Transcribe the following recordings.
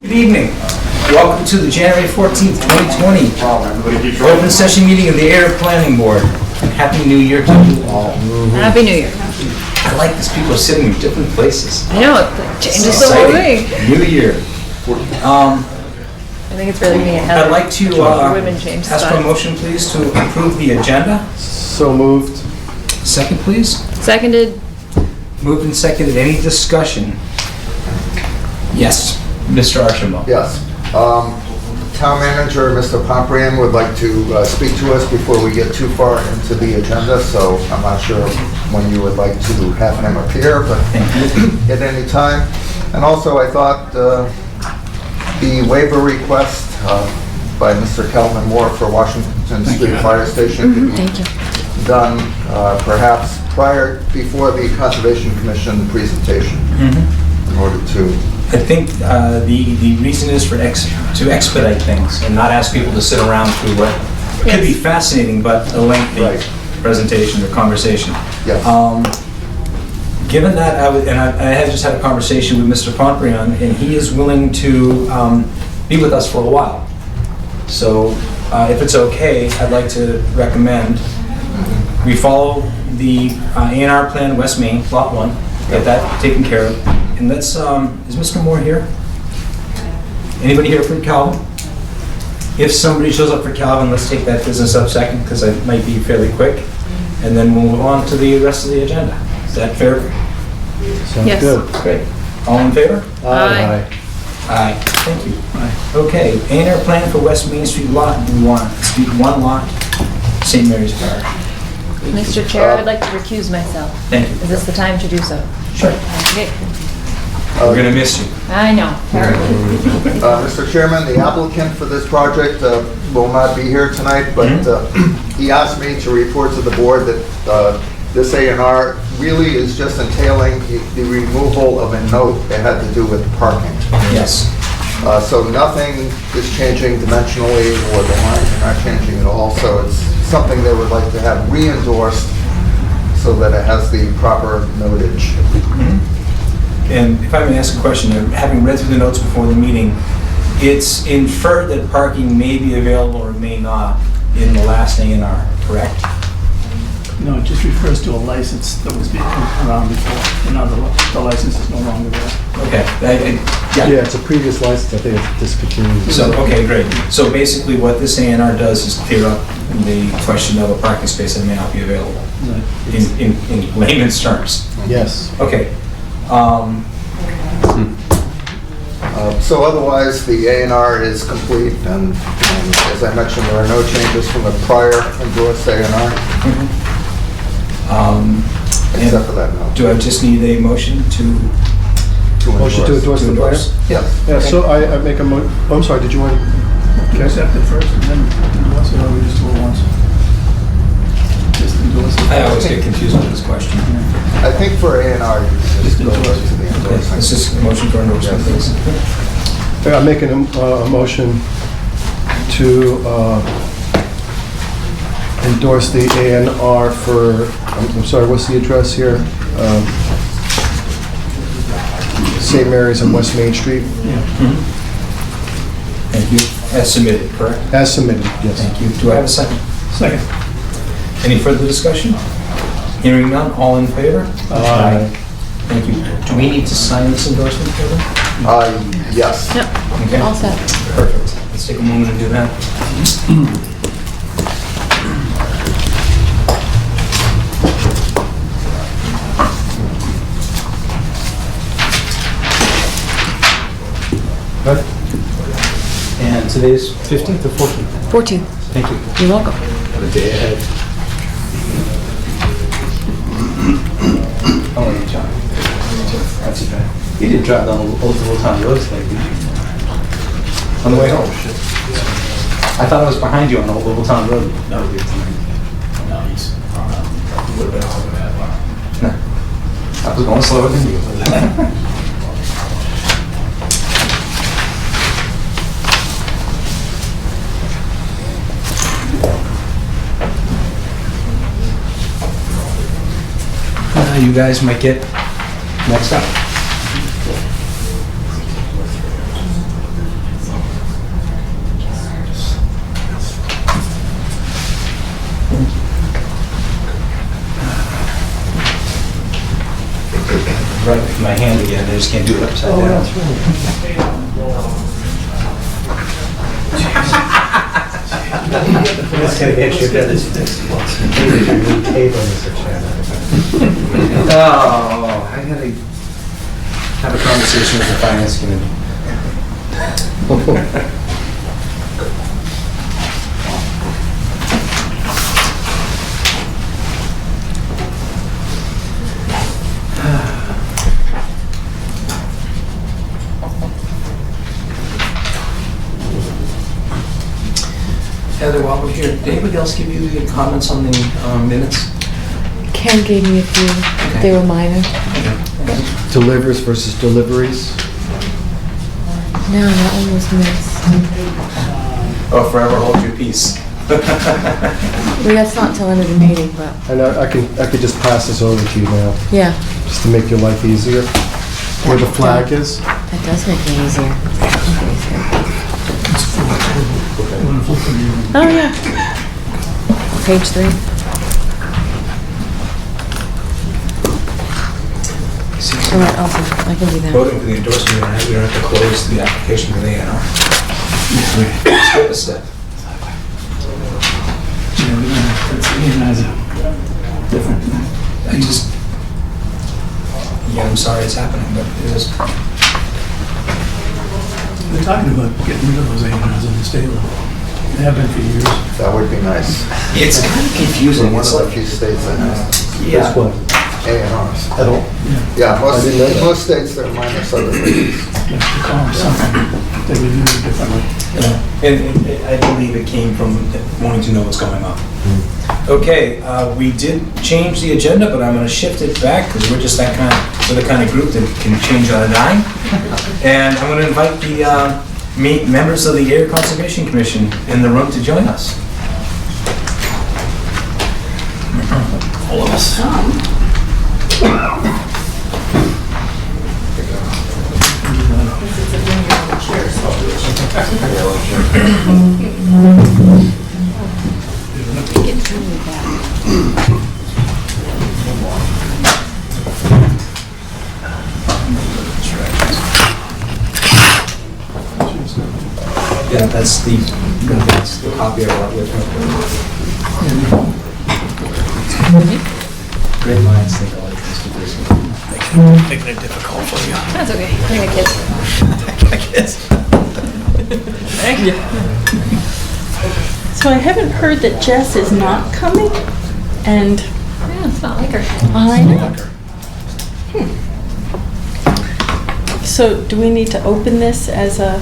Good evening. Welcome to the January 14th, 2020 open session meeting of the Ayer Planning Board. And Happy New Year to you all. Happy New Year. I like this. People are sitting in different places. I know, it changes the whole thing. New Year. I think it's really me and Heather. I'd like to Women change ask for a motion, please, to approve the agenda. So moved. Second, please. Seconded. Moved and seconded. Any discussion? Yes, Mr. Archibald. Yes. Town Manager, Mr. Pomprian, would like to speak to us before we get too far into the agenda, so I'm not sure when you would like to have him appear, but at any time. And also, I thought the waiver request by Mr. Kelvin Moore for Washington Street Fire Station could be done perhaps before the Conservation Commission presentation in order to... I think the reason is to expedite things and not ask people to sit around through what could be fascinating but a lengthy presentation or conversation. Yes. Given that, I have just had a conversation with Mr. Pomprian, and he is willing to be with us for a while. So if it's okay, I'd like to recommend we follow the A&R plan West Main, Lot 1, get that taken care of. And let's, is Mr. Moore here? Anybody here for Calvin? If somebody shows up for Calvin, let's take that business up second, because it might be fairly quick. And then we'll move on to the rest of the agenda. Is that fair? Sounds Yes. good. Great. All in favor? Aye. Aye. Thank you. Okay, A&R plan for West Main Street Lot 1, Street 1 Lot, St. Mary's Parish. Mr. Chair, I'd like to recuse myself. Thank you. Is this the time to do so? Sure. Okay. We're gonna miss you. I know. Mr. Chairman, the applicant for this project will not be here tonight, but he asked me to report to the board that this A&R really is just entailing the removal of a note that had to do with parking. Yes. So nothing is changing dimensionally, or the lines are not changing at all, so it's something they would like to have re-endorsed so that it has the proper notage. And if I may ask a question, having read through the notes before the meeting, it's inferred that parking may be available or may not in the last A&R, correct? No, it just refers to a license that was being around before. Now the license is no longer there. Okay. Yeah, it's a previous license. I think it's discontinued. So, okay, great. So basically what this A&R does is clear up the question of a parking space that may not be available, in layman's terms. Yes. Okay. So otherwise, the A&R is complete, and as I mentioned, there are no changes from the prior endorsed A&R, except for that note. Do I just need a motion to Motion to endorse the prior? Yes. Yeah, so I make a I'm sorry, did you want to? Accept it first and then endorse it, or we just do it once? Just endorse it. I always get confused with this question. I think for A&R, you can just go right to the Okay, endorsement. It's just a motion for endorsement, please. Yeah, I'm making a motion to endorse the A&R for, I'm sorry, what's the address here? St. Mary's on West Main Street. Thank you. As submitted, correct? As submitted, yes. Thank you. Do I have a second? Second. Any further discussion? Hearing none, all in favor? Aye. Thank you. Do we need to sign this endorsement, Kevin? Yes. Yep, Okay. all set. Perfect. Let's take a moment and do that. Good. And today's 15th or 14th? 14. Thank you. You're welcome. A day ahead. How are you, John? That's too bad. You didn't drive down Old Little Town Road today, did you? On the way home? I thought I was behind you on Old Little Town Road. No, he's a little bit over that. No. I was going slower than you. You guys might get next up. I just can't do it upside down. It's gonna get you better. Table, Mr. Chairman. Oh, I gotta have a conversation with the finance committee. Heather, while we're here, did anybody else give you any comments on the minutes? Ken gave me a few. They were minor. Delivers versus deliveries. No, that one was missed. Oh, forever hold your peace. Well, that's not till end of the meeting, but And I could just pass this over to you now, yeah, just to make your life easier. Where the flag is. that does make it easier. Oh, yeah. Page 3. All right, awesome. I can do that. Voting for the endorsement, we don't have to close the application for the A&R. Skip a step. Yeah, we're gonna, that's, it's different. I just, yeah, I'm sorry it's happening, but it is. They're talking about getting rid of those A&Rs in the state level. They have been for years. That would be nice. It's kind of We're confusing. one It's of the like, few states that has yeah, This one. A&Rs. At all. Yeah, I didn't know in that. most states, they're minor subdivisions. You have to call them something. They review it differently. and I believe it came from wanting to know what's going on. Okay, we did change the agenda, but I'm going to shift it back because we're just that kind of, we're the kind of group that can change on a dime. And I'm going to invite the members of the Ayer Conservation Commission in the room to join us. All of us. Yeah, that's the copy I brought with me. Great minds think alike, Mr. Briscoe. Making it difficult for you. That's okay. I got kids. Thank you. So I haven't heard that Jess is not coming, and Yeah, it's not like her. I know. So do we need to open this as a,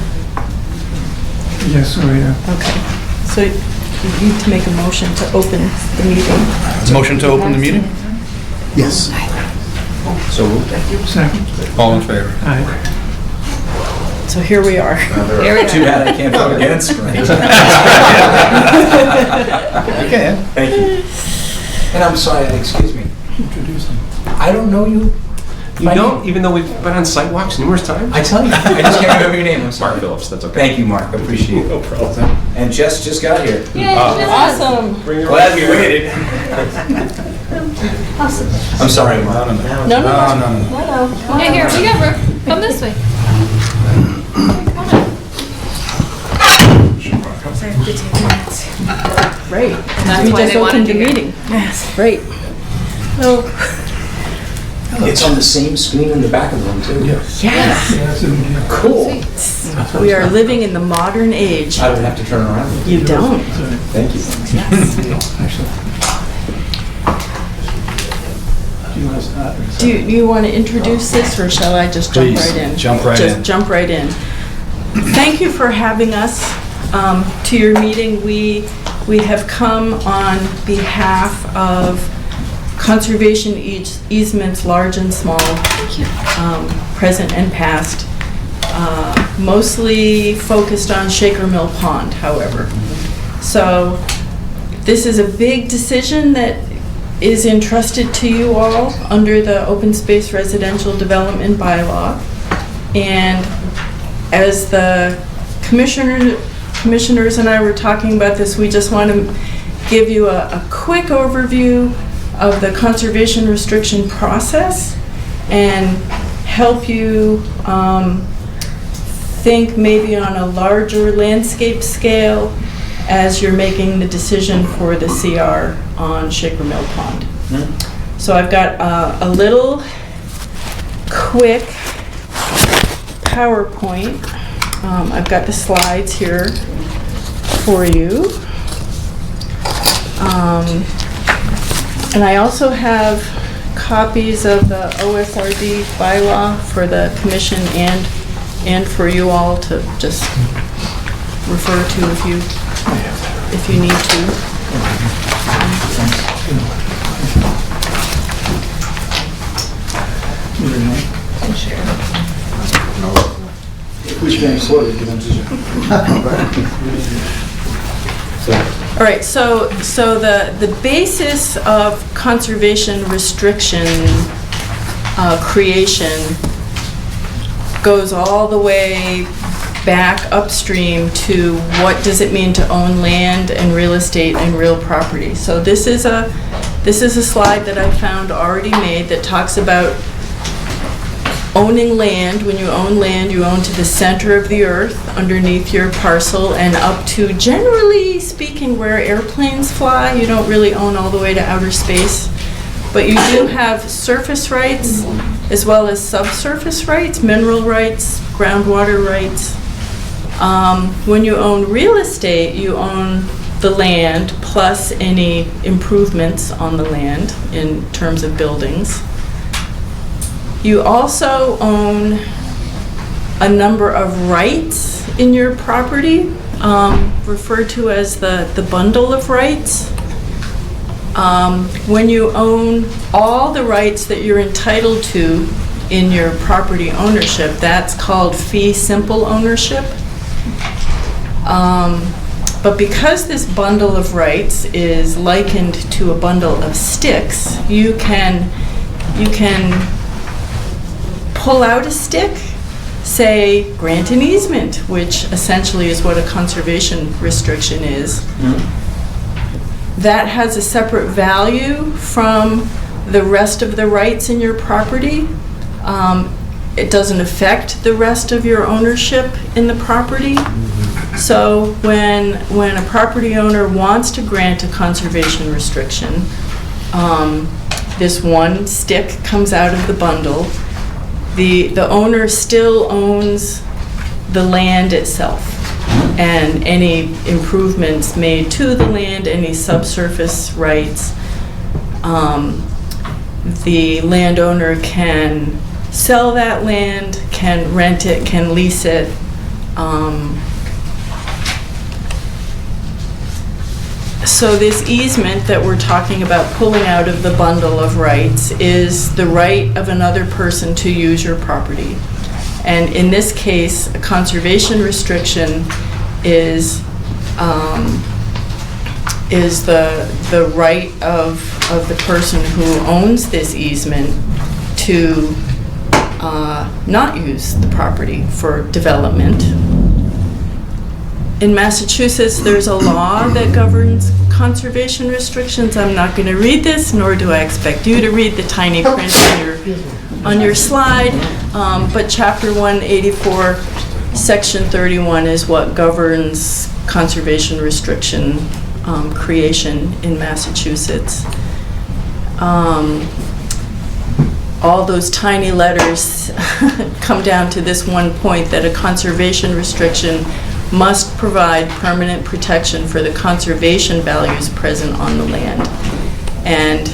Yes, sorry, okay. So you need to make a motion to open the meeting. Motion to open the meeting? Yes. So, second. All in favor? Aye. So here we are. too bad I can't vote against, right? Okay. Thank you. And I'm sorry, excuse me, Introduce them. I don't know you. You don't, even though we've been on site walks numerous times? I tell you, I just can't remember your name, I'm sorry. Mark Phillips, that's okay. Thank you, Mark, I appreciate it. No problem. And Jess just got here. Awesome. Bring your Glad we waited. I'm sorry, Mark. No. Hey, here, we got room. Come this way. Great. That's We why just they wanted opened the you here. meeting. Yes. Great. Oh, It's on the same screen in the back of the room, too. yes. Cool. We are living in the modern age. I don't have to turn around. You don't. Thank you. Do you want to introduce this, or shall I just jump Please, right in? jump right Just in. jump right in. Thank you for having us to your meeting. We have come on behalf of conservation easements, large and small, present and past, mostly focused on Shaker Mill Pond, however. So this is a big decision that is entrusted to you all under the Open Space Residential Development Bylaw. And as the commissioners and I were talking about this, we just want to give you a quick overview of the conservation restriction process and help you think maybe on a larger landscape scale as you're making the decision for the CR on Shaker Mill Pond. So I've got a little quick PowerPoint. I've got the slides here for you. And I also have copies of the OSRD bylaw for the commission and for you all to just refer to if you need to. Which being quoted, because I'm just... All right, so the basis of conservation restriction creation goes all the way back upstream to what does it mean to own land and real estate and real property. So this is a slide that I found already made that talks about owning land. When you own land, you own to the center of the earth underneath your parcel and up to, generally speaking, where airplanes fly. You don't really own all the way to outer space, but you do have surface rights as well as subsurface rights, mineral rights, groundwater rights. When you own real estate, you own the land plus any improvements on the land in terms of buildings. You also own a number of rights in your property, referred to as the bundle of rights. When you own all the rights that you're entitled to in your property ownership, that's called fee simple ownership. But because this bundle of rights is likened to a bundle of sticks, you can pull out a stick, say, grant an easement, which essentially is what a conservation restriction is. That has a separate value from the rest of the rights in your property. It doesn't affect the rest of your ownership in the property. So when a property owner wants to grant a conservation restriction, this one stick comes out of the bundle. The owner still owns the land itself, and any improvements made to the land, any subsurface rights, the landowner can sell that land, can rent it, can lease it. So this easement that we're talking about pulling out of the bundle of rights is the right of another person to use your property. And in this case, a conservation restriction is the right of the person who owns this easement to not use the property for development. In Massachusetts, there's a law that governs conservation restrictions. I'm not going to read this, nor do I expect you to read the tiny print on your slide, but Chapter 184, Section 31 is what governs conservation restriction creation in Massachusetts. All those tiny letters come down to this one point, that a conservation restriction must provide permanent protection for the conservation values present on the land. And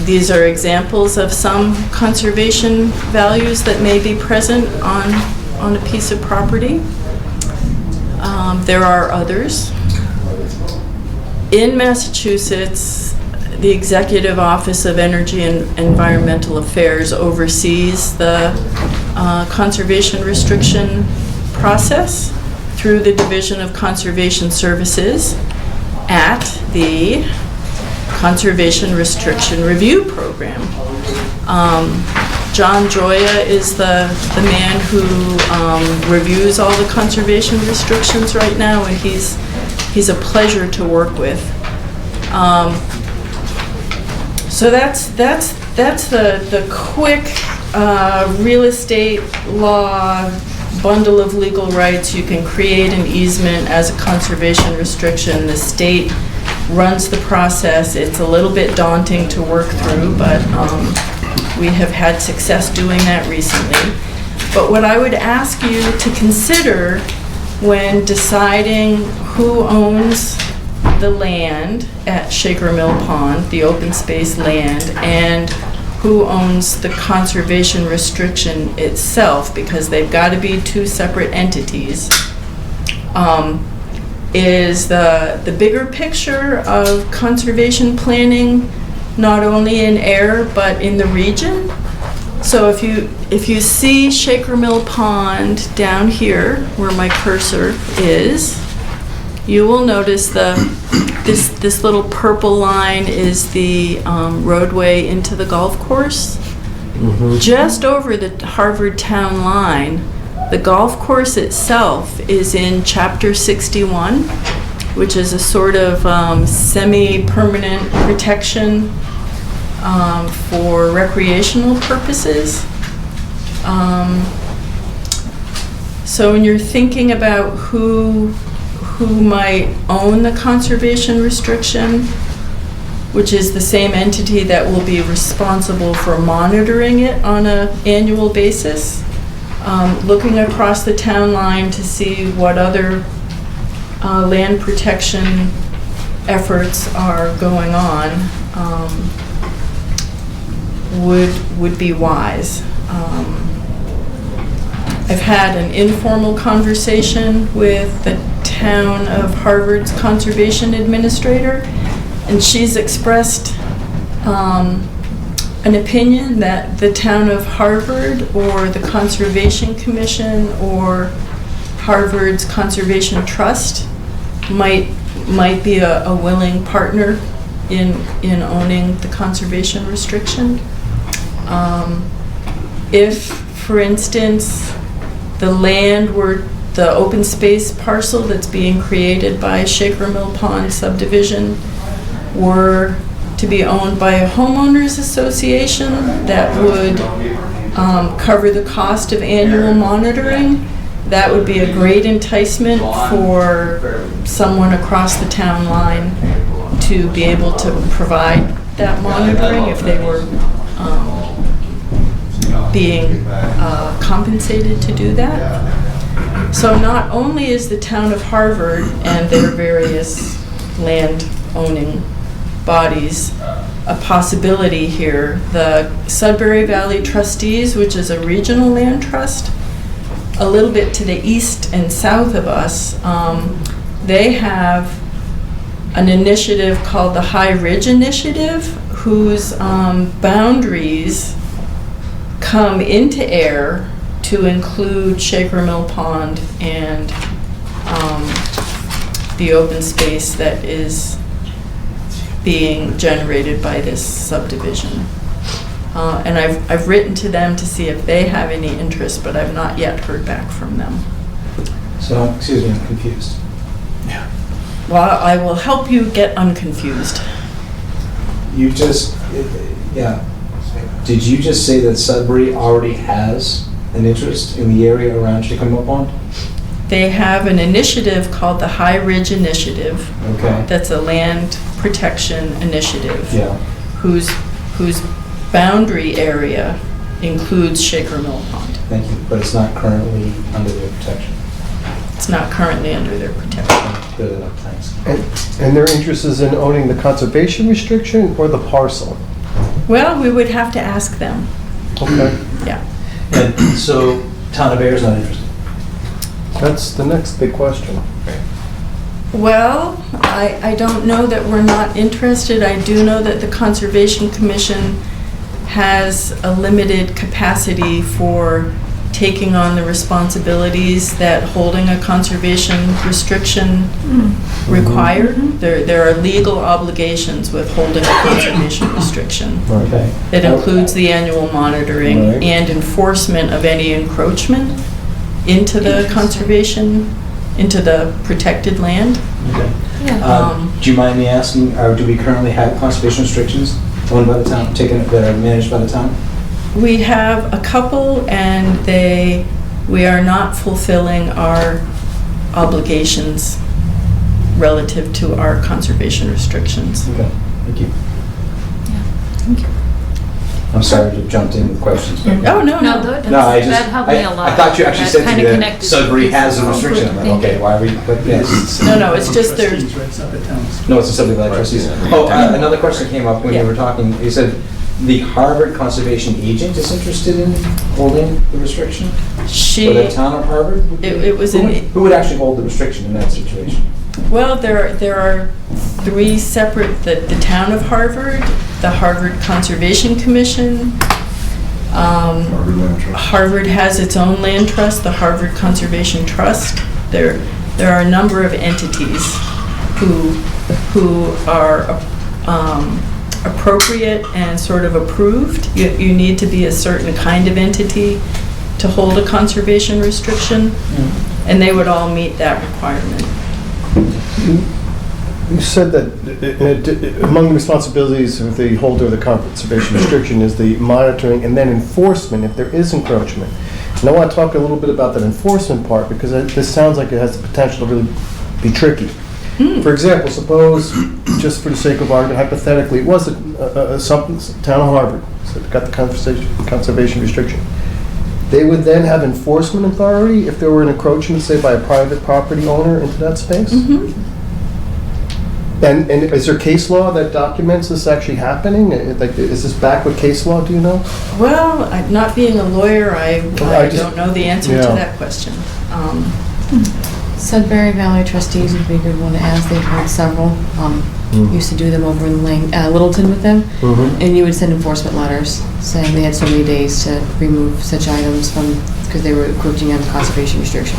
these are examples of some conservation values that may be present on a piece of property. There are others. In Massachusetts, the Executive Office of Energy and Environmental Affairs oversees the conservation restriction process through the Division of Conservation Services at the Conservation Restriction Review Program. John Joya is the man who reviews all the conservation restrictions right now, and he's a pleasure to work with. So that's the quick real estate law bundle of legal rights. You can create an easement as a conservation restriction. The state runs the process. It's a little bit daunting to work through, but we have had success doing that recently. But what I would ask you to consider when deciding who owns the land at Shaker Mill Pond, the open space land, and who owns the conservation restriction itself, because they've got to be two separate entities, is the bigger picture of conservation planning, not only in Ayer but in the region. So if you see Shaker Mill Pond down here where my cursor is, you will notice this little purple line is the roadway into the golf course. Just over the Harvard town line, the golf course itself is in Chapter 61, which is a sort of semi-permanent protection for recreational purposes. So when you're thinking about who might own the conservation restriction, which is the same entity that will be responsible for monitoring it on an annual basis, looking across the town line to see what other land protection efforts are going on would be wise. I've had an informal conversation with the town of Harvard's conservation administrator, and she's expressed an opinion that the town of Harvard or the Conservation Commission or Harvard's Conservation Trust might be a willing partner in owning the conservation restriction. If, for instance, the land were the open space parcel that's being created by Shaker Mill Pond subdivision were to be owned by a homeowners association that would cover the cost of annual monitoring, that would be a great enticement for someone across the town line to be able to provide that monitoring if they were being compensated to do that. So not only is the town of Harvard and their various land owning bodies a possibility here, the Sudbury Valley Trustees, which is a regional land trust, a little bit to the east and south of us, they have an initiative called the High Ridge Initiative, whose boundaries come into Ayer to include Shaker Mill Pond and the open space that is being generated by this subdivision. And I've written to them to see if they have any interest, but I've not yet heard back from them. So, excuse me, I'm confused. Well, I will help you get unconfused. You just, yeah. Did you just say that Sudbury already has an interest in the area around Shaker Mill Pond? They have an initiative called the High Ridge Initiative. Okay. That's a land protection initiative. Yeah. Whose boundary area includes Shaker Mill Pond. Thank you, but it's not currently under their protection. It's not currently under their protection. Good enough, thanks. And their interest is in owning the conservation restriction or the parcel? Well, we would have to ask them. Okay. Yeah. And so, town of Ayer is not interested? That's the next big question. Well, I don't know that we're not interested. I do know that the Conservation Commission has a limited capacity for taking on the responsibilities that holding a conservation restriction require. There are legal obligations with holding a conservation restriction. Okay. That includes the annual monitoring Right. and enforcement of any encroachment into the conservation, into the protected land. Okay. Yeah. Do you mind me asking, do we currently have conservation restrictions owned by the town, that are managed by the town? We have a couple, and we are not fulfilling our obligations relative to our conservation restrictions. Okay, thank you. I'm sorry to jump in with questions. but- Oh, no, No, no. No, I just, that helped me a lot. I thought you actually That said to kinda me that connected Sudbury has a pieces. restriction. I'm like, Thank okay, you. why are we, but yes. No, it's just there's, Trustees, right, Suffolk Towns. No, it's a subject of trustees. Oh, another question came up when you Yeah. were talking. You said the Harvard Conservation Agent is interested in holding the restriction? For the she, town of Harvard? it was Who would actually hold the restriction in that situation? well, there are three separate, the town of Harvard, the Harvard Conservation Commission, Harvard has its own land trust, the Harvard Conservation Trust. There are a number of entities who are appropriate and sort of approved. You need to be a certain kind of entity to hold a conservation restriction, and they would all meet that requirement. You said that among the responsibilities of the holder of the conservation restriction is the monitoring and then enforcement if there is encroachment. And I want to talk a little bit about that enforcement part, because this sounds like it has the potential to really be tricky. For example, suppose, just for the sake of argument, hypothetically, it was something, town of Harvard, so it got the conservation restriction. They would then have enforcement authority if there were an encroachment, say, by a private property owner into that space? And is there case law that documents this actually happening? Like, is this back with case law, do you know? Well, not being a lawyer, I don't know the answer to Yeah. that question. Sudbury Valley trustees would be a good one to ask. They've heard several. Used to do them over in Littleton with them. And you would send enforcement letters saying they had so many days to remove such items from, because they were encroaching on the conservation restriction.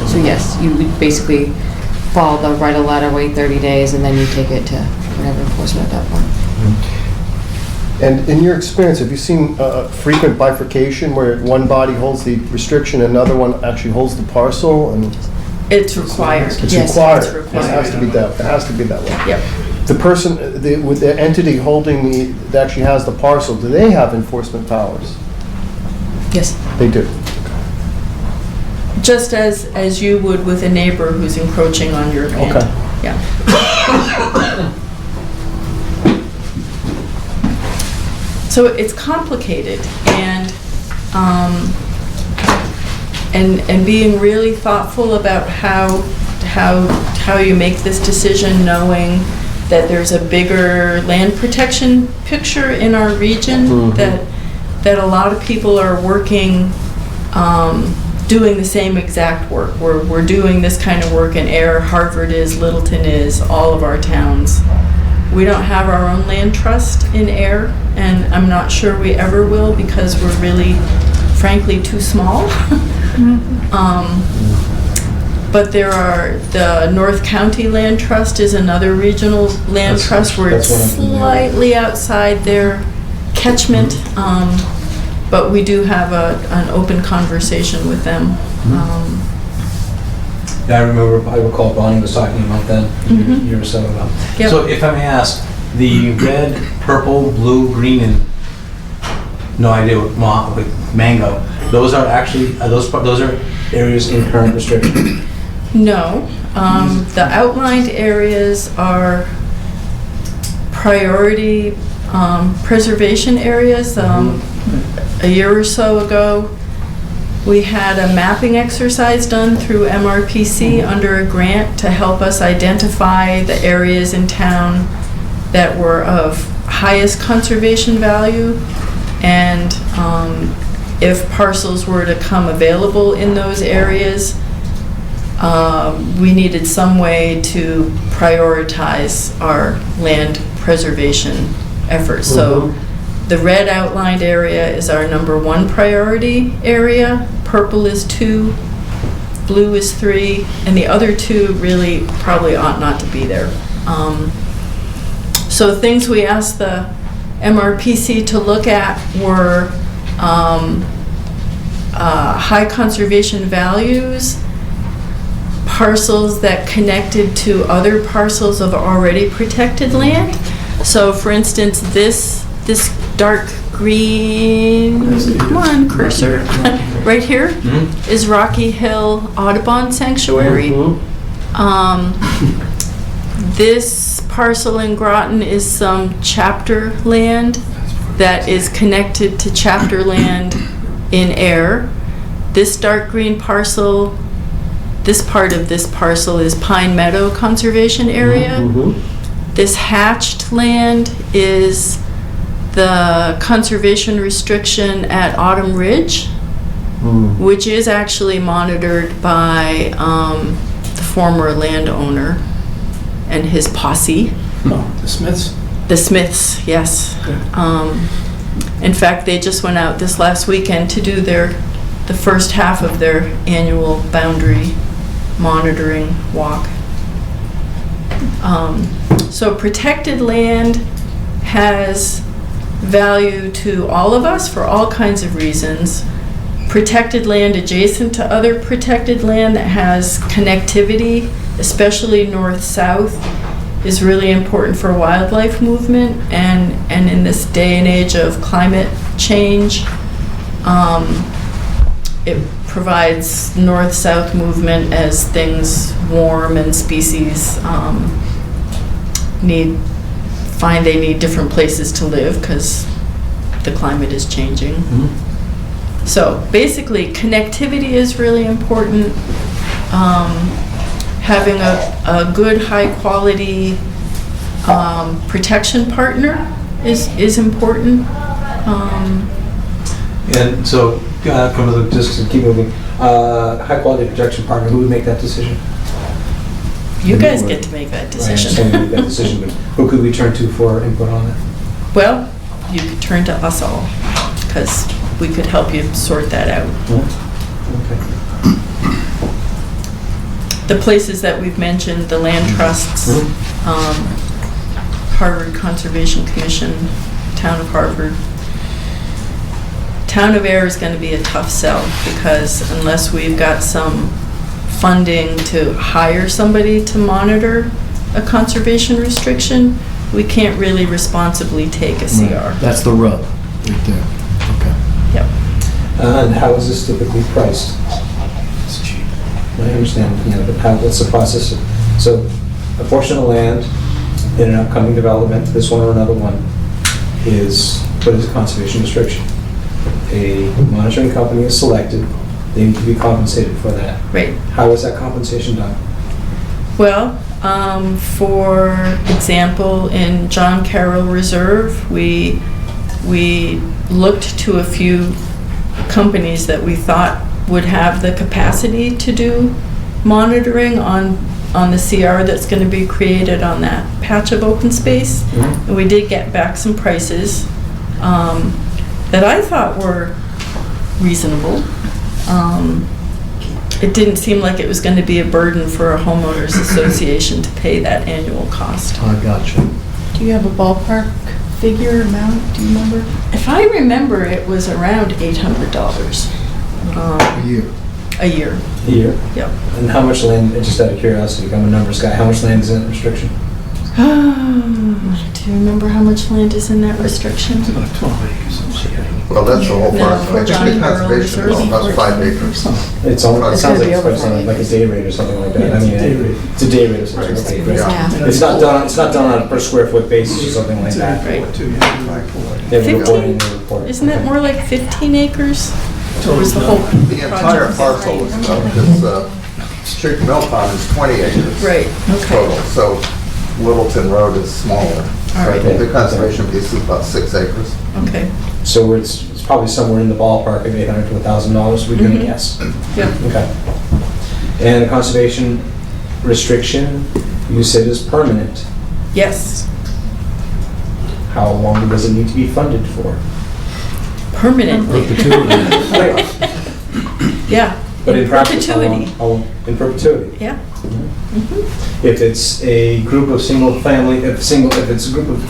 So yes, you would basically write a letter, wait 30 days, and then you take it to whatever enforcement at that point. And in your experience, have you seen frequent bifurcation where one body holds the restriction, another one actually holds the parcel? And It's required. it's Yes, required. it's required. It has to be that. It has to be that way. Yep. The person, with the entity holding that actually has the parcel, do they have enforcement powers? Yes. They do. Just as you would with a neighbor who's encroaching on your land. Okay. Yeah. So it's complicated, and being really thoughtful about how you make this decision, knowing that there's a bigger land protection picture in our region, that a lot of people are working, doing the same exact work. We're doing this kind of work in Ayer, Harvard is, Littleton is, all of our towns. We don't have our own land trust in Ayer, and I'm not sure we ever will, because we're really, frankly, too small. But the North County Land Trust is another regional land trust where it's slightly outside their catchment, but we do have an open conversation with them. Yeah, I recall Bonnie was talking about that a year or so ago. Yep. So if I may ask, the red, purple, blue, green, and no idea what like mango, those are actually, those are areas in current restriction? No, the outlined areas are priority preservation areas. A year or so ago, we had a mapping exercise done through MRPC under a grant to help us identify the areas in town that were of highest conservation value, and if parcels were to come available in those areas, we needed some way to prioritize our land preservation efforts. So the red outlined area is our #1 priority area, purple is 2, blue is 3, and the other 2 really probably ought not to be there. So things we asked the MRPC to look at were high conservation values, parcels that connected to other parcels of already protected land. So for instance, this dark green, come on, cursor, right here is Rocky Hill Audubon Sanctuary. This parcel in Groton is some chapter land that is connected to chapter land in Ayer. This dark green parcel, this part of this parcel is Pine Meadow Conservation Area. This hatched land is the conservation restriction at Autumn Ridge, which is actually monitored by the former landowner and his posse. Oh, the Smiths? The Smiths, yes. In fact, they just went out this last weekend to do the first half of their annual boundary monitoring walk. So protected land has value to all of us for all kinds of reasons. Protected land adjacent to other protected land that has connectivity, especially north-south, is really important for wildlife movement, and in this day and age of climate change, it provides north-south movement as things warm and species find they need different places to live because the climate is changing. So basically, connectivity is really important. Having a good, high-quality protection partner is important. And so, just to keep moving, high-quality protection partner, who would make that decision? You guys get to make that I decision. understand you make that decision, but who could we turn to for input on that? Well, you could turn to us all, because we could help you sort that out. Okay. The places that we've mentioned, the land trusts, Harvard Conservation Commission, Town of Harvard. Town of Ayer is going to be a tough sell, because unless we've got some funding to hire somebody to monitor a conservation restriction, we can't really responsibly take a CR. That's the rub, right there. Okay. Yep. And how is this typically priced? It's cheap. I understand, but what's the process? So a portion of land in an upcoming development, this one or another one, is put as a conservation restriction. A monitoring company is selected, they need to be compensated for that. Right. How is that compensation done? Well, for example, in John Carroll Reserve, we looked to a few companies that we thought would have the capacity to do monitoring on the CR that's going to be created on that patch of open space. And we did get back some prices that I thought were reasonable. It didn't seem like it was going to be a burden for a homeowners association to pay that annual cost. I gotcha. Do you have a ballpark figure amount? Do you remember? If I remember, it was around $800 A year. a year. A year? Yep. And how much land, just out of curiosity, I'm a numbers guy, how much land is in that restriction? Do you remember how much land is in that restriction? It's about 12 acres. Well, that's the whole No, parcel. I John think the Carroll conservation is Reserve. about 5 acres. It's on, it It's sounds gonna like be it's over based on 5 like a acres. day rate or something like that. Yeah, I it's mean, a day rate. it's a day rate or something. Right. Okay, great. Yeah. It's not done on a per square foot basis or something like It's a that. report too, you have to report. They have a 15? report in the report. Isn't that Okay. more like 15 acres? Or was the No. whole The entire project? parcel is about, because Street Mill Pond is 20 acres. Right, okay. Total, so Littleton Road is smaller. All So I right. think the conservation piece is about 6 acres. Okay, So it's probably somewhere in the ballpark of $800 to $1,000, we're gonna Mhm. guess. yep. Okay. And the conservation restriction, you said is permanent. Yes, How long does it need to be funded for? permanently. Right. Yeah, But in in practice, how long? perpetuity. How long? In perpetuity. Yeah. If it's a group of single family, if it's a group of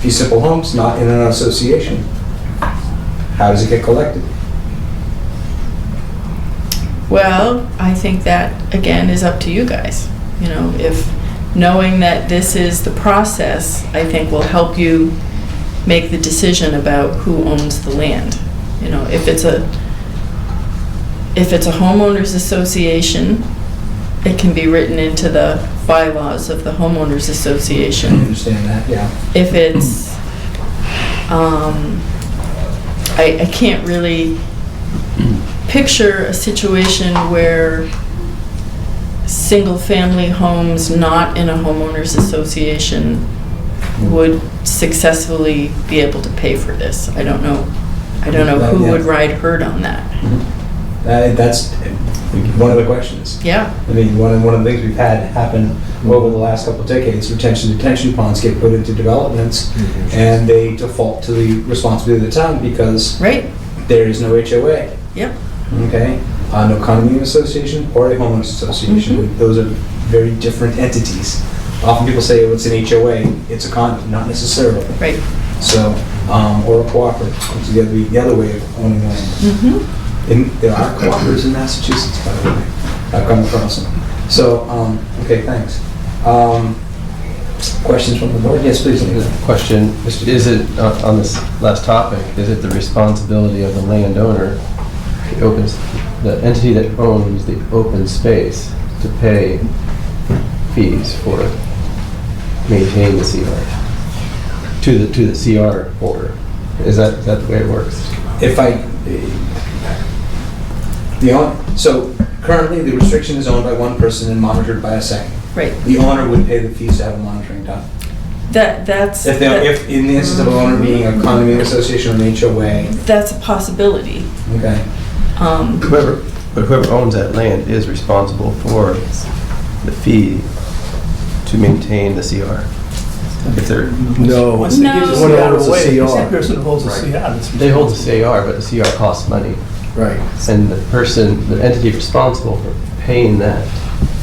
fee simple homes, not in an association, how does it get collected? Well, I think that, again, is up to you guys. You know, if knowing that this is the process, I think will help you make the decision about who owns the land. You know, if it's a homeowners association, it can be written into the bylaws of the homeowners I association. understand that, yeah. If it's, I can't really picture a situation where single-family homes not in a homeowners association would successfully be able to pay for this. I don't know who would ride herd on that. That's one of the questions. Yeah, I mean, one of the things we've had happen over the last couple of decades, detention ponds get put into developments, and they default to the responsibility of the town because right, there is no HOA, yep, okay? No condominium association or a homeowners association. Those are very different entities. Often people say, oh, it's an HOA, it's a condo, not necessarily. right. So, or a cooperative, which is the other way of owning land. And there are cooperatives in Massachusetts, by the way. I've come across them. So, okay, thanks. Questions from the board? Yes, please. Question, is it, on this last topic, is it the responsibility of the landowner, the entity that owns the open space, to pay fees for maintaining the CR? To the CR holder? Is that the way it works? So currently the restriction is owned by one person and monitored by a second. Right. The owner would pay the fees to have a monitoring done. That's If in the instance of an owner being a condominium association or an HOA, that's a possibility. okay. Whoever owns that land is responsible for the fee to maintain the CR. If they're, No. Once they give No. the One CR owns the away, it's the CR. person who holds the CR. that's they hold the CR, but the CR costs money. Right. And the entity responsible for paying that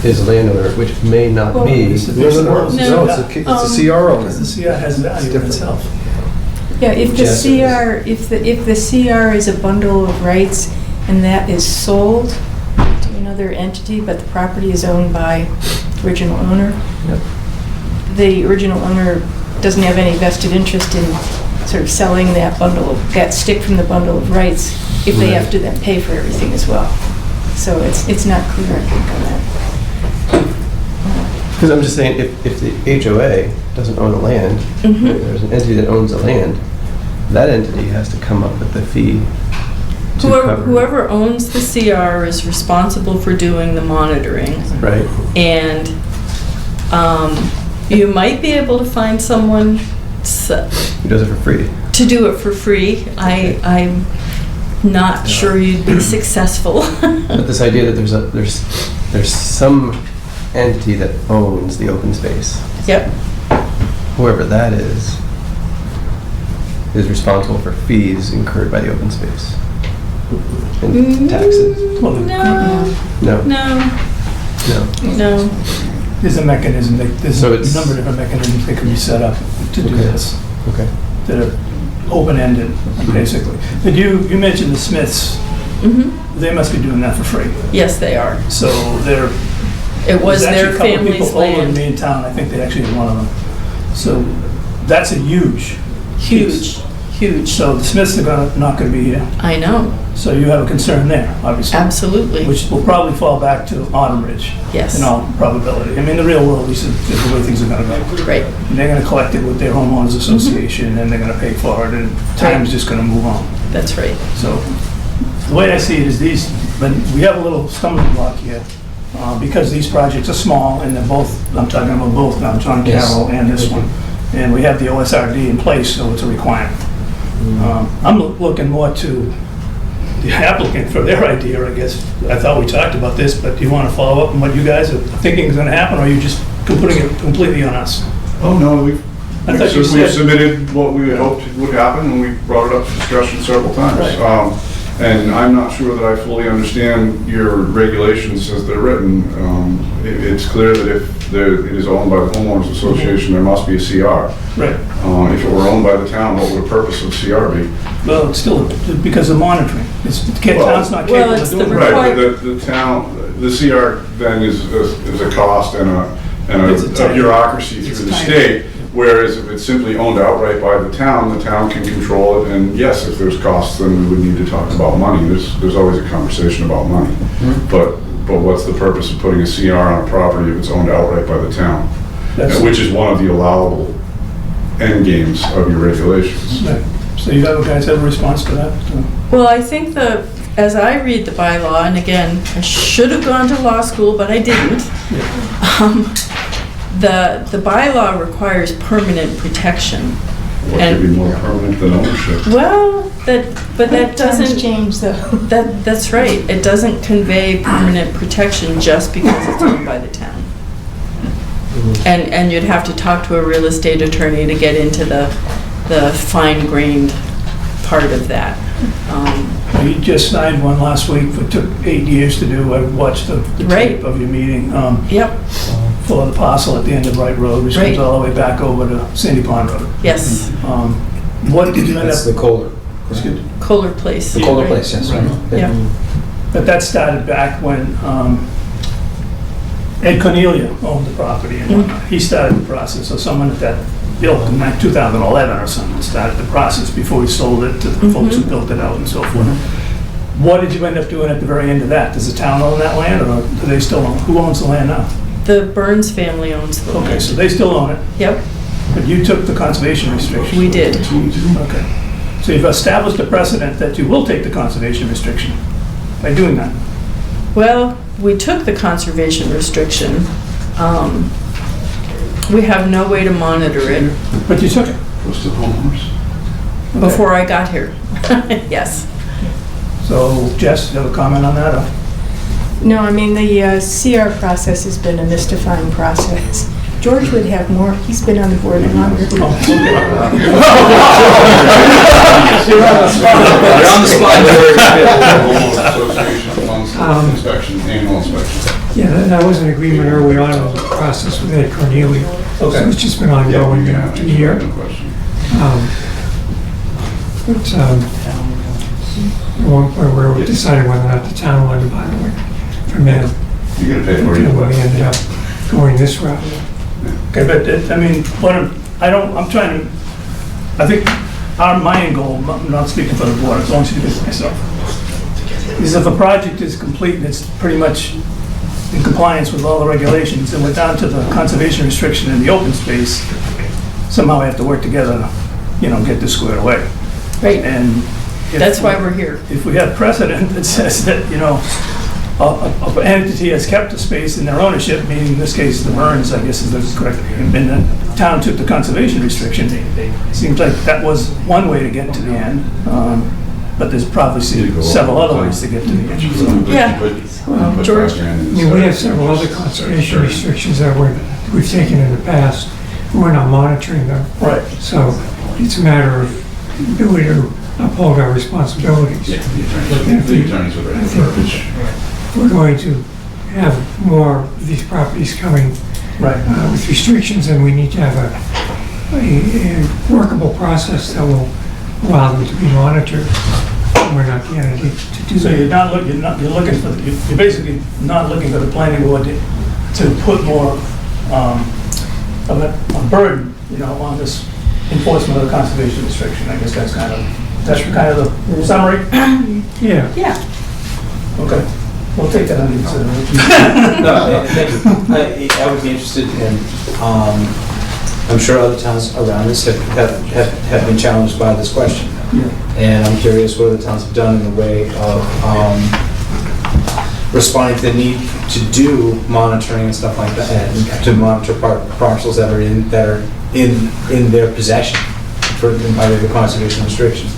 is a landowner, which may not be. It's the No, person who no, holds the no, CR. it's a CR owner. Because the CR has value in itself. Yeah, if the Yes, it CR, if the CR is a bundle of rights and that is sold to another entity, but the property is owned by the original owner, Yep. the original owner doesn't have any vested interest in sort of selling that that stick from the bundle of rights if they have to then pay for everything as well. So it's not clear, I think, on that. Because I'm just saying, if the HOA doesn't own the land, there's an entity that owns the land, that entity has to come up with the fee to cover. Whoever owns the CR is responsible for doing the monitoring. Right. And you might be able to find someone Who does it for free? to do it for free. I'm not sure you'd be successful. But this idea that there's some entity that owns the open space, Yep, whoever that is responsible for fees incurred by the open space. And taxes. Well, no, No, no, no. no. there's a mechanism, there's So a it's- number of different mechanisms that can be set up to do Okay. this, Okay. that are open-ended, basically. But you mentioned the Smiths, they must be doing that for free. Yes, they are. So It was there's their actually a couple family's people older than land. me in town, I think they actually have one of them. So that's a huge piece. Huge. So the Smiths are not gonna be here. I know, So you have a concern there, obviously. absolutely. Which will probably fall back to Autumn Ridge, Yes. in all probability. I mean, the real world is the way things are gonna go. Right. They're gonna collect it with their homeowners association, and they're gonna pay for it, and time's just gonna move on. That's right. So, the way I see it is we have a little stumbling block here, because these projects are small, and they're both, I'm talking about both now, John Yes. Carroll and this one. And we have the OSRD in place, so it's a requirement. I'm looking more to the applicant for their idea, I guess. I thought we talked about this, but do you want to follow up on what you guys are thinking is gonna happen, or are you just putting it completely on us? Oh, no, we've I thought you we've said- submitted what we had hoped would happen, and we brought it up for discussion several times. Right. And I'm not sure that I fully understand your regulations as they're written. It's clear that if it is owned by the homeowners association, there must be a CR. Right. If it were owned by the town, what would the purpose of CR be? Well, it's still because of monitoring. The town's not Well, capable it's of the doing it. Right, but the town, the CR then is a cost and It's a a tiny- bureaucracy it's through the tiny. state. Whereas if it's simply owned outright by the town can control it, and yes, if there's costs, then we would need to talk about money. There's always a conversation about money. But what's the purpose of putting a CR on a property if it's owned outright by the town? Which is one of the allowable end games of your regulations. Right. So you guys have a response to that? Well, I think as I read the bylaw, and again, I should have gone to law school, but I didn't. The bylaw requires permanent protection. What could be more permanent than ownership? Well, but that doesn't change though. That's right. It doesn't convey permanent protection just because it's owned by the town. And you'd have to talk to a real estate attorney to get into the fine-grained part of that. You just signed one last week. It took 8 years to do. I watched the tape of your meeting. Yep. For the parcel at the end of Wright Road, which goes all the way back over to Sandy Pond Road. Yes. What did you end up? That's the Kohler. Kohler Place. The Kohler Place, yes. Right. Yeah. But that started back when Ed Cornelia owned the property and whatnot. He started the process, so someone that built in 2011 or something started the process before he sold it to the folks who built it out and so forth. What did you end up doing at the very end of that? Does the town own that land, or do they still own? Who owns the land now? The Burns family owns the land. Okay, so they still own it. Yep. But you took the conservation restriction. We did. Okay. So you've established a precedent that you will take the conservation restriction by doing that. Well, we took the conservation restriction. We have no way to monitor it. But you took it. Goes to homeowners. Before I got here. Yes. So, Jess, you have a comment on that? Or? No, I mean, the CR process has been a mystifying process. George would have more, he's been on the board longer. You're on the spot. Inspection, annual inspection. Yeah, that was an agreement early on in the process with Ed Cornelia. So it's just been ongoing after a year. At one point where we decided whether or not the town wanted to buy the land from Ed. You're gonna pay for it. And we ended up going this route. Okay, but I mean, I think my end goal, I'm not speaking for the board, as long as you for myself, is if a project is complete and it's pretty much in compliance with all the regulations, and we're down to the conservation restriction in the open space, somehow we have to work together to, get this squared away. Right. And that's why we're here. If we have precedent that says that, an entity has kept the space in their ownership, meaning in this case the Burns, I guess is the correct, and the town took the conservation restriction, it seems like that was one way to get to the end, but there's probably several other ways to get to the end. So. Yeah. Well, George? I mean, we have several other conservation restrictions that we've taken in the past. We're not monitoring them. Right. So it's a matter of ability to uphold our responsibilities. Yeah, the attorneys would write the verbiage. We're going to have more of these properties coming with restrictions, and we need to have a workable process that will allow them to be monitored. We're not the entity to do that. So you're basically not looking for the planning board to put more of a burden, on this enforcement of the conservation restriction. I guess that's kind of the summary. Yeah. Yeah. Okay. We'll take that under consideration. No, thank you. I would be interested in, I'm sure other towns around us have been challenged by this question. Yeah. And I'm curious what other towns have done in the way of responding to the need to do monitoring and stuff like that, and to monitor parcels that are in their possession by the conservation restriction.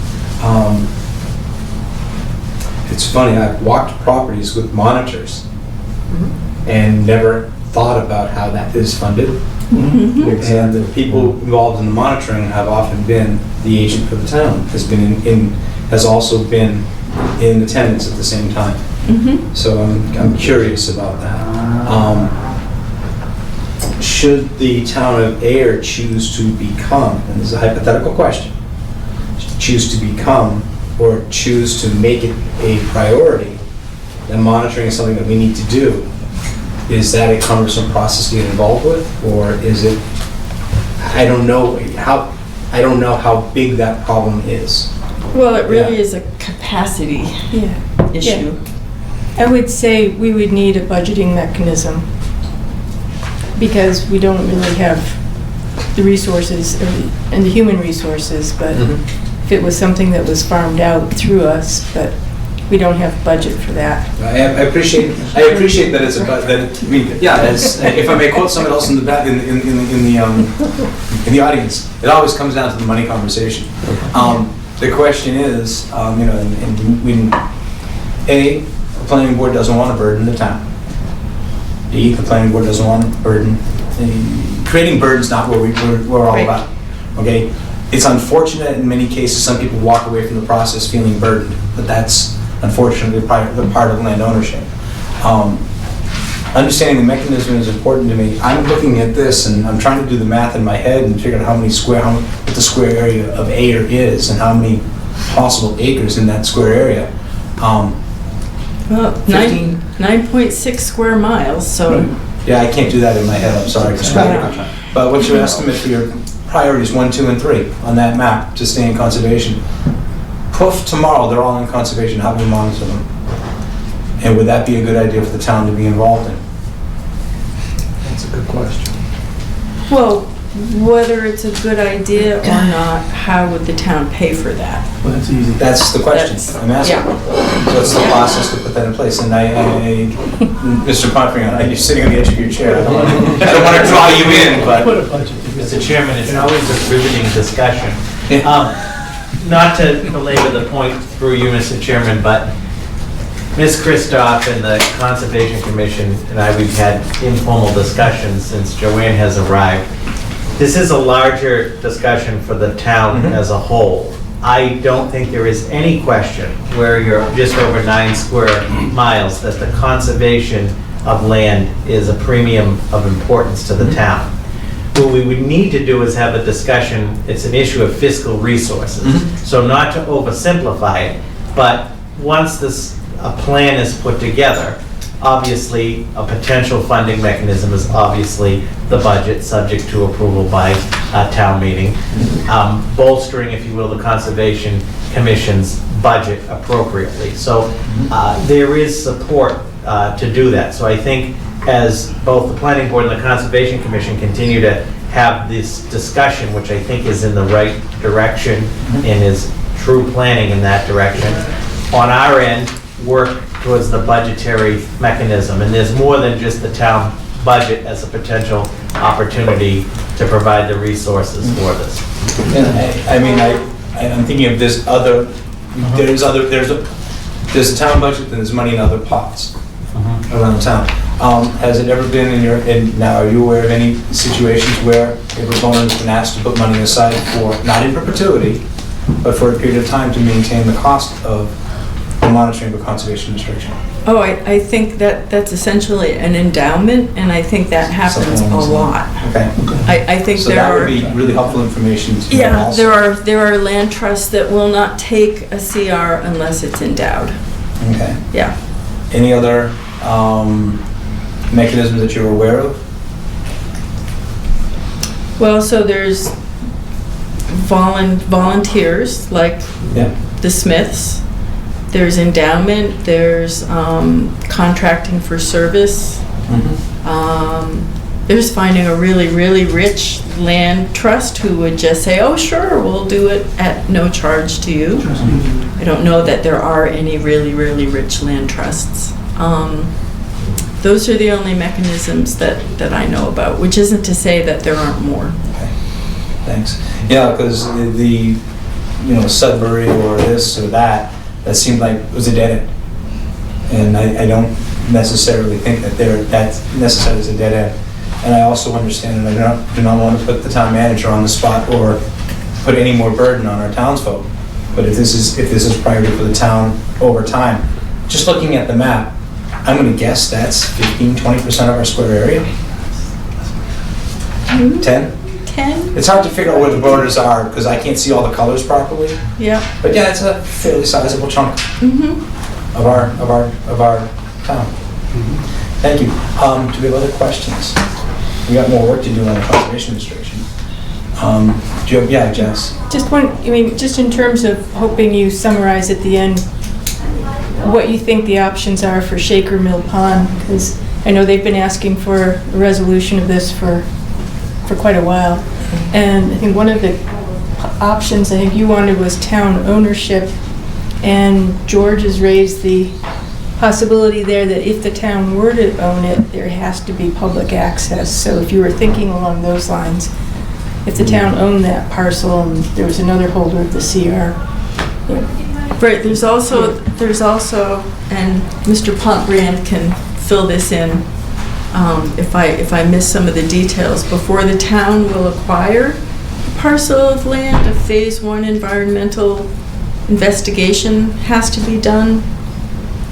It's funny, I've walked properties with monitors and never thought about how that is funded. And the people involved in the monitoring have often been the agent for the town, has also been in attendance at the same time. So I'm curious about that. Should the town of Ayer choose to become, and this is a hypothetical question, choose to become or choose to make it a priority, then monitoring is something that we need to do, is that a cumbersome process to get involved with, or is it I don't know how big that problem is. Well, it really Yeah. is a capacity Yeah. issue. I would say we would need a budgeting mechanism because we don't really have the resources and the human resources, but if it was something that was farmed out through us, but we don't have budget for that. I appreciate that it's about that. I mean, yeah. If I may quote someone else in the back in the audience, it always comes down to the money conversation. The question is, you know, and when the planning board doesn't want to burden the town. B, the planning board doesn't want to burden. Creating burden's not what we're all about. Okay, it's unfortunate in many cases. Some people walk away from the process feeling burdened, but that's unfortunately the part of land ownership. Understanding the mechanism is important to me. I'm looking at this and I'm trying to do the math in my head and figure out what the square area of Ayer is and how many possible acres in that square area. Well, 9.6 square miles, so. Yeah, I can't do that in my head, I'm sorry. But what's your estimate for your priorities 1, 2, and 3 on that map to stay in conservation? Poof, tomorrow they're all in conservation, how do we monitor them? And would that be a good idea for the town to be involved in? That's a good question. Well, whether it's a good idea or not, how would the town pay for that? Well, that's easy. That's the question I'm asking. Yeah. What's the process to put that in place? And Mr. Pontrion, you're sitting on the edge of your chair. I don't want to draw you in, but. Put a budget. Mr. Chairman, it's always a riveting discussion. Not to belabor the point through you, Mr. Chairman, but Ms. Christoph and the Conservation Commission and I, we've had informal discussions since Joanne has arrived. This is a larger discussion for the town as a whole. I don't think there is any question where you're just over 9 square miles that the conservation of land is a premium of importance to the town. What we would need to do is have a discussion, it's an issue of fiscal resources. So not to oversimplify it, but once a plan is put together, obviously a potential funding mechanism is obviously the budget subject to approval by a town meeting, bolstering, if you will, the Conservation Commission's budget appropriately. So there is support to do that. So I think as both the Planning Board and the Conservation Commission continue to have this discussion, which I think is in the right direction and is true planning in that direction, on our end, work towards the budgetary mechanism. And there's more than just the town budget as a potential opportunity to provide the resources for this. And I'm thinking of there's a town budget and there's money in other pots around town. Has it ever been and now are you aware of any situations where a proponent has been asked to put money aside for, not in perpetuity, but for a period of time to maintain the cost of the monitoring of a conservation restriction? Oh, I think that's essentially an endowment, and I think that happens a lot. Okay. I think So there that are. would be really helpful information to know Yeah, also. there are land trusts that will not take a CR unless it's endowed. Okay. Yeah. Any other mechanisms that you're aware of? Well, so there's volunteers like the Smiths. There's endowment. There's contracting for service. There's finding a really, really rich land trust who would just say, oh, sure, we'll do it at no charge to you. I don't know that there are any really, really rich land trusts. Those are the only mechanisms that I know about, which isn't to say that there aren't more. Okay, thanks. Yeah, because the Sudbury or this or that seemed like it was a dead end. And I don't necessarily think that that's necessarily is a dead end. And I also understand, and I do not want to put the town manager on the spot or put any more burden on our townsfolk. But if this is priority for the town over time, just looking at the map, I'm going to guess that's 15-20% of our square area. 10? 10? It's hard to figure out where the borders are because I can't see all the colors properly. Yeah. But yeah, it's a fairly sizable chunk of our town. Thank you. Do we have other questions? We got more work to do on the conservation restriction. Do you have, yeah, Jess? Just one, I mean, just in terms of hoping you summarize at the end what you think the options are for Shaker Mill Pond, because I know they've been asking for a resolution of this for quite a while. And I think one of the options I think you wanted was town ownership, and George has raised the possibility there that if the town were to own it, there has to be public access. So if you were thinking along those lines, if the town owned that parcel and there was another holder of the CR. Right, there's also, and Mr. Pontbriand can fill this in if I miss some of the details. Before the town will acquire a parcel of land, a phase 1 environmental investigation has to be done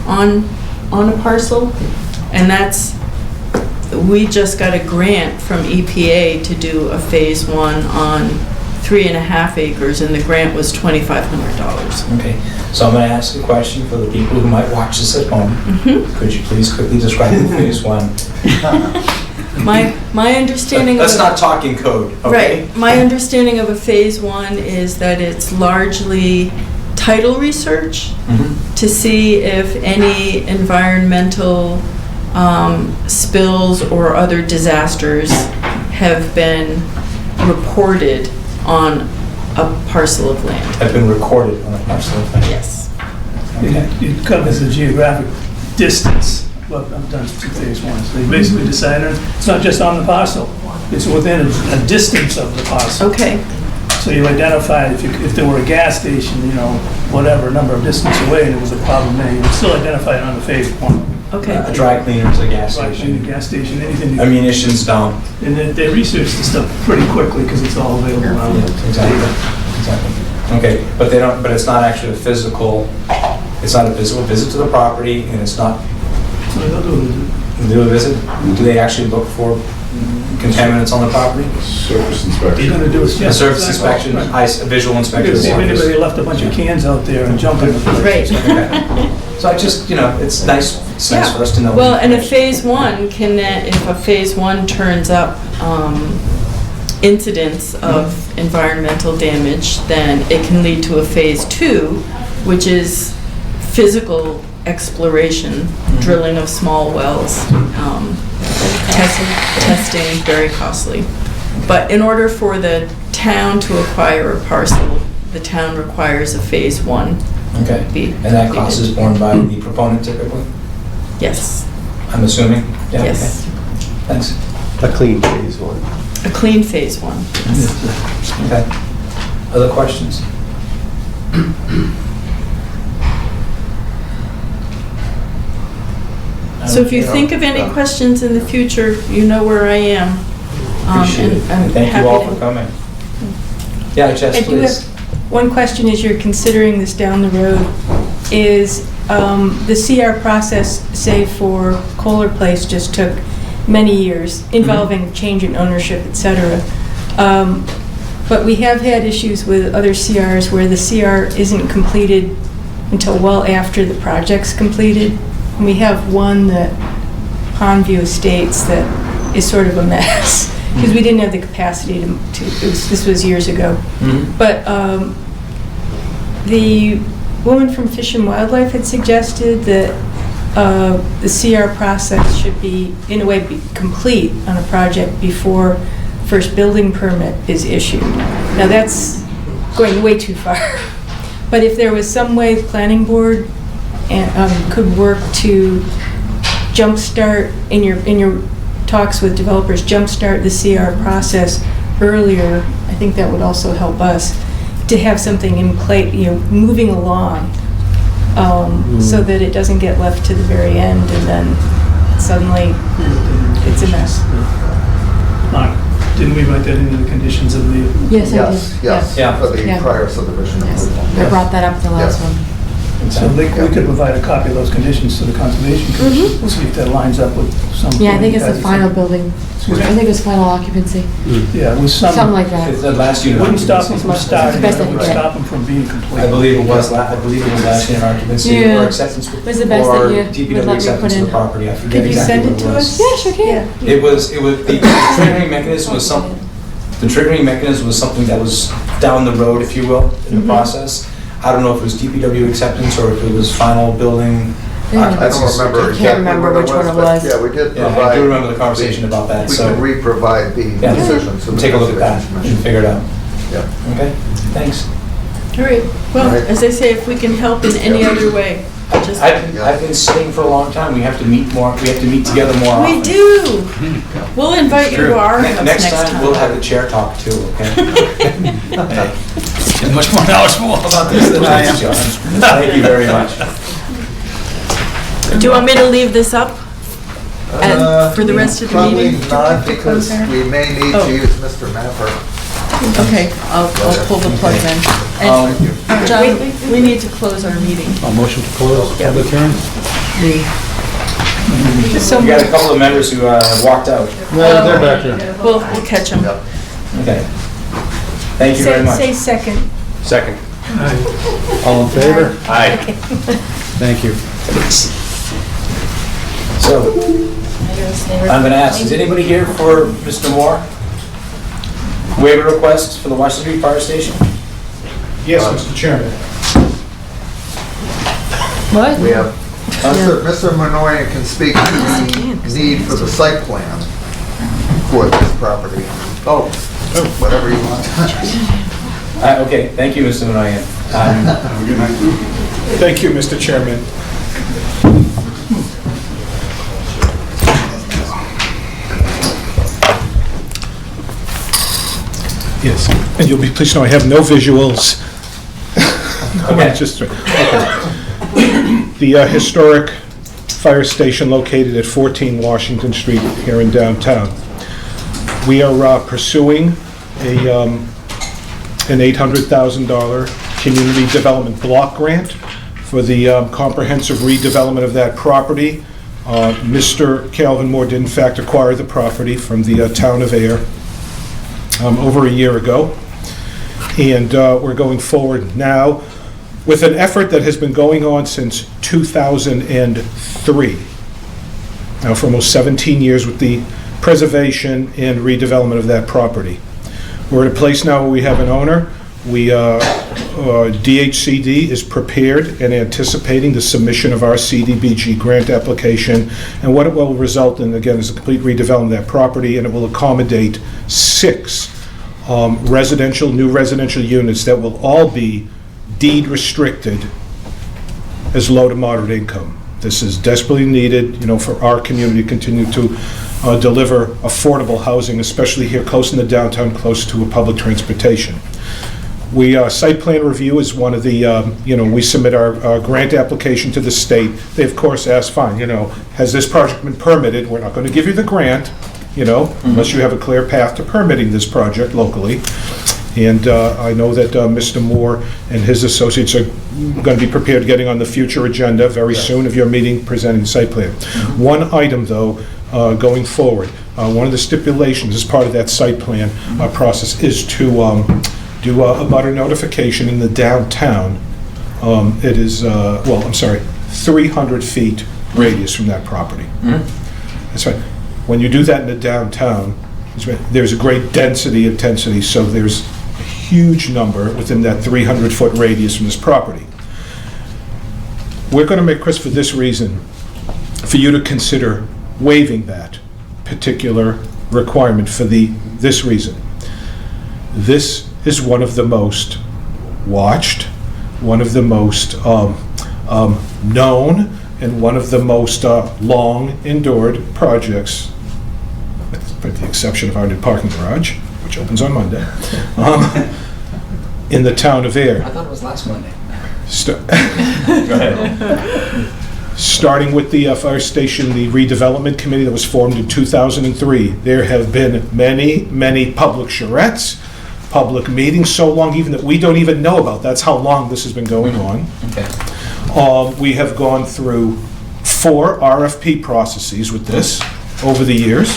on a parcel, and we just got a grant from EPA to do a phase 1 on 3.5 acres, and the grant was $2,500. Okay, so I'm going to ask a question for the people who might watch this at home. Could you please quickly describe the phase 1? My understanding Let's not talk in code, okay? Right, my understanding of a phase 1 is that it's largely title research to see if any environmental spills or other disasters have been reported on a parcel of land. Have been recorded on a parcel of land? Yes. It covers the geographic distance. Well, I've done 2 phase 1s. They basically decided it's not just on the parcel, it's within a distance of the parcel. Okay. So you identify if there were a gas station, you know, whatever number of distance away, and there was a problem there, you would still identify it on the phase 1. Okay. A dry cleaner is a gas station. Gas station, anything. Ammunition's down. And they research the stuff pretty quickly because it's all available now. Yeah, exactly. Okay, but they don't. But it's not actually a physical. It's not a physical visit to the property, and it's not. So they'll do a visit. Do a visit? Do they actually look for contaminants on the property? Surface inspection. You're going to do A surface inspection, a visual inspection. See if anybody left a bunch of cans out there and jumped in the place. Right. Okay. So I just, it's nice for us to know. Well, and a phase 1 can, if a phase 1 turns up incidents of environmental damage, then it can lead to a phase 2, which is physical exploration, drilling of small wells, testing, very costly. But in order for the town to acquire a parcel, the town requires a phase 1. Okay, and that cost is borne by the proponent typically? Yes. I'm assuming? Yeah, Yes. okay. Thanks. A clean phase 1. A clean phase 1. Yes. Okay. Other questions? So if you think of any questions in the future, you know where I am. Appreciate it. I'm Thank you happy all to- for coming. Yeah, Jess, I do have please. one question as you're considering this down the road. Is the CR process, say for Kohler Place, just took many years involving change in ownership, et cetera. But we have had issues with other CRs where the CR isn't completed until well after the project's completed. And we have one that Pondview Estates that is sort of a mess because we didn't have the capacity this was years ago. But the woman from Fish and Wildlife had suggested that the CR process should be, in a way, be complete on a project before first building permit is issued. Now that's going way too far. But if there was some way the planning board could work to jumpstart, in your talks with developers, jumpstart the CR process earlier, I think that would also help us to have something in place, moving along, so that it doesn't get left to the very end and then suddenly it's a mess. Mark, didn't we write that into the conditions of the... Yes, I Yes, did. yes, Yeah. for the Yeah. prior subdivision Yes. approval. I brought that up at the last Yes. one. So we could provide a copy of those conditions to the Conservation Commission. We'll see if that lines up with some... Yeah, I think it's the final building. Excuse me? I think it's final occupancy. Yeah, with some... Something like that. It's the last unit. Wouldn't stop them from It's starting, the best it I would can get. stop them from being complete. I believe it was last year in occupancy Yeah. or acceptance. Was the best or that you would DPW let me acceptance put of in. the property. I forget Could you exactly send what it to was. us? Yeah, sure can. It was, the triggering mechanism was The triggering mechanism was something that was down the road, if you will, in the process. I don't know if it was DPW acceptance or if it was final building. I don't remember I can't exactly remember what which one it but was. Yeah, we did Yeah, provide. I do remember the conversation about that, We so. can re-provide the Yeah. decisions. to the Take a look at that Conservation and figure it out. Yeah. Okay, thanks. All right, well, All right. as I say, if we can help in any other way, just, I've been saying for a long time, we have to meet more, we have to meet together more often. we do. We'll invite you to our house Next next time, we'll have the chair talk too, okay? You're much more knowledgeable about this than I am. John. Thank you very much. Do you want me to leave this up and for the rest of the meeting? Probably not, because we may need Oh. to use Mr. Mapper. Okay, I'll pull the plug then. And John, we need to close our meeting. A motion to close public hearing? We got a couple of members who have walked out. No, they're back here. We'll catch them. Okay. Thank you very much. Say second. Second. All in favor? Aye. Thank you. So, I'm going to ask, is anybody here for Mr. Moore? Waiver request for the Washington Street Fire Station? Yes, Mr. Chairman. What? We have, Mr. Manoy can speak to the need for the site plan for this property. Oh, whatever you want. Okay, thank you, Mr. Manayan. Thank you, Mr. Chairman. Yes, and you'll be pleased to know I have no visuals. Okay. The historic fire station located at 14 Washington Street here in downtown. We are pursuing an $800,000 community development block grant for the comprehensive redevelopment of that property. Mr. Calvin Moore did in fact acquire the property from the town of Ayer over a year ago. And we're going forward now with an effort that has been going on since 2003. Now for almost 17 years with the preservation and redevelopment of that property. We're at a place now where we have an owner. DHCD is prepared and anticipating the submission of our CDBG grant application, and what it will result in, again, is a complete redevelopment of that property, and it will accommodate 6 new residential units that will all be deed restricted as low to moderate income. This is desperately needed, for our community to continue to deliver affordable housing, especially here close in the downtown, close to a public transportation. Site plan review is one of the, we submit our grant application to the state. They, of course, ask, fine, has this project been permitted? We're not going to give you the grant, unless you have a clear path to permitting this project locally. And I know that Mr. Moore and his associates are going to be prepared getting on the future agenda very soon of your meeting presenting the site plan. One item, though, going forward, one of the stipulations as part of that site plan process is to do a butter notification in the downtown. It is, 300 feet radius from that property. That's right. When you do that in the downtown, there's a great intensity, so there's a huge number within that 300-foot radius from this property. We're going to make, Chris, for this reason, for you to consider waiving that particular requirement for this reason. This is one of the most watched, one of the most known, and one of the most long-endured projects, with the exception of our new parking garage, which opens on Monday, in the town of Ayer. I thought it was last Monday. Go ahead. Starting with the fire station, the redevelopment committee that was formed in 2003, there have been many, many public charrettes, public meetings, so long even that we don't even know about. That's how long this has been going on. Okay. We have gone through 4 RFP processes with this over the years.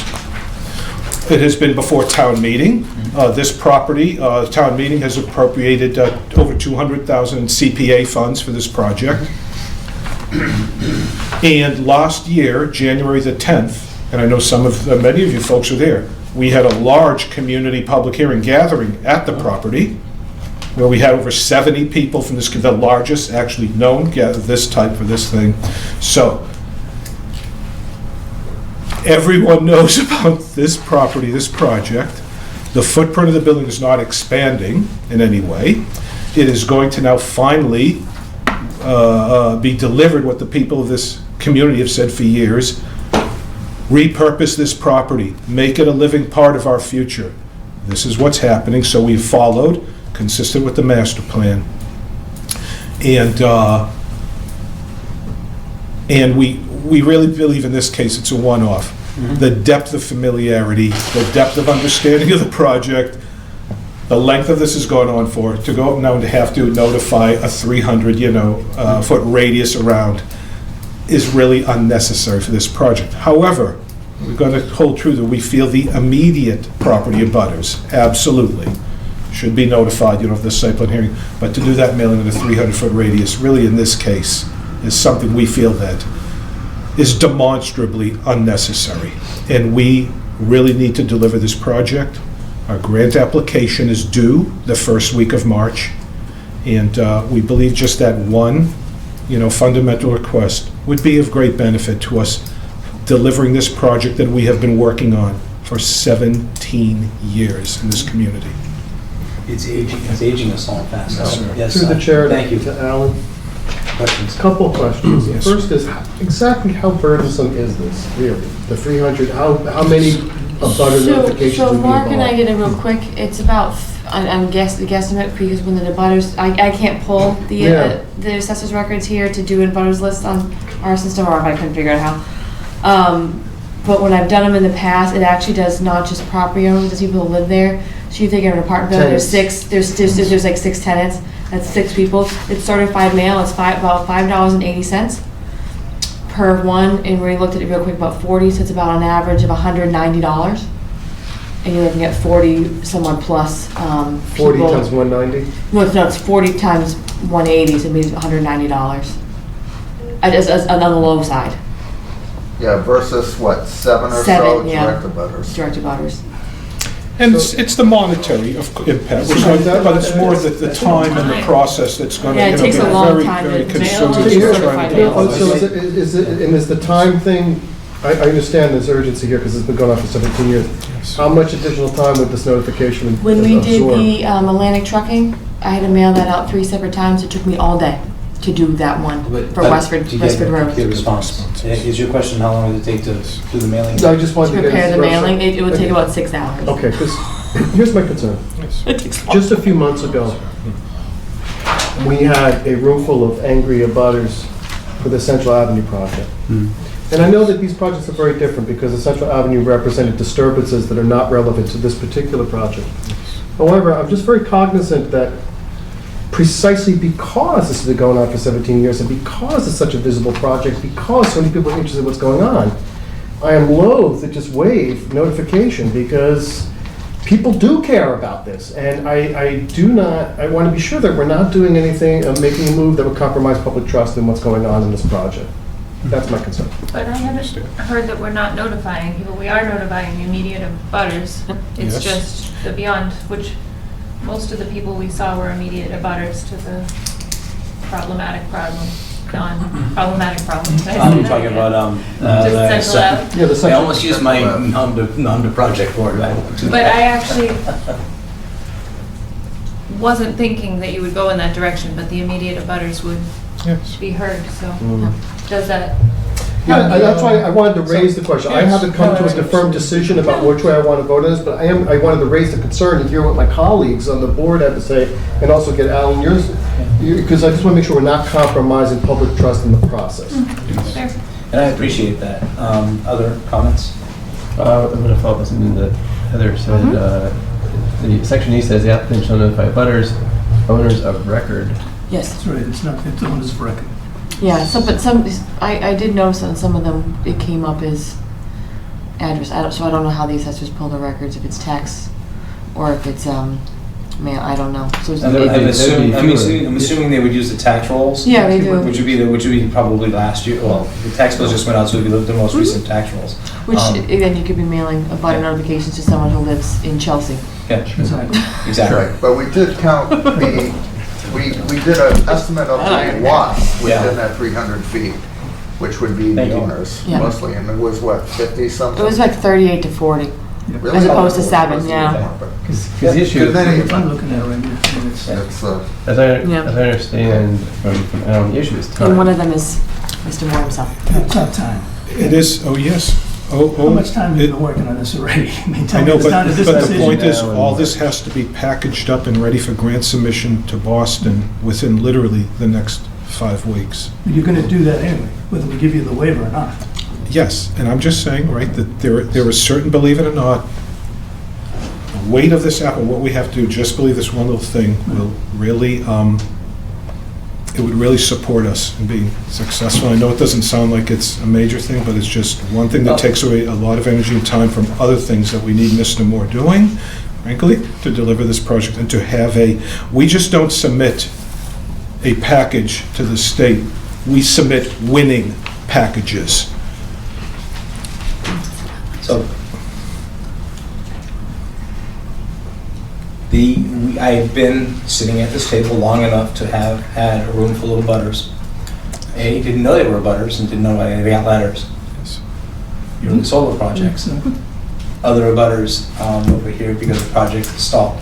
It has been before town meeting. This property, town meeting has appropriated over $200,000 in CPA funds for this project. And last year, January the 10th, and I know many of you folks were there, we had a large community public hearing gathering at the property, where we had over 70 people from the largest actually known this type for this thing. So everyone knows about this property, this project. The footprint of the building is not expanding in any way. It is going to now finally be delivered what the people of this community have said for years. Repurpose this property, make it a living part of our future. This is what's happening, so we've followed, consistent with the master plan. And we really believe in this case it's a one-off. The depth of familiarity, the depth of understanding of the project, the length of this has gone on for, to go up now and to have to notify a 300, foot radius around is really unnecessary for this project. However, we're going to hold true that we feel the immediate property abutters absolutely should be notified, of this site plan hearing. But to do that mailing in a 300-foot radius, really in this case, is something we feel that is demonstrably unnecessary. And we really need to deliver this project. Our grant application is due the first week of March. And we believe just that one, fundamental request would be of great benefit to us delivering this project that we have been working on for 17 years in this community. It's aging us all fast. Yes, Through the chair, thank you. to Alan. Questions? Couple of questions. The Yes. first is, exactly how burdensome is this, really? The 300, how many abutter notifications So would be Mark and I involved? did it real quick. It's about, I'm guesstimate, because when the abutters, I can't pull Yeah. the assessor's records here to do a abutters list on our system, or if I couldn't figure out how. But when I've done them in the past, it actually does not just property owners, it's people who live there. So you think of an apartment building, there's like 6 tenants, that's 6 people. It's certified mail, it's about $5.80 per one, and we looked at it real quick, about 40, so it's about an average of $190. And you're looking at 40 someone plus 40 people. times 190? No, it's 40 times 180, so it means $190. On the low side. Yeah, versus what, 7 or so 7, yeah. direct abutters? Direct abutters. And it's the monetary impact, but it's more the time and the process that's going to, Yeah, it takes a long very, time very to consumed mail in trying to do all So this. is the time thing, I understand there's urgency here because it's been going on for 17 years. How much additional time would this notification absorb? When we did the Atlantic trucking, I had to mail that out 3 separate times. It took me all day to do that one for Westford Road. The response. Is your question, how long would it take to do the mailing? No, I just wanted To to get... prepare the his mailing, impression. it would take about 6 hours. Okay, because here's my concern. Just a few months ago, we had a room full of angry abutters for the Central Avenue project. And I know that these projects are very different because the Central Avenue represented disturbances that are not relevant to this particular project. However, I'm just very cognizant that precisely because this has been going on for 17 years and because it's such a visible project, because so many people are interested in what's going on, I am loath to just waive notification because people do care about this. And I want to be sure that we're not doing anything, making a move that would compromise public trust in what's going on in this project. That's my concern. But I haven't heard that we're not notifying people. We are notifying the immediate abutters. It's Yes. just the beyond, which most of the people we saw were immediate abutters to the problematic problem, non-problematic problem. Did I say I'm that talking again? about, Just Central Ave. Yeah, the I Central- almost used my non-project word. But I actually wasn't thinking that you would go in that direction, but the immediate abutters would Yes. be heard, so does that? Yeah, that's why I wanted to raise the question. I haven't come to a confirmed decision about which way I want to vote on this, but I wanted to raise the concern and hear what my colleagues on the board have to say, and also get Alan yours, because I just want to make sure we're not compromising public trust in the process. Fair. And I appreciate that. Other comments? I'm going to follow up on something that Heather said. The section E says the applicant shall notify butters, owners of record. Yes. That's right, it's on his record. Yeah, I did notice on some of them, it came up as address. So I don't know how the assessors pull the records, if it's text or if it's Man, I don't know. So it's- I'm assuming they would use the tax rolls? Yeah, they do. Which would be probably last year, well, the tax bills just went out, so it would be the most recent tax rolls. Which, Um, then you could be mailing a butter notifications to someone who lives in Chelsea. Yeah, Exactly. exactly. Right, but we did count we did an estimate of the lots within that 300 feet, which would be Thank the you. owners Yeah. mostly, and it was what, 50 It something? was like 38 to 40. Really? as opposed to 7, yeah. Because the issue, Because then it- I'm looking at it right now. and it's- It's, as I Yeah. understand from Alan, the issue is time. And one of them is Mr. Moore himself. It's not time. It is, oh, yes. How much time have you been working on this already? I mean, I tell me know, it's down to this but the decision. point is, now and all what? this has to be packaged up and ready for grant submission to Boston within literally the next 5 weeks. You're gonna do that anyway, whether we give you the waiver or not. Yes, and I'm just saying, right, that there is certain, believe it or not, the weight of this apple, what we have to do, just believe this one little thing will really, it would really support us in being successful. I know it doesn't sound like it's a major thing, but it's just one thing that takes away a lot of energy and time from other things that we need Mr. Moore doing, frankly, to deliver this project and to have we just don't submit a package to the state. We submit winning packages. So, I've been sitting at this table long enough to have had a room full of abutters. Didn't know they were abutters and didn't know why they got letters. You're in the solar projects. Other abutters over here because the project is stalled.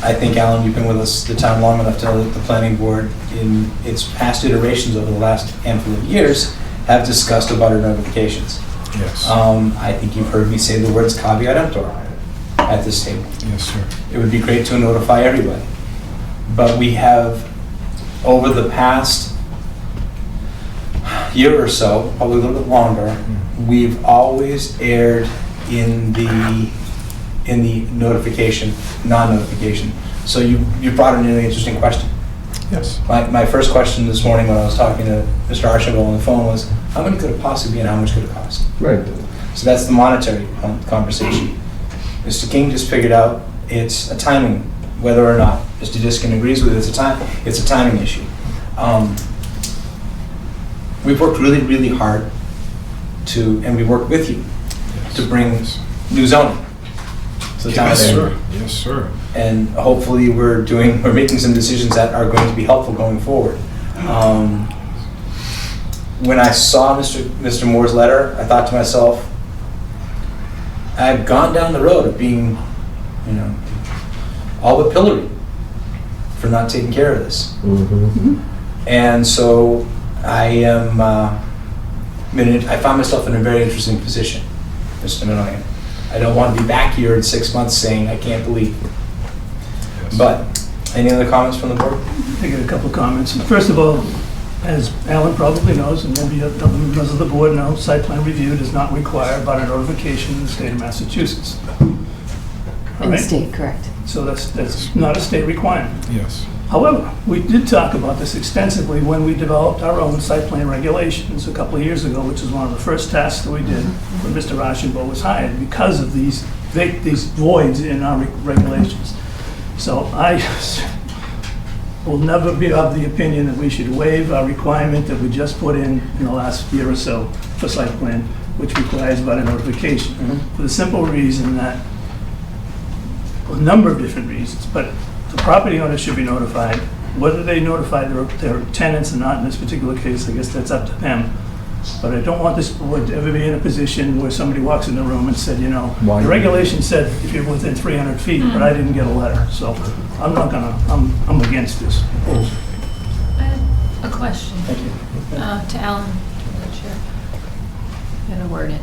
I think, Alan, you've been with us, the town, long enough to know that the planning board, in its past iterations over the last handful of years, have discussed abutter notifications. Yes. I think you've heard me say the words caveat emptor at this table. Yes, sir. It would be great to notify everybody. But we have, over the past year or so, probably a little bit longer, we've always erred in the notification, non-notification. So you brought in a really interesting question. Yes. My first question this morning when I was talking to Mr. Archibald on the phone was, how many could it possibly be and how much could it cost? Right. So that's the monetary conversation. Mr. King just figured out it's a timing, whether or not Mr. Diskin agrees with it, it's a timing issue. We've worked really, really hard and we worked with you to bring new zoning to the town of Yes, Ayer. sir. Yes, sir. And hopefully we're making some decisions that are going to be helpful going forward. When I saw Mr. Moore's letter, I thought to myself, I've gone down the road of being, all but pilloried for not taking care of this. And so I found myself in a very interesting position, Mr. Minoyan. I don't want to be back here in 6 months saying, I can't believe. Yes. But, any other comments from the board? I got a couple of comments. First of all, as Alan probably knows, and maybe other members of the board know, site plan review does not require abutter notification in the state of Massachusetts. All In the right? state, correct. So that's not a state requirement. Yes. However, we did talk about this extensively when we developed our own site plan regulations a couple of years ago, which was one of the first tasks that we did when Mr. Rochambeau was hired because of these voids in our regulations. So I will never be of the opinion that we should waive our requirement that we just put in the last year or so for site plan, which requires about a notification. For the simple reason that, a number of different reasons, but the property owner should be notified. Whether they notify their tenants or not in this particular case, I guess that's up to them. But I don't want this board to ever be in a position where somebody walks in the room and said, the regulation said if you're within 300 feet, but I didn't get a letter. So I'm not gonna, I'm against this. I have a question. Thank you. To Alan, to the chair. I'm gonna word it.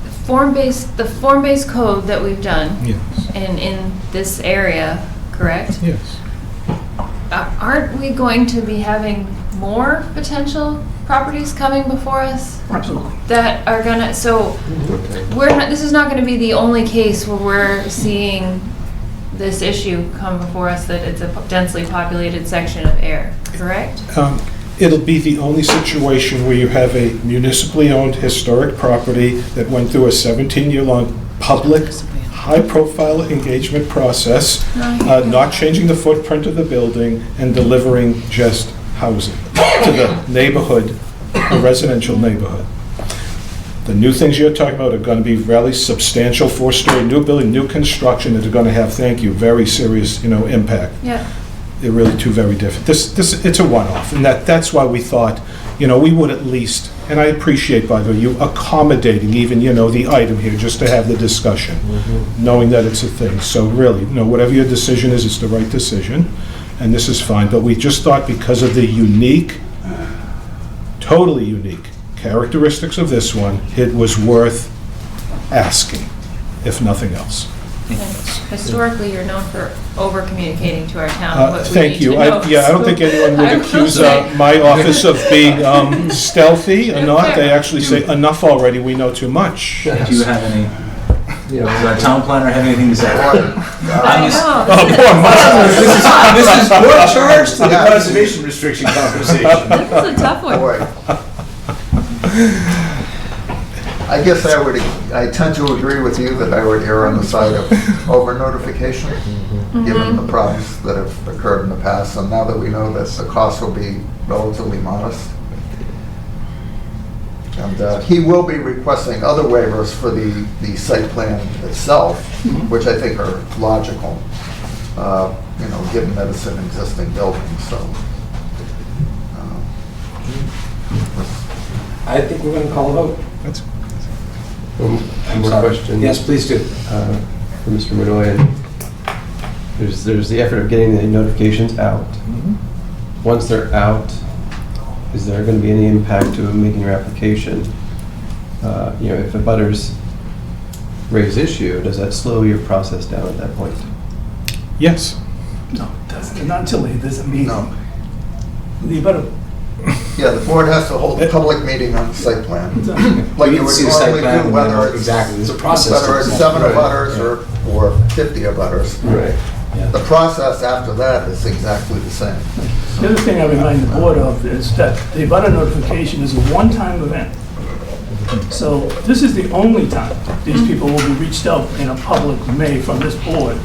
The form-based code that we've done Yes. in this area, correct? Yes. Aren't we going to be having more potential properties coming before us Absolutely. that are gonna, so this is not gonna be the only case where we're seeing this issue come before us, that it's a densely populated section of Ayer, correct? It'll be the only situation where you have a municipally owned historic property that went through a 17-year-long public high-profile engagement process, not changing the footprint of the building, and delivering just housing to the neighborhood, a residential neighborhood. The new things you're talking about are going to be really substantial, 4-story new building, new construction that are going to have, thank you, very serious, impact. Yeah. They're really two very different. This it's a one-off, and that's why we thought, we would at least, and I appreciate, by the way, you accommodating even, the item here, just to have the discussion, knowing that it's a thing. So really, whatever your decision is, it's the right decision, and this is fine. But we just thought because of the unique, totally unique characteristics of this one, it was worth asking, if nothing else. Historically, you're known for over-communicating to our town. what we Thank need you. to I know. don't think anyone I would will accuse say. my office of being stealthy or not. They actually say, enough already, we know too much. Do you have any, does our town planner have anything to say? I know. Oh, This is more charge to the conservation restriction conversation. This is a tough one. Boy. I guess I tend to agree with you that I would err on the side of over-notification, given the problems that have occurred in the past, and now that we know that the cost will be relatively modest. And he will be requesting other waivers for the site plan itself, which I think are logical, given that it's an existing building, so. I think we're going to call a vote. One more question. Yes, please do. For Mr. Manoy. There's the effort of getting the notifications out. Once they're out, is there going to be any impact to making your application? If a butters raise issue, does that slow your process down at that point? yes. No, it doesn't. Not until there's a meeting. No. You better, Yeah, the board has to hold a public meeting on the site plan. Like You you would see the site normally plan do, and whether then- it's. exactly, there's a process Whether to it's it. 7 Right. abutters or 50 abutters. Right. The process after that is exactly the same. the other thing I remind the board of is that the abutter notification is a one-time event. So this is the only time these people will be reached out in a public way from this board.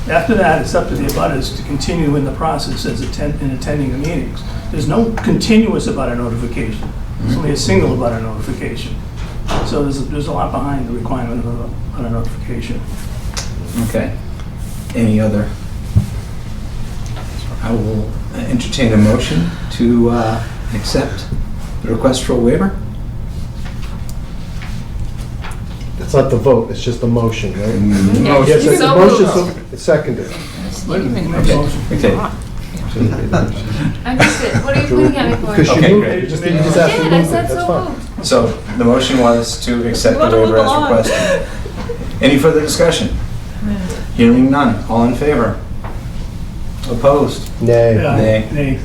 After that, it's up to the abutters to continue in the process in attending the meetings. There's no continuous abutter notification. It's only a single abutter notification. So there's a lot behind the requirement of abutter notification. Okay. Any other? I will entertain a motion to accept the request for a waiver. It's not the vote, it's just the motion, right? Yeah, Yes, you the so motion, moved. it's seconded. Okay. I missed it. What are you pointing at me for? Because Okay, you moved, great. you just asked to I move it, said that's so fine. moved. So the motion was to accept the You wanna waiver move as along. requested. Any further discussion? Hearing none. All in favor? Opposed? Nay. Nay. Nay.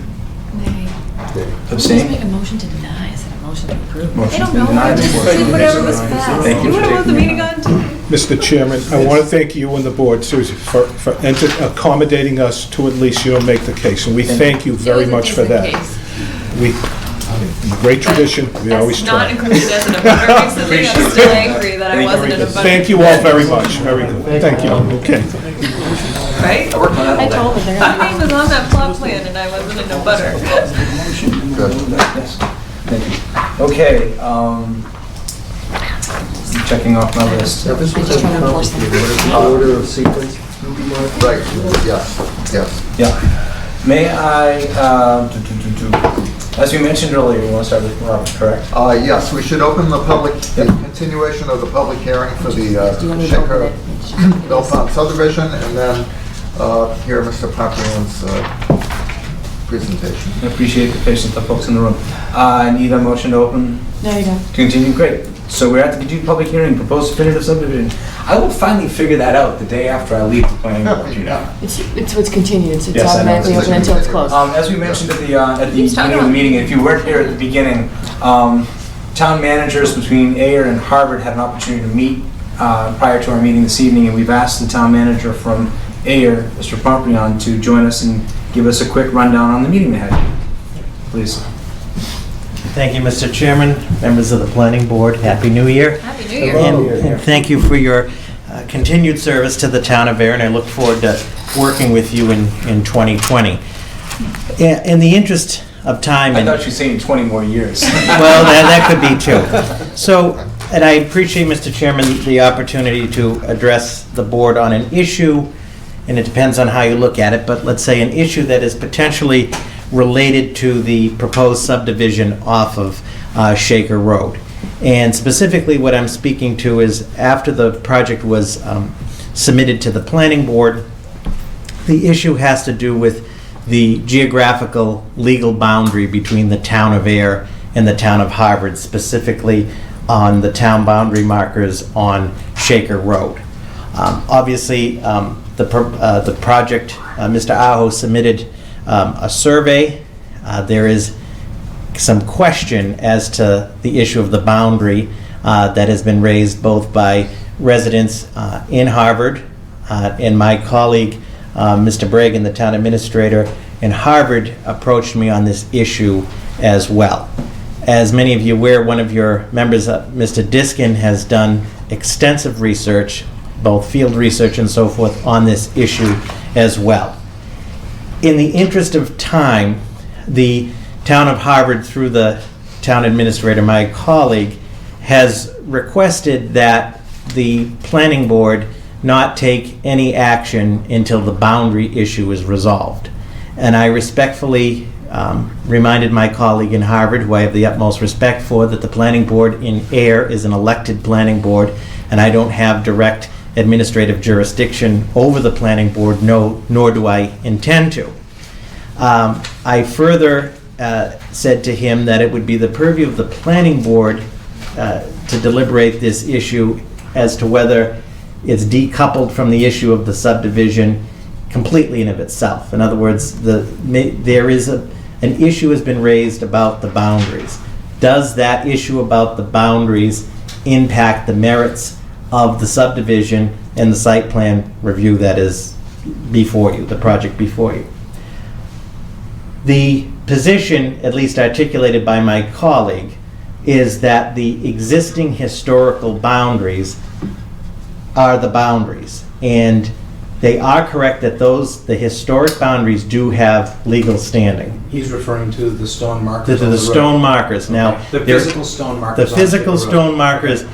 Abstain? Make a motion to deny instead of motion to approve. I Motion's don't been know. I denied. just did whatever was fast. Thank you You for want to move the taking meeting on too? Mr. Chairman, I want to thank you and the board, Susie, for accommodating us to at least, make the case. And we thank you very much for that. We, great tradition, we always That's not try. included as an abutter recently. I'm still angry that I wasn't an abutter. Thank you all very much, very good. Thank you, okay. Right? I worked on that all I day. told them they're My gonna. name was on that plot plan and I wasn't an abutter. Yes. Thank you. Okay, checking off my list. Now, this was Just trying to enforce them. the order of sequence. Right, yes. Yeah. May I, as we mentioned earlier, we want to start with Robert, correct? Yes, we should open the continuation of the public hearing for the Do you want me to open Shaker it? Mill Pond subdivision, and then hear Mr. Paprian's presentation. I appreciate the patience of the folks in the room. I need a motion to open, There you go. continue, great. So we're at the continued public hearing, proposed definitive subdivision. I will finally figure that out the day after I leave the planning board, you know. It's continued, it's Yes, I know. automatically open until it's closed. As we mentioned at the Keeps talking beginning of the about- meeting, if you weren't here at the beginning, town managers between Ayer and Harvard had an opportunity to meet prior to our meeting this evening, and we've asked the town manager from Ayer, Mr. Pomprion, to join us and give us a quick rundown on the meeting they had. Please. Thank you, Mr. Chairman, members of the planning board. Happy New Year. Happy New Year. And thank you for your continued service to the town of Ayer, and I look forward to working with you in 2020. In the interest of time... I thought you were saying 20 more years. Well, that could be too. So, and I appreciate, Mr. Chairman, the opportunity to address the board on an issue, and it depends on how you look at it, but let's say an issue that is potentially related to the proposed subdivision off of Shaker Road. And specifically what I'm speaking to is after the project was submitted to the planning board, the issue has to do with the geographical legal boundary between the town of Ayer and the town of Harvard, specifically on the town boundary markers on Shaker Road. Obviously, the project, Mr. Aho submitted a survey. There is some question as to the issue of the boundary that has been raised both by residents in Harvard and my colleague, Mr. Bragan, the town administrator in Harvard, approached me on this issue as well. As many of you are aware, one of your members, Mr. Diskin, has done extensive research, both field research and so forth, on this issue as well. In the interest of time, the town of Harvard, through the town administrator, my colleague, has requested that the planning board not take any action until the boundary issue is resolved. And I respectfully reminded my colleague in Harvard, who I have the utmost respect for, that the planning board in Ayer is an elected planning board, and I don't have direct administrative jurisdiction over the planning board, nor do I intend to. I further said to him that it would be the purview of the planning board to deliberate this issue as to whether it's decoupled from the issue of the subdivision completely in of itself. In other words, there is an issue has been raised about the boundaries. Does that issue about the boundaries impact the merits of the subdivision and the site plan review that is before you, the project before you? The position, at least articulated by my colleague, is that the existing historical boundaries are the boundaries. And they are correct that the historic boundaries do have legal standing. He's referring to the stone markers. To the stone markers. Now, the physical stone markers. The physical stone markers,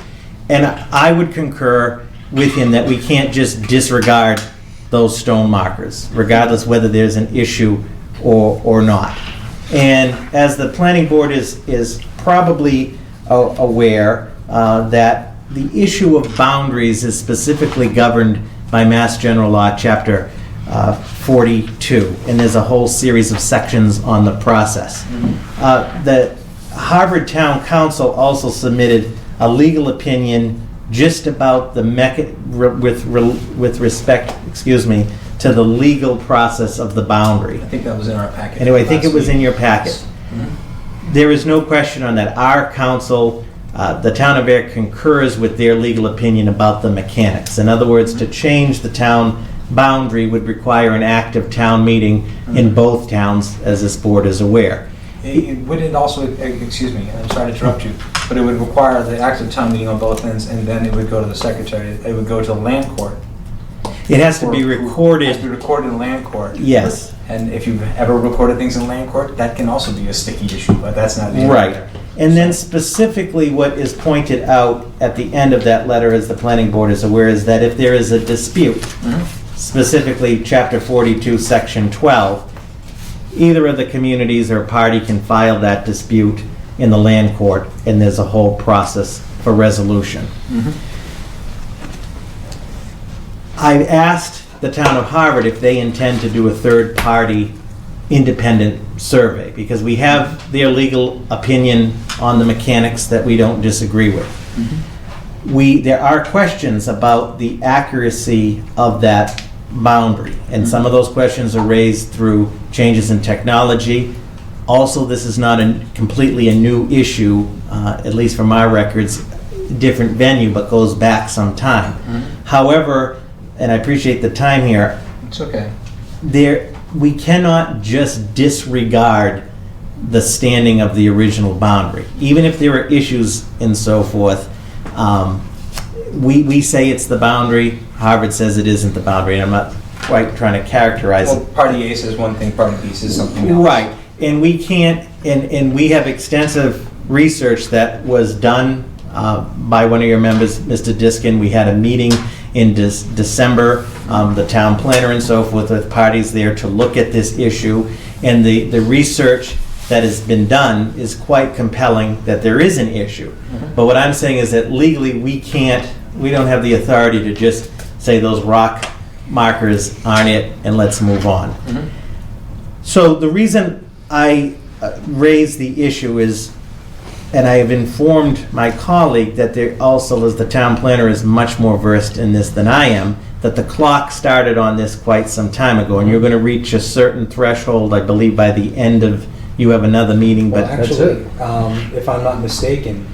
and I would concur with him that we can't just disregard those stone markers, regardless whether there's an issue or not. And as the planning board is probably aware that the issue of boundaries is specifically governed by Mass General Law, Chapter 42, and there's a whole series of sections on the process. The Harvard Town Council also submitted a legal opinion just about the with respect, to the legal process of the boundary. I think that was in our packet. Anyway, I think it was in your packet. Mm-hmm. There is no question on that. Our council, the town of Ayer, concurs with their legal opinion about the mechanics. In other words, to change the town boundary would require an active town meeting in both towns, as this board is aware. Would it also, excuse me, I'm sorry to interrupt you, but it would require the active town meeting on both ends, and then it would go to the secretary, it would go to the land court. It has to be recorded. It has to be recorded in land court. Yes. And if you've ever recorded things in land court, that can also be a sticky issue, but that's not the right. And then specifically what is pointed out at the end of that letter, as the planning board is aware, is that if there is a dispute, specifically Chapter 42, Section 12, either of the communities or party can file that dispute in the land court, and there's a whole process for resolution. I've asked the town of Harvard if they intend to do a third-party independent survey, because we have their legal opinion on the mechanics that we don't disagree with. There are questions about the accuracy of that boundary, and some of those questions are raised through changes in technology. Also, this is not completely a new issue, at least from our records, different venue, but goes back some time. However, and I appreciate the time here. It's okay. We cannot just disregard the standing of the original boundary. Even if there are issues and so forth, we say it's the boundary, Harvard says it isn't the boundary, and I'm not quite trying to characterize Well, it. party A says one thing, party B says something else. Right, and we can't, and we have extensive research that was done by one of your members, Mr. Diskin. We had a meeting in December, the town planner and so forth, with parties there to look at this issue. And the research that has been done is quite compelling that there is an issue. But what I'm saying is that legally, we don't have the authority to just say those rock markers aren't it and let's move on. So the reason I raise the issue is, and I have informed my colleague that there also, as the town planner is much more versed in this than I am, that the clock started on this quite some time ago, and you're going to reach a certain threshold, I believe, by the end of, you have another meeting, but Well, that's actually, it. if I'm not mistaken,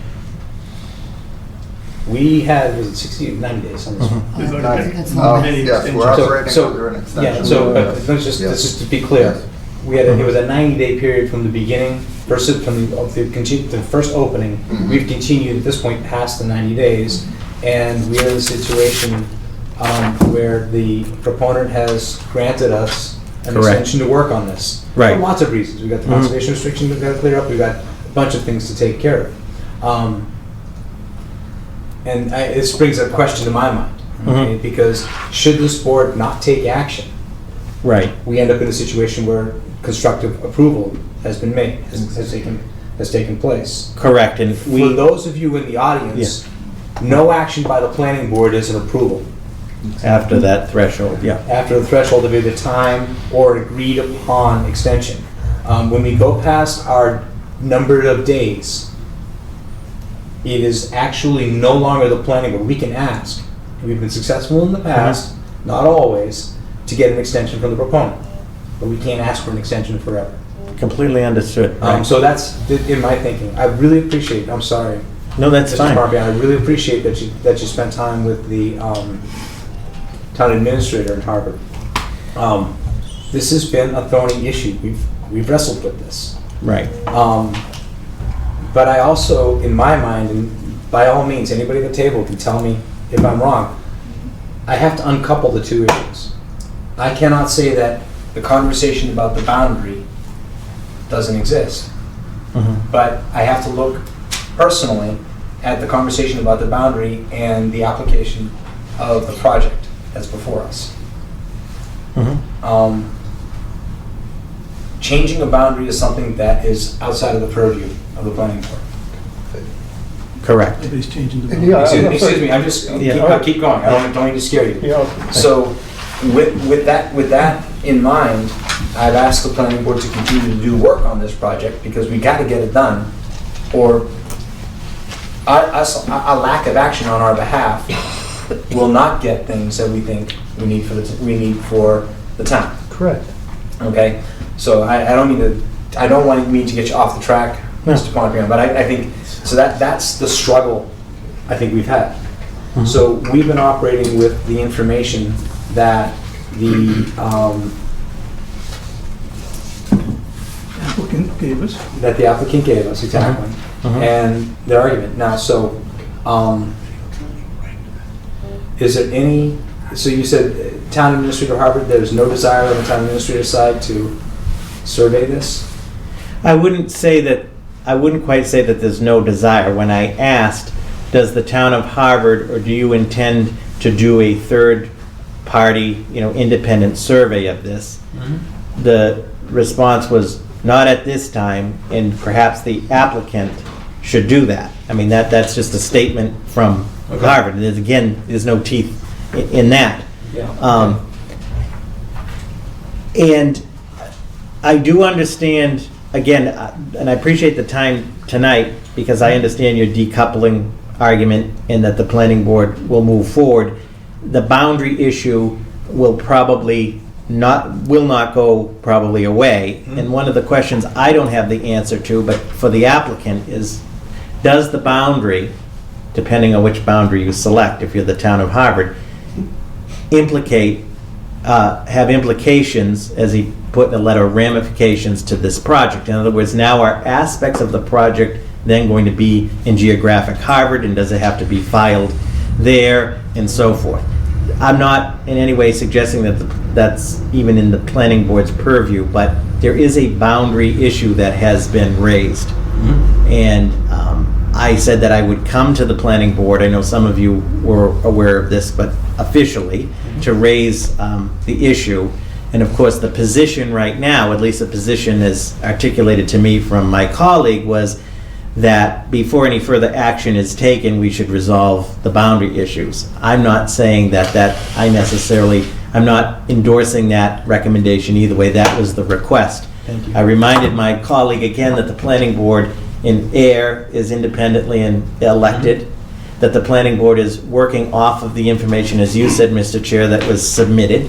we had, was it 60 or 90 days on this one? We've already I got think that's many Yes, we're extensions. operating So- under an Yeah, extension. so, but let's just to be clear, Yes. we had, it was a 90-day period from the beginning, from the first opening. Mhm. We've continued at this point past the 90 days, and we are in a situation where the proponent has granted us an Correct. extension to work on this. Right. For lots of reasons. We've got the Mhm. conservation restriction we've got to clear up, we've got a bunch of things to take care of. And this brings a question to my mind, okay? Mhm. Because should this board not take action, Right. we end up in a situation where constructive approval has been made, has taken place. Correct, and For we, those of you in the audience, no action by the planning board is an approval. after that threshold, yeah. After the threshold of either time or agreed upon extension. When we go past our number of days, it is actually no longer the planning board. We can ask. We've been successful in the past, not always, to get an extension from the proponent. But we can't ask for an extension forever. Completely understood. Right. So that's in my thinking. I really appreciate, I'm sorry, No, that's Mr. fine. Barbier, I really appreciate that you spent time with the town administrator in Harvard. This has been a thorny issue. We've wrestled with this. Right. But I also, in my mind, and by all means, anybody at the table can tell me if I'm wrong, I have to uncouple the two issues. I cannot say that the conversation about the boundary doesn't exist. But I have to look personally at the conversation about the boundary and the application of the project that's before us. Changing a boundary is something that is outside of the purview of the planning board. Correct. Nobody's changing the Yeah, boundaries. Excuse me, I'm just, keep going, I don't mean to scare you. Yeah. So, with that in mind, I've asked the planning board to continue to do work on this project, because we gotta get it done, or a lack of action on our behalf will not get things that we think we need for the town. Correct. Okay, so I don't mean to get you off the track, Mr. Pompriano, but I think, so that's the struggle I think we've had. So we've been operating with the information that the Applicant gave us. applicant gave us, exactly, and their argument. Now, so, is there any, so you said town administrator Harvard, there's no desire on the town administrator side to survey this? I wouldn't quite say that there's no desire. When I asked, does the town of Harvard, or do you intend to do a third-party, independent survey of this? The response was, not at this time, and perhaps the applicant should do that. I mean, that's just a statement from Harvard. There's no teeth in that. Yeah. And I do understand, again, and I appreciate the time tonight, because I understand your decoupling argument and that the planning board will move forward. The boundary issue will not go probably away. And one of the questions I don't have the answer to, but for the applicant, is does the boundary, depending on which boundary you select, if you're the town of Harvard, have implications, as he put in the letter, ramifications to this project? In other words, now are aspects of the project then going to be in geographic Harvard, and does it have to be filed there and so forth. I'm not in any way suggesting that that's even in the planning board's purview, but there is a boundary issue that has been raised. And I said that I would come to the planning board, I know some of you were aware of this, but officially, to raise the issue. And of course, the position right now, at least the position as articulated to me from my colleague, was that before any further action is taken, we should resolve the boundary issues. I'm not saying that I'm not endorsing that recommendation either way. That was the request. Thank you. I reminded my colleague again that the planning board in Ayer is independently elected, that the planning board is working off of the information, as you said, Mr. Chair, that was submitted,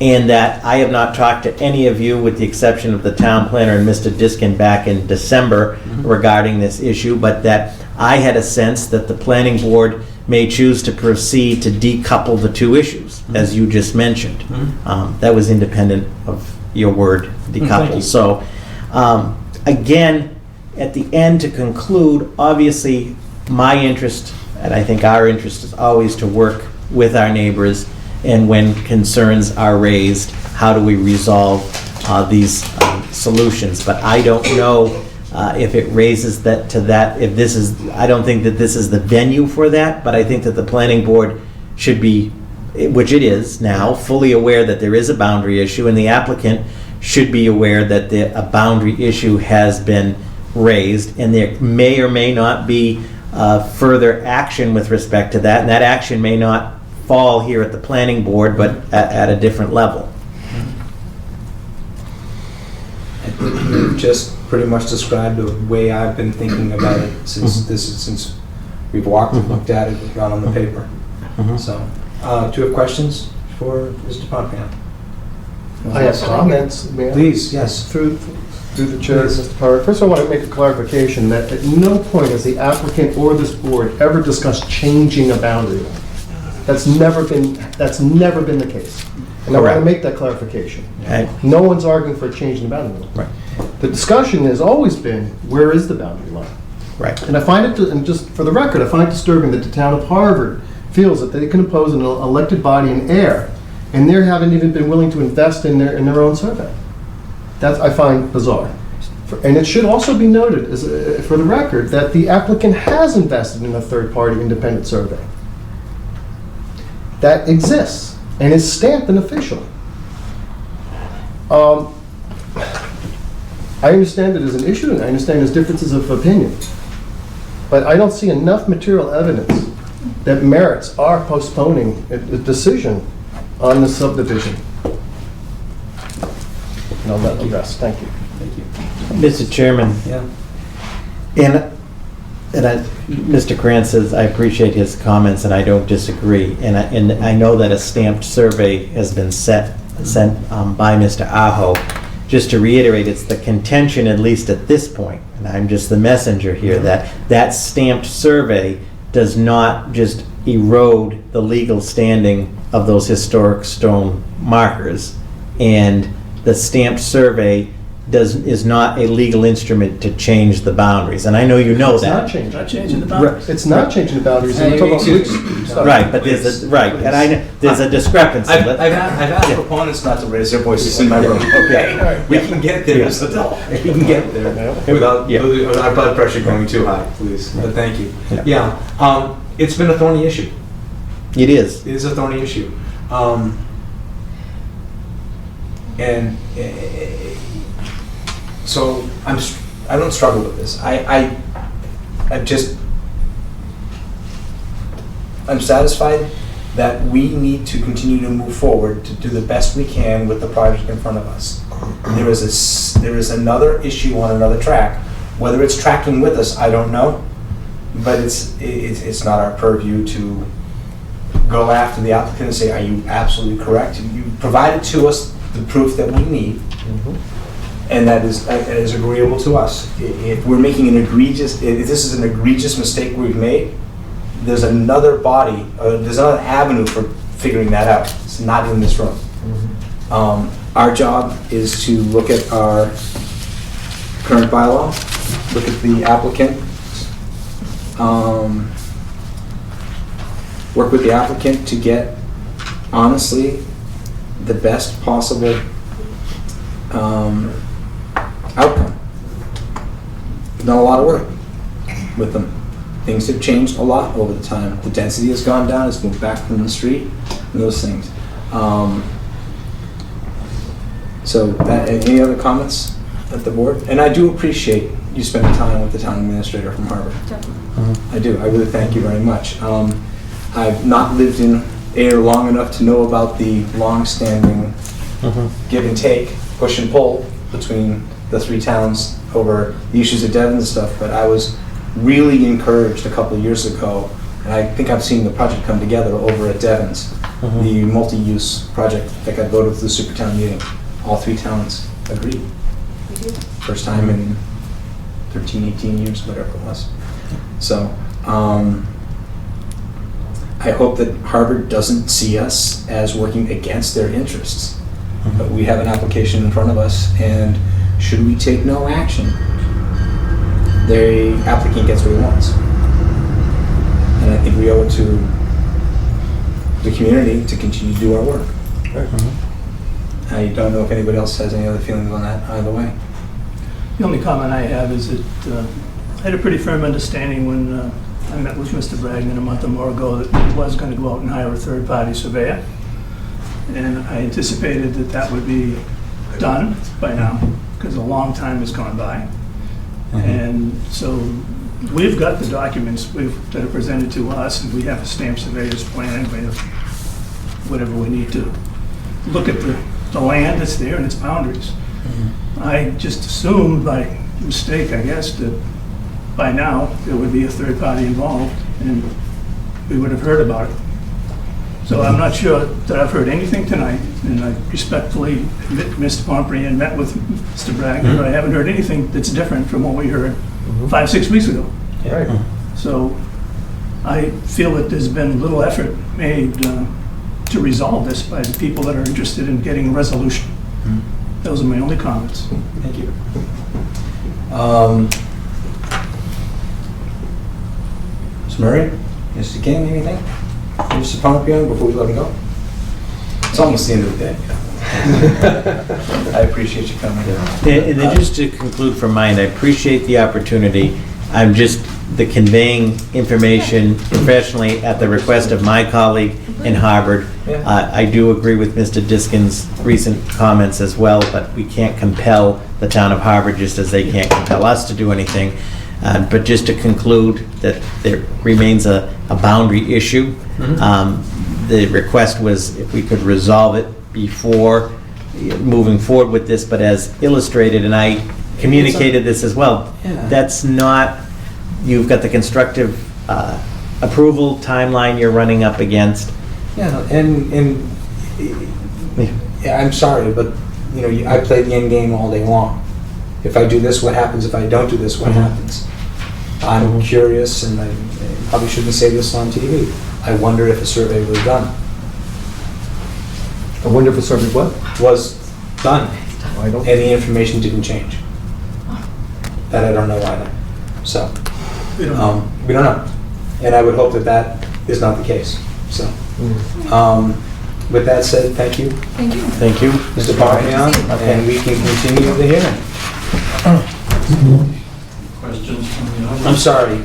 and that I have not talked to any of you, with the exception of the town planner and Mr. Diskin back in December regarding this issue, but that I had a sense that the planning board may choose to proceed to decouple the two issues, as you just mentioned. That was independent of your word, decouple. So, again, at the end, to conclude, obviously, my interest, and I think our interest, is always to work with our neighbors, and when concerns are raised, how do we resolve these solutions? But I don't know if it raises that to that, if this is, I don't think that this is the venue for that, but I think that the planning board should be, which it is now, fully aware that there is a boundary issue, and the applicant should be aware that a boundary issue has been raised, and there may or may not be further action with respect to that, and that action may not fall here at the planning board, but at a different level. You've just pretty much described the way I've been thinking about it since we've walked and looked at it, gone on the paper. So, do you have questions for Mr. Pompian? I have comments, may I? Please, yes. Through the chair, Mr. Power. First, I want to make a clarification that at no point has the applicant or this board ever discussed changing a boundary line. That's never been the case. And I want to make that clarification. No one's arguing for a change in the boundary line. Right. The discussion has always been, where is the boundary line? Right. And I find it, and just for the record, I find it disturbing that the town of Harvard feels that they can impose an elected body in Ayer, and they haven't even been willing to invest in their own survey. That I find bizarre. And it should also be noted, for the record, that the applicant has invested in a third-party independent survey. That exists and is stamped and official. I understand it as an issue, and I understand there's differences of opinion, but I don't see enough material evidence that merits our postponing a decision on the subdivision. And I'll let the rest. Thank you. Thank you. Mr. Chairman, Yeah. Mr. Krantz says, I appreciate his comments and I don't disagree. And I know that a stamped survey has been sent by Mr. Aho. Just to reiterate, it's the contention, at least at this point, and I'm just the messenger here, that stamped survey does not just erode the legal standing of those historic stone markers. And the stamped survey is not a legal instrument to change the boundaries, and I know you know that. It's not changing. Not changing the boundaries. It's not changing the boundaries. We're talking about Right, but there's a discrepancy. I've asked proponents not to raise their voices in my room. Okay, we can get there, Mr. Dahl. We can get there without our blood pressure going too high, please. But thank you. Yeah, it's been a thorny issue. It is. It is a thorny issue. And so I don't struggle with this. I'm satisfied that we need to continue to move forward to do the best we can with the project in front of us. There is another issue on another track. Whether it's tracking with us, I don't know, but it's not our purview to go after the applicant and say, are you absolutely correct? You provided to us the proof that we need. And that is agreeable to us. If we're making if this is an egregious mistake we've made, there's another body, there's another avenue for figuring that out. It's not in this room. Our job is to look at our current bylaw, look at the applicant, work with the applicant to get, honestly, the best possible outcome. We've done a lot of work with them. Things have changed a lot over the time. The density has gone down, it's moved back from the street, and those things. So, any other comments at the board? And I do appreciate you spending time with the town administrator from Harvard. I do. I really thank you very much. I've not lived in Ayer long enough to know about the long-standing give and take, push and pull between the three towns over the issues of Devon and stuff, but I was really encouraged a couple of years ago, and I think I've seen the project come together over at Devon's, the multi-use project that got voted to the super town meeting. All three towns agreed. First time in 13, 18 years, whatever it was. So, I hope that Harvard doesn't see us as working against their interests. But we have an application in front of us, and should we take no action, the applicant gets what he wants. And I think we owe it to the community to continue to do our work. I don't know if anybody else has any other feelings on that either way. The only comment I have is that I had a pretty firm understanding when I met with Mr. Bragdon a month or more ago that he was going to go out and hire a third-party surveyor. And I anticipated that that would be done by now, because a long time has gone by. And so we've got the documents that are presented to us, and we have a stamp surveyor's plan, we have whatever we need to look at the land that's there and its boundaries. I just assumed by mistake, I guess, that by now there would be a third party involved and we would have heard about it. So I'm not sure that I've heard anything tonight, and I respectfully admit Mr. Pomprian met with Mr. Bragg, but I haven't heard anything that's different from what we heard 5-6 weeks ago. Right. So I feel that there's been little effort made to resolve this by the people that are interested in getting a resolution. Those are my only comments. Thank you. Ms. Murray, Mr. King, anything? Mr. Pompion, before we let him go? It's almost the end of the day. I appreciate you coming. And then just to conclude from mine, I appreciate the opportunity. I'm just the conveying information professionally at the request of my colleague in Harvard. I do agree with Mr. Diskin's recent comments as well, but we can't compel the town of Harvard just as they can't compel us to do anything. But just to conclude that there remains a boundary issue. The request was if we could resolve it before moving forward with this, but as illustrated, and I communicated this as well, that's not, you've got the constructive approval timeline you're running up against. Yeah, and I'm sorry, but you know, I play the end game all day long. If I do this, what happens? If I don't do this, what happens? I'm curious, and I probably shouldn't say this on TV. I wonder if a survey was done. I wonder if a survey what? Was done. I don't. And the information didn't change. That I don't know either. So, we don't know. And I would hope that that is not the case. So, with that said, thank you. Thank you. Thank you. Mr. Parpion, and we can continue the hearing. Questions from the audience? I'm sorry,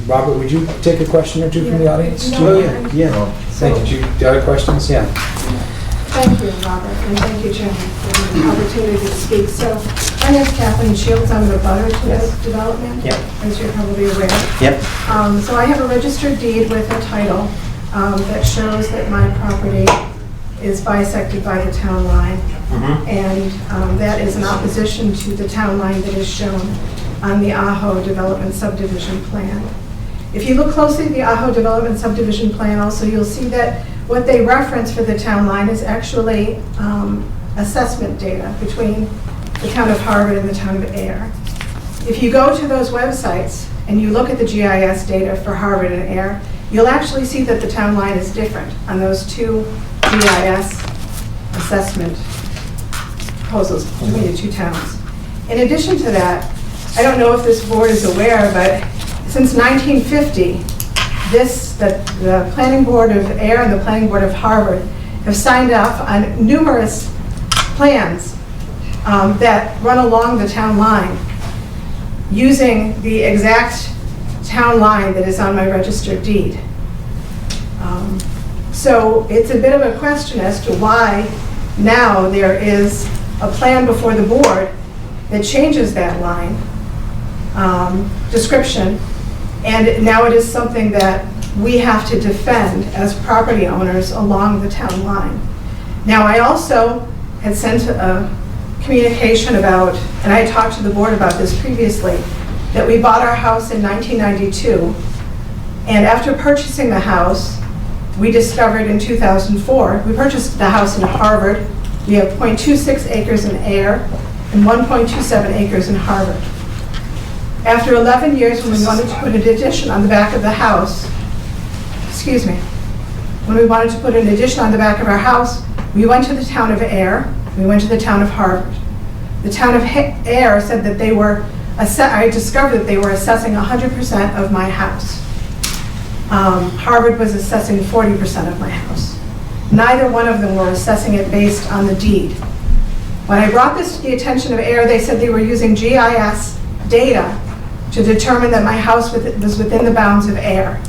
Robert, would you take a question or two from the audience? No, Yeah. Thank you. Do you have questions? Yeah. Thank you, Robert, and thank you, Chairman, for the opportunity to speak. So, my name is Kathleen Shields. I'm the butter to this development, as you're probably aware. Yep. So I have a registered deed with a title that shows that my property is bisected by the town line. And that is in opposition to the town line that is shown on the Aho Development Subdivision Plan. If you look closely at the Aho Development Subdivision Plan also, you'll see that what they reference for the town line is actually assessment data between the town of Harvard and the town of Ayer. If you go to those websites and you look at the GIS data for Harvard and Ayer, you'll actually see that the town line is different on those two GIS assessment proposals between the two towns. In addition to that, I don't know if this board is aware, but since 1950, the that the Planning Board of Ayer and the Planning Board of Harvard have signed off on numerous plans that run along the town line using the exact town line that is on my registered deed. So it's a bit of a question as to why now there is a plan before the board that changes that line description, and now it is something that we have to defend as property owners along the town line. Now, I also had sent a communication about, and I talked to the board about this previously, that we bought our house in 1992, and after purchasing the house, we discovered in 2004, we purchased the house in Harvard. We have 0.26 acres in Ayer and 1.27 acres in Harvard. After 11 years, when we wanted to put an addition on the back of the house, when we wanted to put an addition on the back of our house, we went to the town of Ayer, we went to the town of Harvard. The town of Ayer said that they were, I discovered that they were assessing 100% of my house. Harvard was assessing 40% of my house. Neither one of them were assessing it based on the deed. When I brought this to the attention of Ayer, they said they were using GIS data to determine that my house was within the bounds of Ayer.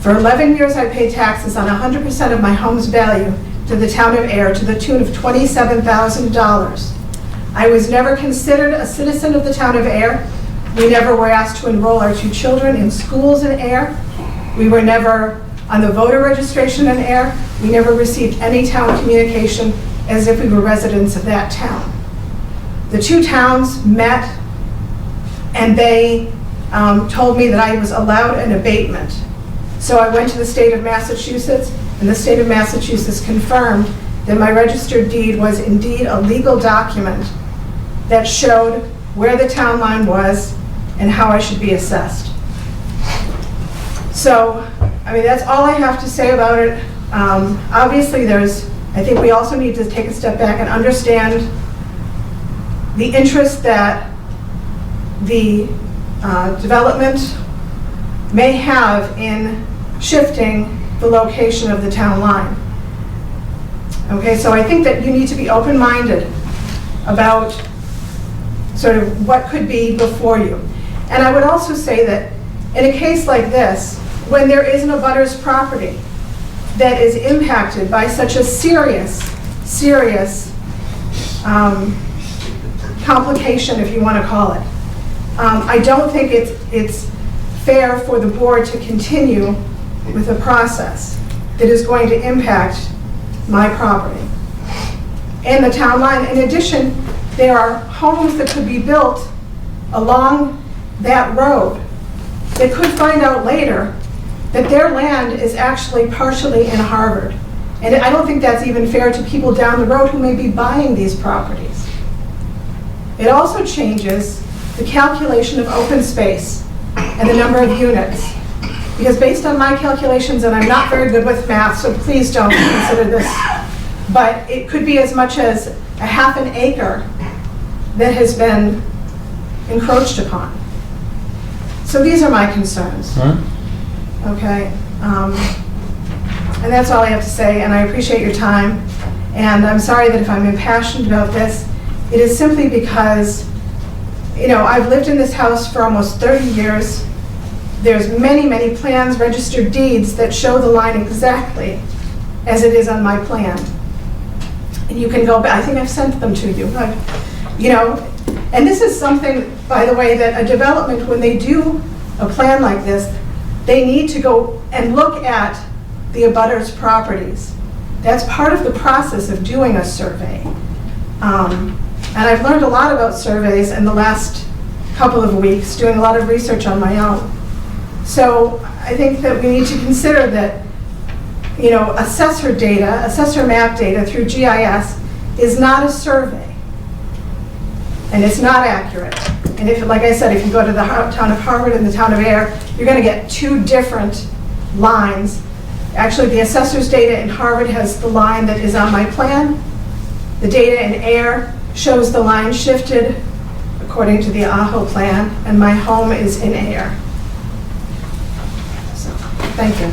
For 11 years, I paid taxes on 100% of my home's value to the town of Ayer to the tune of $27,000. I was never considered a citizen of the town of Ayer. We never were asked to enroll our 2 children in schools in Ayer. We were never on the voter registration in Ayer. We never received any town communication as if we were residents of that town. The 2 towns met and they told me that I was allowed an abatement. So I went to the state of Massachusetts, and the state of Massachusetts confirmed that my registered deed was indeed a legal document that showed where the town line was and how I should be assessed. So, I mean, that's all I have to say about it. Obviously, I think we also need to take a step back and understand the interest that the development may have in shifting the location of the town line. Okay, so I think that you need to be open-minded about sort of what could be before you. And I would also say that in a case like this, when there is an abutter's property that is impacted by such a serious complication, if you want to call it, I don't think it's fair for the board to continue with a process that is going to impact my property and the town line. In addition, there are homes that could be built along that road that could find out later that their land is actually partially in Harvard. And I don't think that's even fair to people down the road who may be buying these properties. It also changes the calculation of open space and the number of units. Because based on my calculations, and I'm not very good with math, so please don't consider this, but it could be as much as a half an acre that has been encroached upon. So these are my concerns. Okay, and that's all I have to say, and I appreciate your time. And I'm sorry that if I'm impassioned about this, it is simply because, you know, I've lived in this house for almost 30 years. There's many plans, registered deeds that show the line exactly as it is on my plan. And you can go back, I think I've sent them to you. You know, and this is something, by the way, that a development, when they do a plan like this, they need to go and look at the abutters' properties. That's part of the process of doing a survey. And I've learned a lot about surveys in the last couple of weeks, doing a lot of research on my own. So I think that we need to consider that, you know, assessor data, assessor map data through GIS is not a survey. And it's not accurate. And if, like I said, if you go to the town of Harvard and the town of Ayer, you're going to get 2 different lines. Actually, the assessor's data in Harvard has the line that is on my plan. The data in Ayer shows the line shifted according to the AHO plan, and my home is in Ayer. So. Thank you.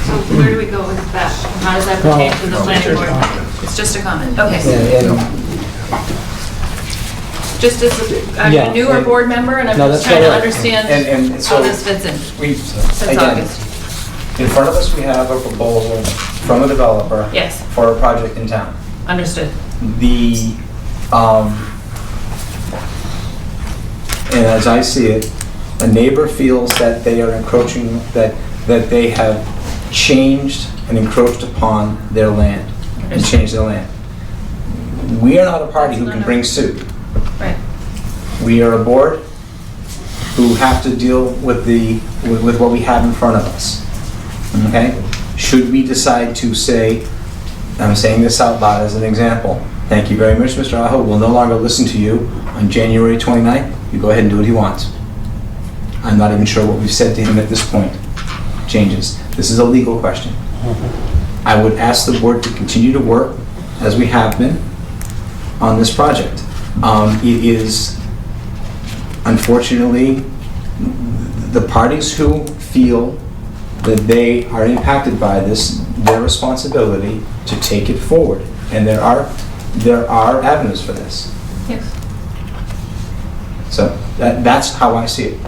So where do we go with that? How does that pertain to the planning board? It's just a comment, okay. Just as, I'm Yeah, a newer and- board member, and I'm No, just that's trying to all right. understand And how so this fits in we, since again, August. in front of us, we have a proposal from a developer Yes, for a project in town. understood. The, and as I see it, a neighbor feels that they are encroaching, that they have changed and encroached upon their land, and changed their land. We are not a party who can bring suit. Right. We are a board who have to deal with with what we have in front of us. Okay? Should we decide to say, I'm saying this out loud as an example, thank you very much, Mr. Aho, we'll no longer listen to you on January 29th, you go ahead and do what he wants. I'm not even sure what we've said to him at this point changes. This is a legal question. I would ask the board to continue to work as we have been on this project. It is, unfortunately, the parties who feel that they are impacted by this, their responsibility to take it forward. And there are avenues for this. Yes. So that's how I see it.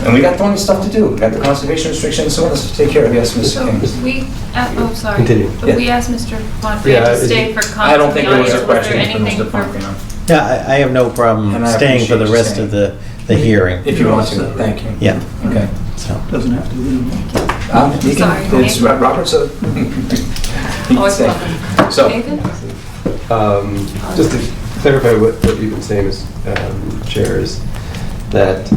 And we got plenty of stuff to do. We got the conservation restrictions, so let's take care of. Yes, Ms. So King. we, oh, sorry. Continue. But we asked Mr. Pomfrey Yeah, to stay for I comment don't from the think there was audience. a Was there question for anything Mr. Pomfrey. Yeah, I have no problem And I staying for the appreciate you rest of the hearing. If you want to, thank you. Yeah. Okay. So, Doesn't have to be. You can, Sorry, it's Nathan? Robert, so. Always welcome. So, Nathan? Just to clarify what you've been saying, Chair, is that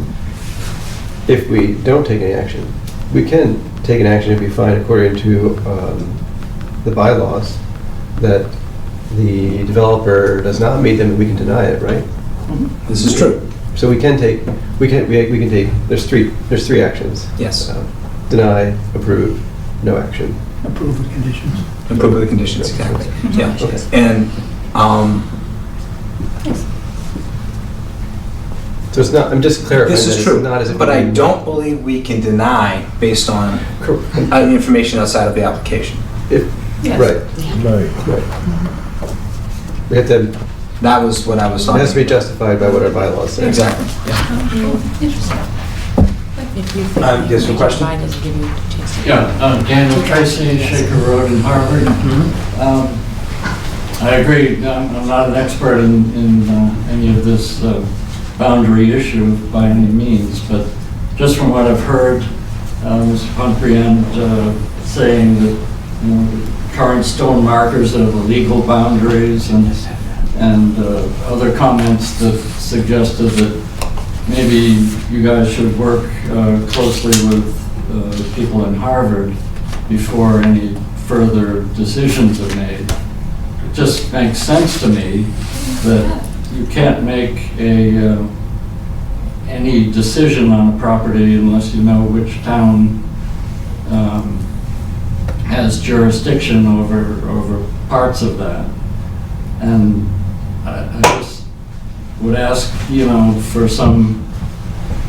if we don't take any action, we can take an action if we find, according to the bylaws, that the developer does not meet them, and we can deny it, right? this is true. So we can take, there's three actions. Yes. Deny, approve, no action. Approve the conditions. Improve the conditions, exactly. Yeah. Okay. And, So it's not, I'm just clarifying this that is it's true, not as if. but I don't believe we can deny based on information outside of the application. If, Yes. right, Right. right. We have to, That was what I was it talking has to be about. justified by what our bylaws say. Exactly, yeah. Interesting. If you Yes, your question? Mine doesn't give you a chance to- Yeah, Daniel Tracy, Shaker Road in Harvard. I agree, I'm not an expert in any of this boundary issue by any means, but just from what I've heard, Mr. Pomfrey saying that, you know, the current stone markers are the legal boundaries, and other comments that suggested that maybe you guys should work closely with people in Harvard before any further decisions are made. It just makes sense to me that you can't make any decision on a property unless you know which town has jurisdiction over parts of that. And I just would ask, you know, for some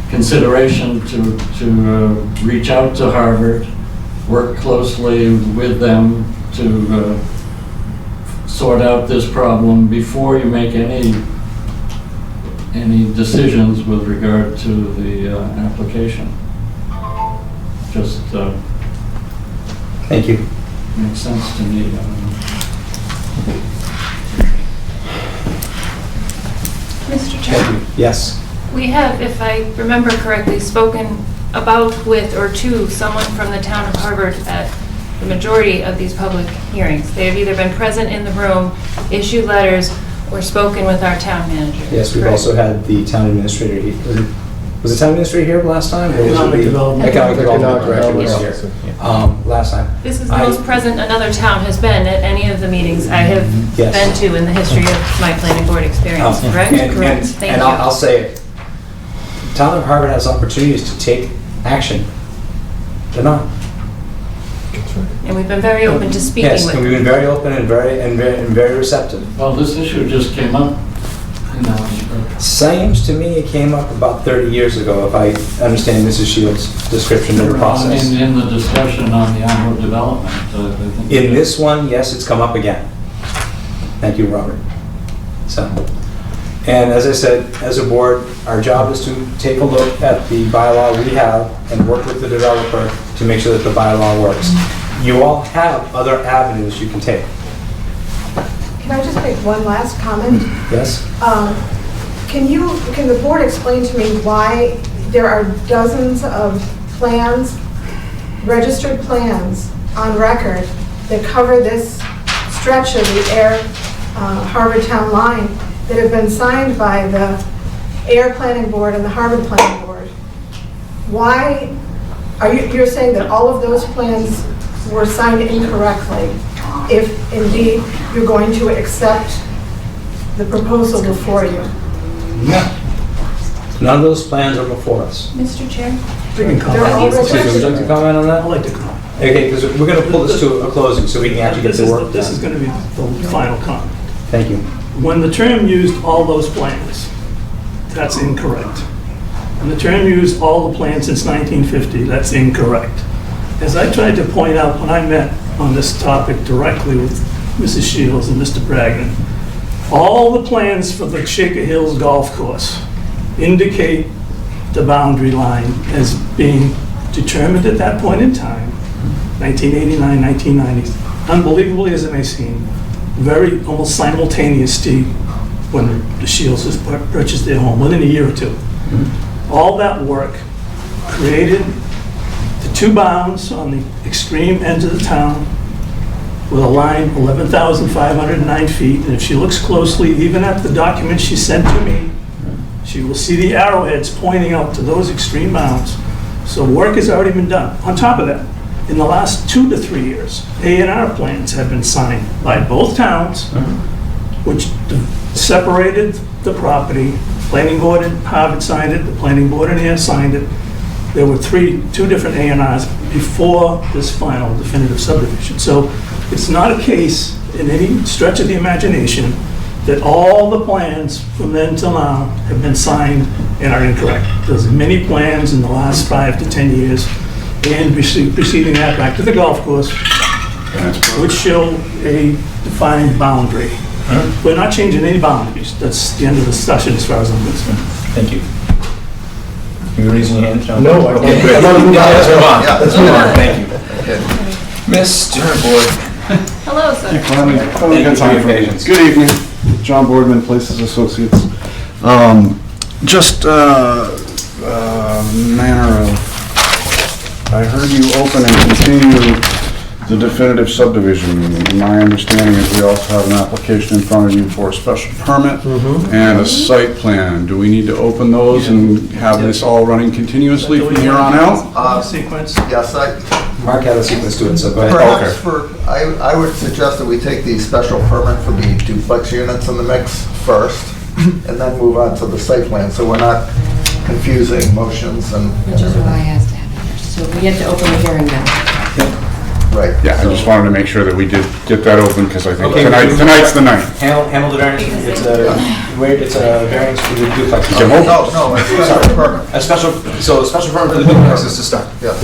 consideration to reach out to Harvard, work closely with them to sort out this problem before you make any decisions with regard to the application. Just Thank you. makes sense to me. I don't know. Mr. Chairman? Yes. We have, if I remember correctly, spoken about with or to someone from the town of Harvard at the majority of these public hearings. They have either been present in the room, issued letters, or spoken with our town manager. Yes, we've Correct? also had the town administrator, was the town administrator here last time? or was it Economic the development. Economic development director was Yes. here, last time. This is the I- most present another town has been at any of the meetings I have Yes. been to in the history of my planning board experience, correct? And Thank and you. I'll say it, the town of Harvard has opportunities to take action. They're not. And we've been very open to speaking Yes, with and we've them. been very open and very receptive. Well, this issue just came up, you know, Seems to me it came up about 30 years ago, if I understand Mrs. Shields' description of the process. In the discussion on the Ayer development, I think. In this one, yes, it's come up again. Thank you, Robert. So, and as I said, as a board, our job is to take a look at the bylaw we have and work with the developer to make sure that the bylaw works. You all have other avenues you can take. Can I just make one last comment? Yes? Can the board explain to me why there are dozens of plans, registered plans on record that cover this stretch of the Ayer Harvard Town line that have been signed by the Ayer Planning Board and the Harvard Planning Board? Why are you're saying that all of those plans were signed incorrectly if indeed you're going to accept the proposal before you? No. None of those plans are before us. Mr. Chair? We can comment. Excuse me, would you like to comment on that? I'd like to comment. Okay, because we're going to pull this to a closing so we can actually get to work. This is going to be the final comment. Thank you. When the term used all those plans, that's incorrect. When the term used all the plans since 1950, that's incorrect. As I tried to point out when I met on this topic directly with Mrs. Shields and Mr. Bragdon, all the plans for the Shaker Hills Golf Course indicate the boundary line as being determined at that point in time, 1989, 1990. Unbelievably as it may seem, very almost simultaneous to when the Shields has purchased their home, within a year or two. All that work created the two bounds on the extreme ends of the town with a line 11,509 feet. And if she looks closely, even at the document she sent to me, she will see the arrowheads pointing out to those extreme bounds. So work has already been done. On top of that, in the last 2 to 3 years, A&R plans have been signed by both towns, which separated the property. Planning board and Harvard signed it, the planning board and Ayer signed it. There were two different A&Rs before this final definitive subdivision. So it's not a case in any stretch of the imagination that all the plans from then till now have been signed and are incorrect. There's many plans in the last 5 to 10 years and preceding that back to the golf course, which show a defined boundary. We're not changing any boundaries. That's the end of the discussion as far as I'm concerned. Thank you. You're raising your hand, John? No, I Okay, don't. good. Let's move on. Let's move on. Yeah. Let's move on. Thank you. Mr. Board. Hello, sir. Thank you for your patience. Good evening, John Boardman, Places Associates. Just manner of, I heard you open and continue the definitive subdivision. My understanding is we also have an application in front of you for a special permit and a site plan. Do we need to open those and have this all running continuously from here on out? Sequence? Yes, Mark had a sequence to it, so go ahead. perhaps I would suggest that we take the special permit for the duplex units in the mix first, and then move on to the site plan, so we're not confusing motions and... Which is why I asked to have it first. So we have to open the hearing now. Right. Yeah, I just wanted to make sure that we did get that open, because I think Okay. tonight's the night. Handle the variance. It's a variance for the duplex. No, it's a special permit. A special permit for the duplex is to start. Yes.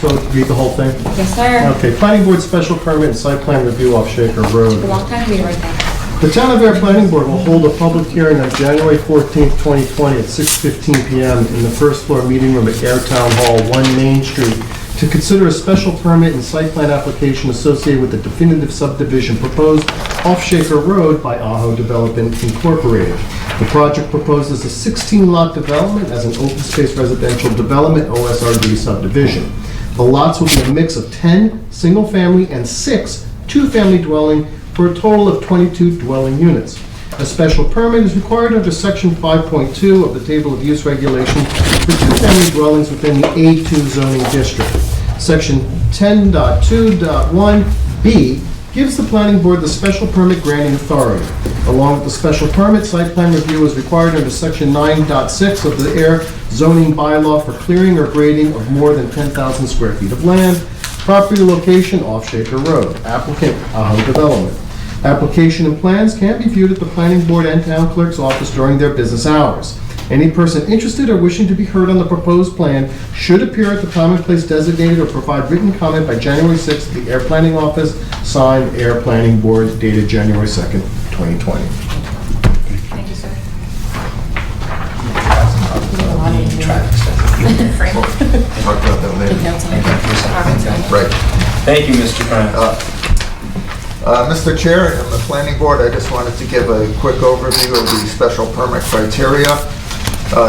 So read the whole thing? Yes, sir. Okay, planning board special permit and site plan review off Shaker Road. Took a long time to read right there. The Town of Ayer Planning Board will hold a public hearing on January 14th, 2020 at 6:15 PM in the first floor meeting room at Ayer Town Hall, 1 Main Street, to consider a special permit and site plan application associated with the definitive subdivision proposed off Shaker Road by Aho Development Incorporated. The project proposes a 16-lot development as an open space residential development OSRD subdivision. The lots will be a mix of 10 single-family and 6 two-family dwelling for a total of 22 dwelling units. A special permit is required under Section 5.2 of the Table of Use Regulations for two-family dwellings within the A2 zoning district. Section 10.2.1B gives the planning board the special permit granting authority. Along with the special permit, site plan review is required under Section 9.6 of the Ayer zoning bylaw for clearing or grading of more than 10,000 square feet of land. Property location off Shaker Road. Applicant, Aho Development. Application and plans can be viewed at the planning board and town clerk's office during their business hours. Any person interested or wishing to be heard on the proposed plan should appear at the time and place designated or provide written comment by January 6th at the Air Planning Office, signed Air Planning Board, dated January 2nd, 2020. Thank you, sir. Talk about that later. Right. Thank you, Mr. Bryant. Mr. Chair and the Planning Board, I just wanted to give a quick overview of the special permit criteria.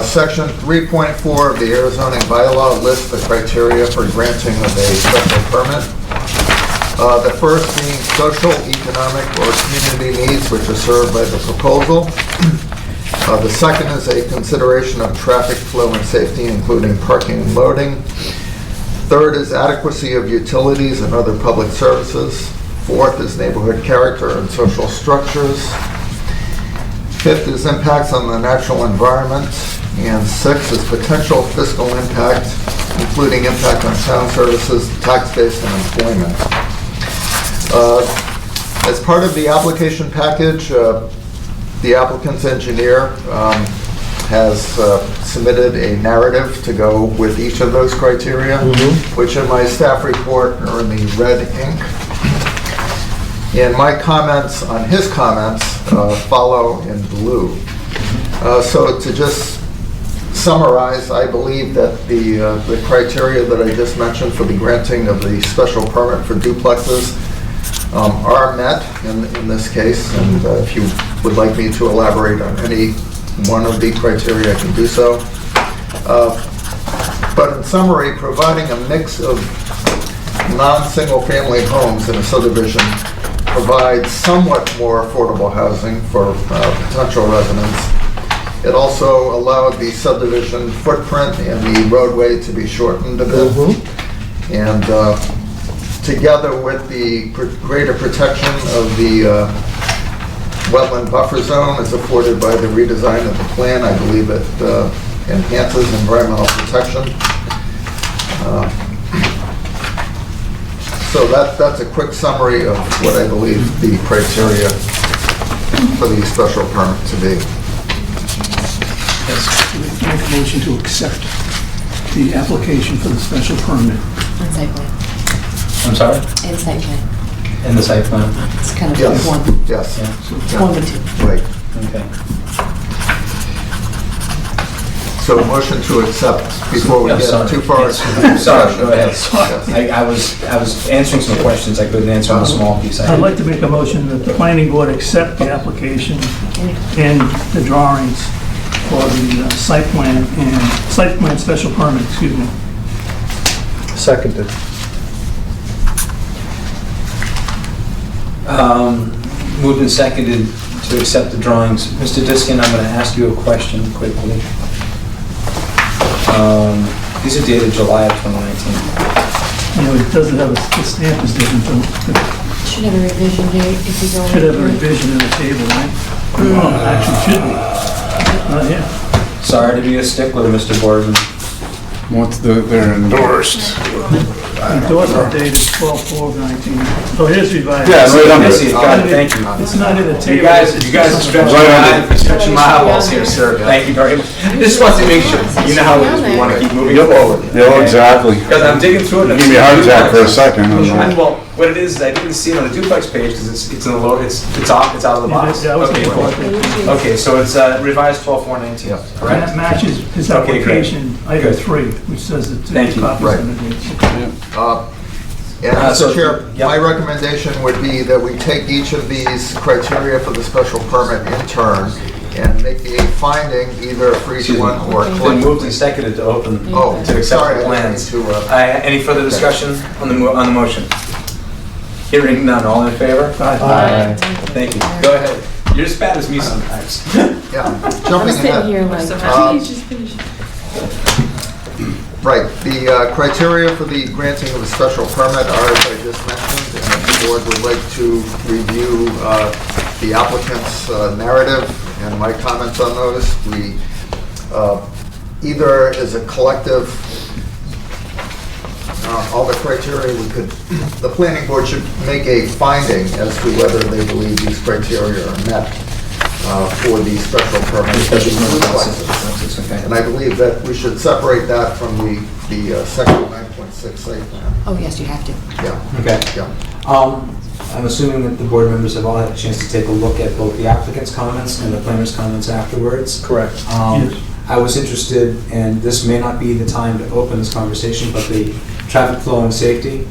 Section 3.4 of the Air Zoning Bylaw lists the criteria for granting of a special permit. The first being social, economic, or community needs which are served by the proposal. The second is a consideration of traffic flow and safety, including parking and loading. Third is adequacy of utilities and other public services. Fourth is neighborhood character and social structures. Fifth is impacts on the natural environment. And sixth is potential fiscal impact, including impact on town services, tax base, and employment. As part of the application package, the applicant's engineer has submitted a narrative to go with each of those criteria, which in my staff report are in the red ink. And my comments on his comments follow in blue. So to just summarize, I believe that the criteria that I just mentioned for the granting of the special permit for duplexes are met in this case, and if you would like me to elaborate on any one of the criteria, I can do so. But in summary, providing a mix of non-single family homes in a subdivision provides somewhat more affordable housing for potential residents. It also allowed the subdivision footprint and the roadway to be shortened a bit. And together with the greater protection of the wetland buffer zone as afforded by the redesign of the plan, I believe it enhances environmental protection. So that's a quick summary of what I believe the criteria for the special permit to be. Make a motion to accept the application for the special permit. And site plan. I'm sorry? And site plan. In the site plan? It's kind of Yes. one. Yes. Yeah. One and two. Right. Okay. So motion to accept before we Yeah, get sorry. too far. Yes. Sorry, go ahead. Yes. I was answering some questions I couldn't answer on a small piece. I'd like to make a motion that the planning board accept the application and the drawings for the site plan special permit, excuse me. Seconded. Moved and seconded to accept the drawings. Mr. Diskin, I'm going to ask you a question quickly. These are dated July of 2019. You know, it doesn't have the stamp is different from, Should have a revision date if you go. should have a revision in the table, right? Oh, actually should be. Not here. Sorry to be a stickler, Mr. Boardman. Once they're endorsed. Endorsement date is 12/4/19. Oh, here's revised. Yeah, it's right under I it. see it. Got it. Thank you. It's not in the table. You guys are stretching my eyeballs here, sir. Thank you very much. I just want to make sure, you know how it is, we want to keep moving forward. Yeah, exactly. Because I'm digging through it. Give me a heart attack for a second. Well, what it is I didn't see it on the duplex page because it's in the lower, it's off, it's out of the box. Yeah, I was Okay, thinking cool. about that. Okay, so it's revised 12/4/19, And correct? that matches his Okay, great. application, item Good. 3, which says that Thank two you. copies Right. of it. And So- Mr. Chair, yep. my recommendation would be that we take each of these criteria for the special permit in turn and make a finding either for each Excuse me. one or Then collectively. moved and seconded to open, Oh, to accept sorry, the I plans. didn't mean to, Any further discussion on the motion? Hearing none, all in favor? Aye. Thank you. Go ahead. You're as bad as me sometimes. Yeah, I'm jumping sitting ahead. here like, Uh, please just finish. Right, the criteria for the granting of a special permit are, as I just mentioned, and if the board would like to review the applicant's narrative and my comments on those, we either as a collective all the criteria, the planning board should make a finding as to whether they believe these criteria are met for the special permit. And I believe that we should separate that from the section 9.6 site plan. Oh, yes, you have to. Yeah. Okay. Yeah. I'm assuming that the board members have all had a chance to take a look at both the applicant's comments and the planner's comments afterwards. Correct. Yes. I was interested, and this may not be the time to open this conversation, but the traffic flow and safety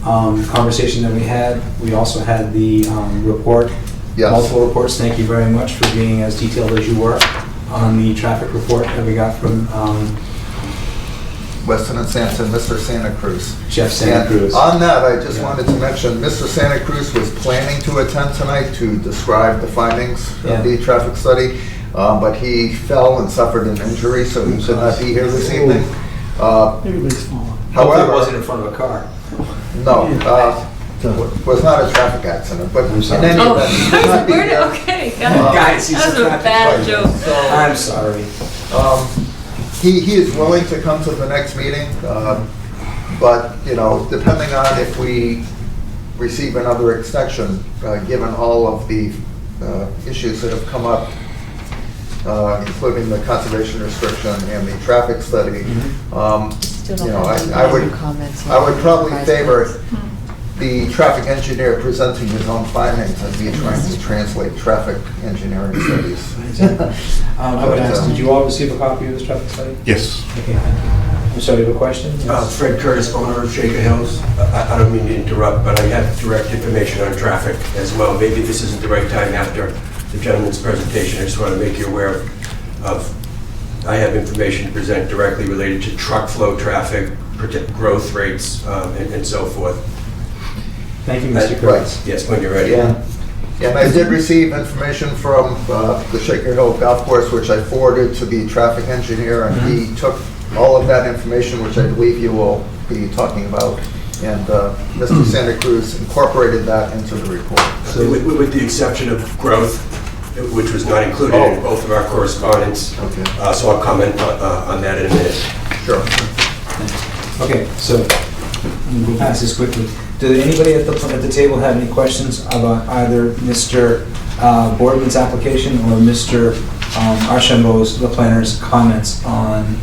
conversation that we had, we also had the report, Yes. multiple reports. Thank you very much for being as detailed as you were on the traffic report that we got from Weston and Sampson, Mr. Santa Cruz. Jeff Santa And Cruz. on that, I just wanted to mention, Mr. Santa Cruz was planning to attend tonight to describe the findings Yeah. of the traffic study, but he fell and suffered an injury, so he could not be here this evening. Everybody's falling. Hopefully it However, wasn't in front of a car. no, was not a traffic accident, but in sorry. any event, he could not be Where did- here. okay, got it. Guys, he's That was a a traffic bad fighter. joke. I'm sorry. He is willing to come to the next meeting, but, you know, depending on if we receive another extension, given all of the issues that have come up, including the conservation restriction and the traffic study, Still you don't know, have I would, any comments. I would probably Surprise favor comments. the traffic engineer presenting his own findings and me trying to translate traffic engineering studies. I would ask, did you all receive a copy of this traffic study? Yes. Okay, thank you. I'm sorry, you have a question? Fred Curtis, owner of Shaker Hills. I don't mean to interrupt, but I have direct information on traffic as well. Maybe this isn't the right time after the gentleman's presentation. I just want to make you aware of I have information to present directly related to truck flow traffic, growth rates, and so forth. Thank you, Mr. Curtis. Yes, when you're ready. Yeah. And I did receive information from the Shaker Hill Golf Course, which I forwarded to the traffic engineer, and he took all of that information, which I believe you will be talking about, and Mr. Santa Cruz incorporated that into the report. So with the exception of growth, which was not included in both of our correspondence. Okay. So I'll comment on that in a minute. Sure. Okay, so we'll pass this quickly. Did anybody at the table have any questions about either Mr. Boardman's application or Mr. Archambault's, the planner's comments on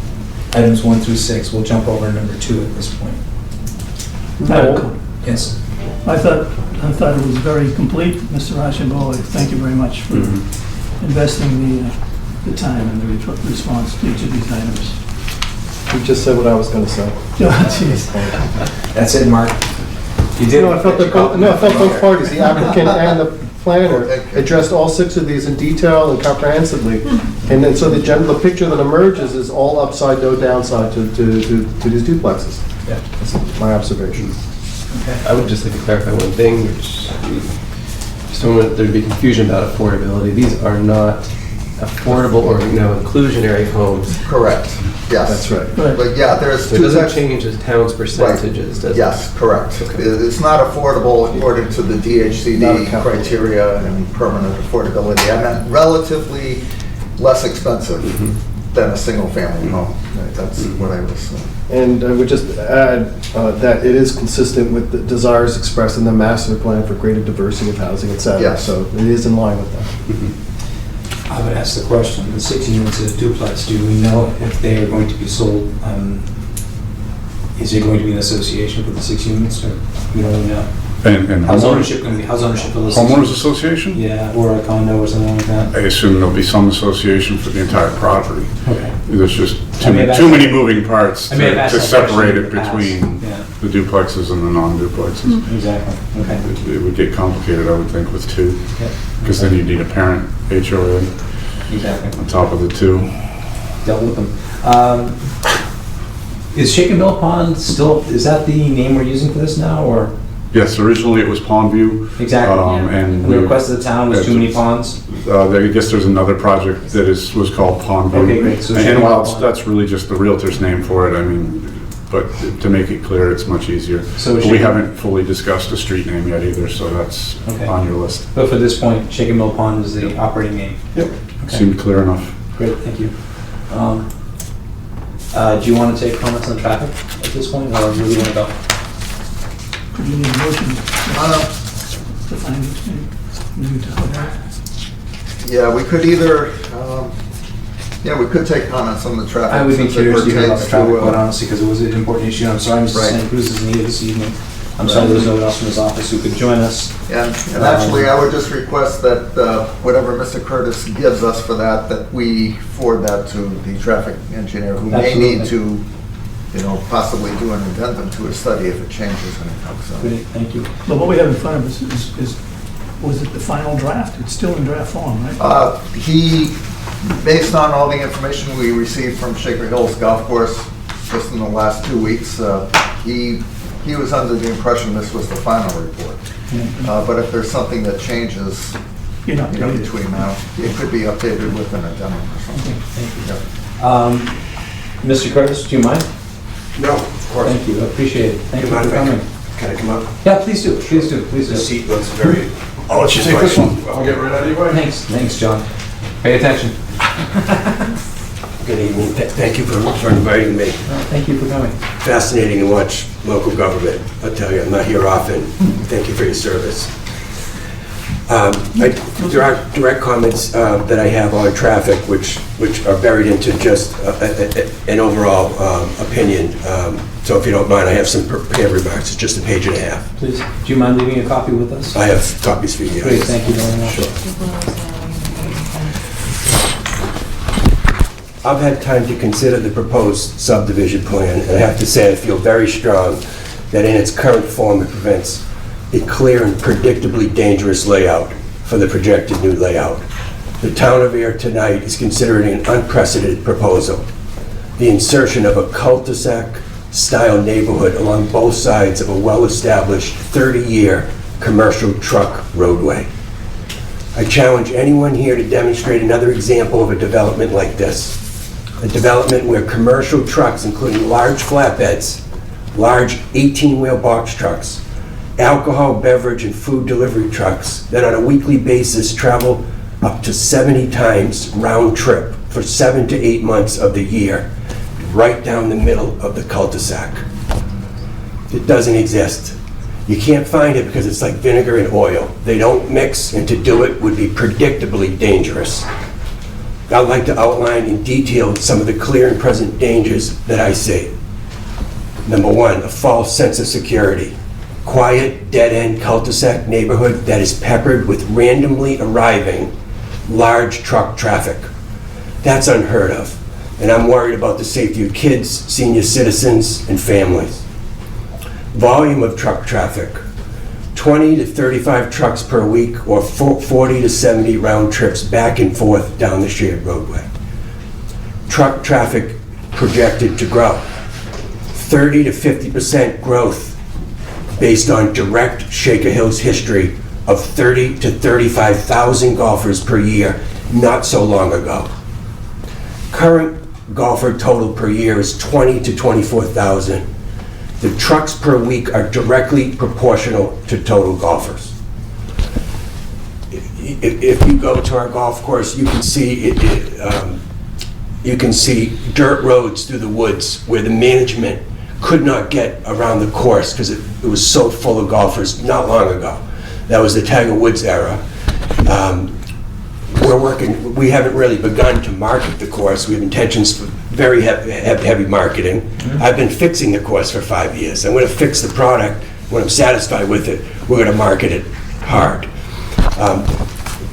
items 1 through 6? We'll jump over to number 2 at this point. No. Yes. I thought it was very complete, Mr. Archambault. Thank you very much for investing the time and the response to each of these items. You just said what I was going to say. Oh, jeez. That's it, Mark. You did. I felt both parties, the applicant and the planner, addressed all 6 of these in detail and comprehensively. And then so the picture that emerges is all upside, no downside to these duplexes. Yeah. That's my observation. I would just like to clarify one thing, which just don't want there to be confusion about affordability. These are not affordable or inclusionary homes. Correct. Yes. That's right. But yeah, there's So it two doesn't types. change the town's percentages, does it? Yes, correct. Okay. It's not affordable according to the Not DHCD accountable. criteria and permanent affordability. I meant relatively less expensive than a single-family home. That's what I was saying. And I would just add that it is consistent with the desires expressed in the master plan for greater diversity of housing, et cetera. Yes. So it is in line with that. I would ask the question, the 6 units of duplex, do we know if they are going to be sold, is there going to be an association for the 6 units, or we don't really know? And How's ownership going to be, how's ownership of the 6 homeowners units? association? Yeah, or a condo or something like that? I assume there'll be some association for the entire property. Okay. There's just I may have too many asked- moving parts I may have asked to that question separate in it the past. between Yeah. the duplexes and the non-duplexes. Exactly, okay. It would get complicated, I would think, with 2, Yeah. because then you'd need a parent HOA Exactly. on top of the 2. Dealt with them. Is Shaken Mill Pond still, is that the name we're using for this now, or? Yes, originally it was Pondview. Exactly. And And the request of the town was too many ponds? I guess there's another project that was called Pondview. Okay, great. So And Shaken while Mill Pond. that's really just the realtor's name for it, I mean, but to make it clear, it's much easier. So But Shaken- we haven't fully discussed a street name yet either, so that's Okay. on your list. But for this point, Shaken Mill Pond is the operating name? Yep. Okay. Seemed clear enough. Great, thank you. Do you want to take comments on traffic at this point, or where do you want to go? You need a motion. The findings, maybe. We need to hold that. Yeah, we could either, we could take comments on the traffic. I would be since it curious to hear about the pertains traffic, to, quite honestly, because it was an important issue. I'm sorry, Mr. Right. St. Cruz is needed this evening. I'm sorry there was no one else from his office who could join us. And actually, I would just request that whatever Mr. Curtis gives us for that, that we forward that to the traffic engineer, who may need to, possibly do an addendum to a study if it changes anything, so. Great, thank you. But what we have in front of us is, was it the final draft? It's still in draft form, right? Based on all the information we received from Shaker Hills Golf Course just in the last 2 weeks, he was under the impression this was the final report. But if there's something that changes, between now, it could be updated with an addendum or something. Mr. Curtis, do you mind? No, of course. Thank you, I appreciate it. Thank you Do you for mind coming. if Can I come up? Yeah, please do, please do, please do. The seat looks very... I'll let you take this one. I'll get rid of it anyway. Thanks, John. Pay attention. Good evening. Thank you for inviting me. Thank you for coming. Fascinating to watch local government. I'll tell you, I'm not here often. Thank you for your service. Direct comments that I have on traffic, which are buried into just an overall opinion. So if you don't mind, I have some prepared remarks. It's just a page and a half. Please, do you mind leaving a copy with us? I have copies for you. Great, thank you very much. Sure. I've had time to consider the proposed subdivision plan, and I have to say I feel very strong that in its current form it presents a clear and predictably dangerous layout for the projected new layout. The town of Ayer tonight is considering an unprecedented proposal, the insertion of a cul-de-sac style neighborhood along both sides of a well-established 30-year commercial truck roadway. I challenge anyone here to demonstrate another example of a development like this. A development where commercial trucks, including large flatbeds, large 18-wheel box trucks, alcohol, beverage, and food delivery trucks that on a weekly basis travel up to 70 times round trip for 7 to 8 months of the year, right down the middle of the cul-de-sac. It doesn't exist. You can't find it because it's like vinegar and oil. They don't mix, and to do it would be predictably dangerous. I'd like to outline in detail some of the clear and present dangers that I see. Number one, a false sense of security. Quiet, dead-end cul-de-sac neighborhood that is peppered with randomly arriving large truck traffic. That's unheard of, and I'm worried about the safety of kids, senior citizens, and families. Volume of truck traffic. 20 to 35 trucks per week, or 40 to 70 round trips back and forth down the shared roadway. Truck traffic projected to grow. 30 to 50% growth based on direct Shaker Hills history of 30 to 35,000 golfers per year not so long ago. Current golfer total per year is 20 to 24,000. The trucks per week are directly proportional to total golfers. If you go to our golf course, you can see you can see dirt roads through the woods where the management could not get around the course because it was so full of golfers not long ago. That was the Tiger Woods era. We haven't really begun to market the course. We have intentions for very heavy marketing. I've been fixing the course for 5 years. I'm going to fix the product. When I'm satisfied with it, we're going to market it hard. So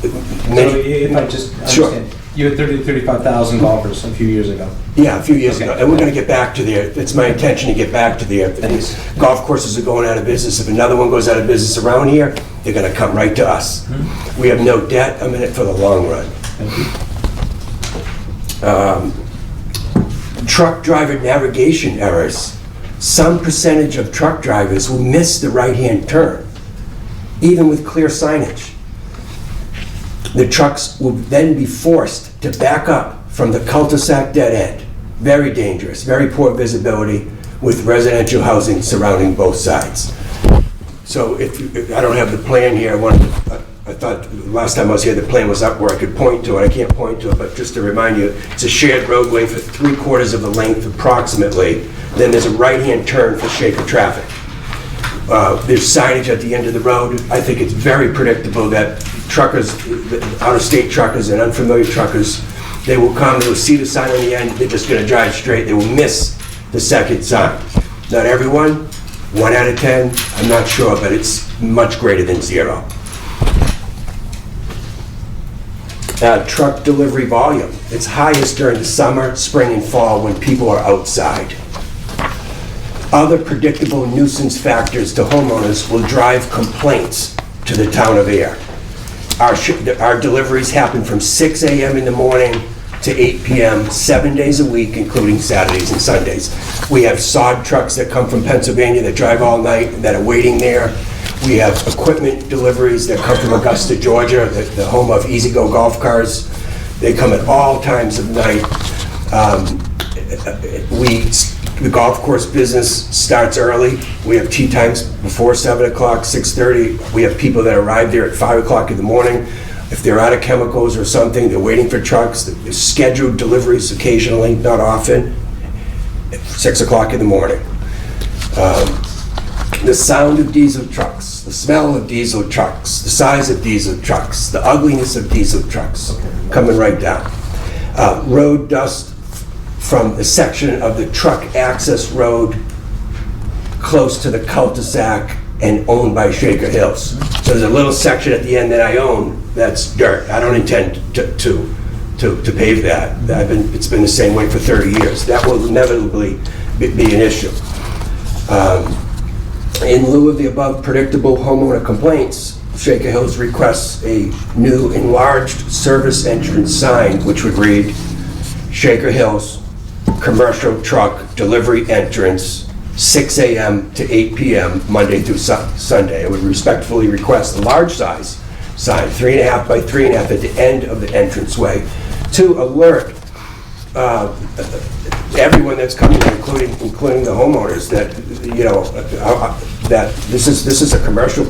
if I just understand, you had 30 to 35,000 golfers a few years ago. Yeah, a few years ago, and we're going to get back to there. It's my intention to get back to there. These golf courses are going out of business. If another one goes out of business around here, they're going to come right to us. We have no debt. I'm in it for the long run. Truck driver navigation errors. Some percentage of truck drivers will miss the right-hand turn, even with clear signage. The trucks will then be forced to back up from the cul-de-sac dead end. Very dangerous, very poor visibility with residential housing surrounding both sides. So if I don't have the plan here, I want a thought last time I was here, the plan was up where I could point to it. I can't point to it, but just to remind you, it's a shared roadway for 3/4 of the length approximately. Then there's a right-hand turn for Shaker traffic. There's signage at the end of the road. I think it's very predictable that truckers, out-of-state truckers and unfamiliar truckers, they will come, they will see the sign on the end, they're just gonna drive straight, they will miss the second sign. Not everyone, 1 out of 10, I'm not sure, but it's much greater than 0. Truck delivery volume, it's highest during the summer, spring, and fall when people are outside. Other predictable nuisance factors to homeowners will drive complaints to the town of Ayer. Our deliveries happen from 6 a.m. in the morning to 8 p.m., 7 days a week, including Saturdays and Sundays. We have sod trucks that come from Pennsylvania that drive all night that are waiting there. We have equipment deliveries that come from Augusta, Georgia, the home of Easy Go golf cars. They come at all times of night. The golf course business starts early. We have tee times before 7 o'clock, 6:30. We have people that arrive there at 5 o'clock in the morning. If they're out of chemicals or something, they're waiting for trucks. There's scheduled deliveries occasionally, not often, at 6 o'clock in the morning. The sound of diesel trucks, the smell of diesel trucks, the size of diesel trucks, the ugliness of diesel trucks, coming right down. Road dust from the section of the truck access road close to the cul-de-sac and owned by Shaker Hills. So there's a little section at the end that I own that's dirt. I don't intend to pave that. It's been the same way for 30 years. That will inevitably be an issue. In lieu of the above predictable homeowner complaints, Shaker Hills requests a new enlarged service entrance sign, which would read, Shaker Hills, commercial truck delivery entrance, 6 a.m. to 8 p.m., Monday through Sunday. I would respectfully request a large size sign, 3.5 by 3.5 at the end of the entranceway, to alert everyone that's coming, including the homeowners, that that this is a commercial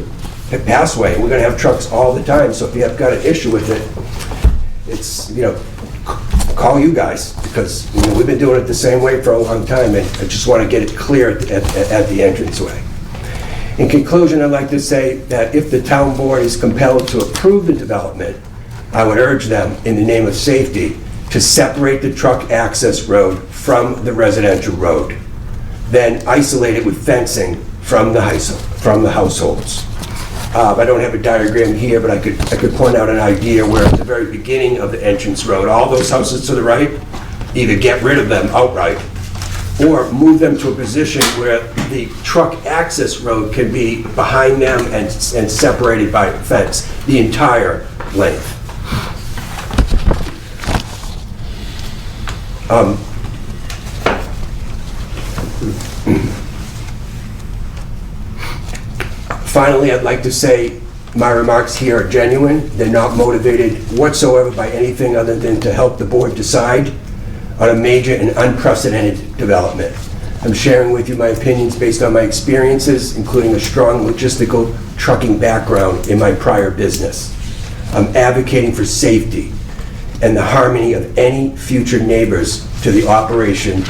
passway. We're going to have trucks all the time, so if you have got an issue with it, it's call you guys, because we've been doing it the same way for a long time, and I just want to get it clear at the entranceway. In conclusion, I'd like to say that if the town board is compelled to approve the development, I would urge them, in the name of safety, to separate the truck access road from the residential road, then isolate it with fencing from the households. I don't have a diagram here, but I could point out an idea where at the very beginning of the entrance road, all those houses to the right, either get rid of them outright or move them to a position where the truck access road can be behind them and separated by a fence, the entire length. Finally, I'd like to say my remarks here are genuine. They're not motivated whatsoever by anything other than to help the board decide on a major and unprecedented development. I'm sharing with you my opinions based on my experiences, including a strong logistical trucking background in my prior business. I'm advocating for safety and the harmony of any future neighbors to the operation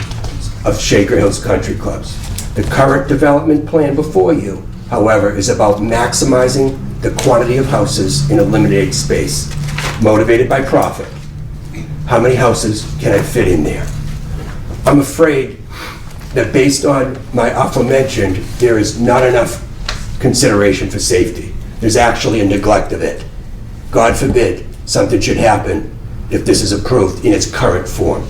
of Shaker Hills Country Clubs. The current development plan before you, however, is about maximizing the quantity of houses in a limited space, motivated by profit. How many houses can I fit in there? I'm afraid that based on my aforementioned, there is not enough consideration for safety. There's actually a neglect of it. God forbid something should happen if this is approved in its current form.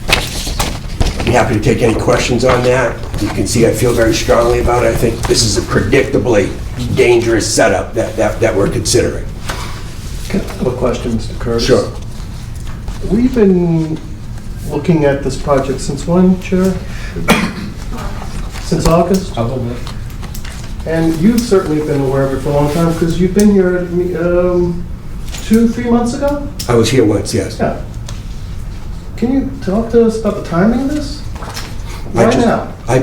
I'd be happy to take any questions on that. You can see I feel very strongly about it. I think this is a predictably dangerous setup that we're considering. Can I have a question, Mr. Curtis? Sure. We've been looking at this project since when, Chair? Since August? Probably. And you've certainly been aware of it for a long time, because you've been here 2-3 months ago? I was here once, yes. Yeah. Can you talk to us about the timing of this? Why now? I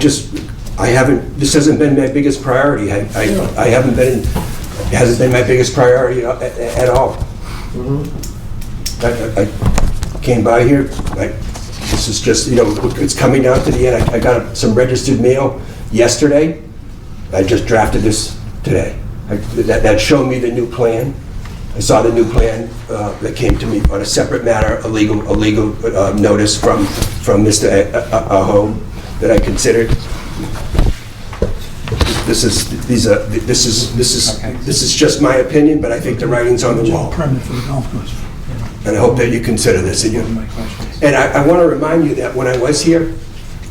haven't, this hasn't been my biggest priority. I haven't been It hasn't been my biggest priority at all. I came by here, this is just, it's coming down to the end. I got some registered mail yesterday. I just drafted this today. That showed me the new plan. I saw the new plan that came to me on a separate matter, a legal notice from Mr. Aho that I considered. This is just my opinion, but I think the writing's on the wall. Permit for the golf course. And I hope that you consider this. And I want to remind you that when I was here,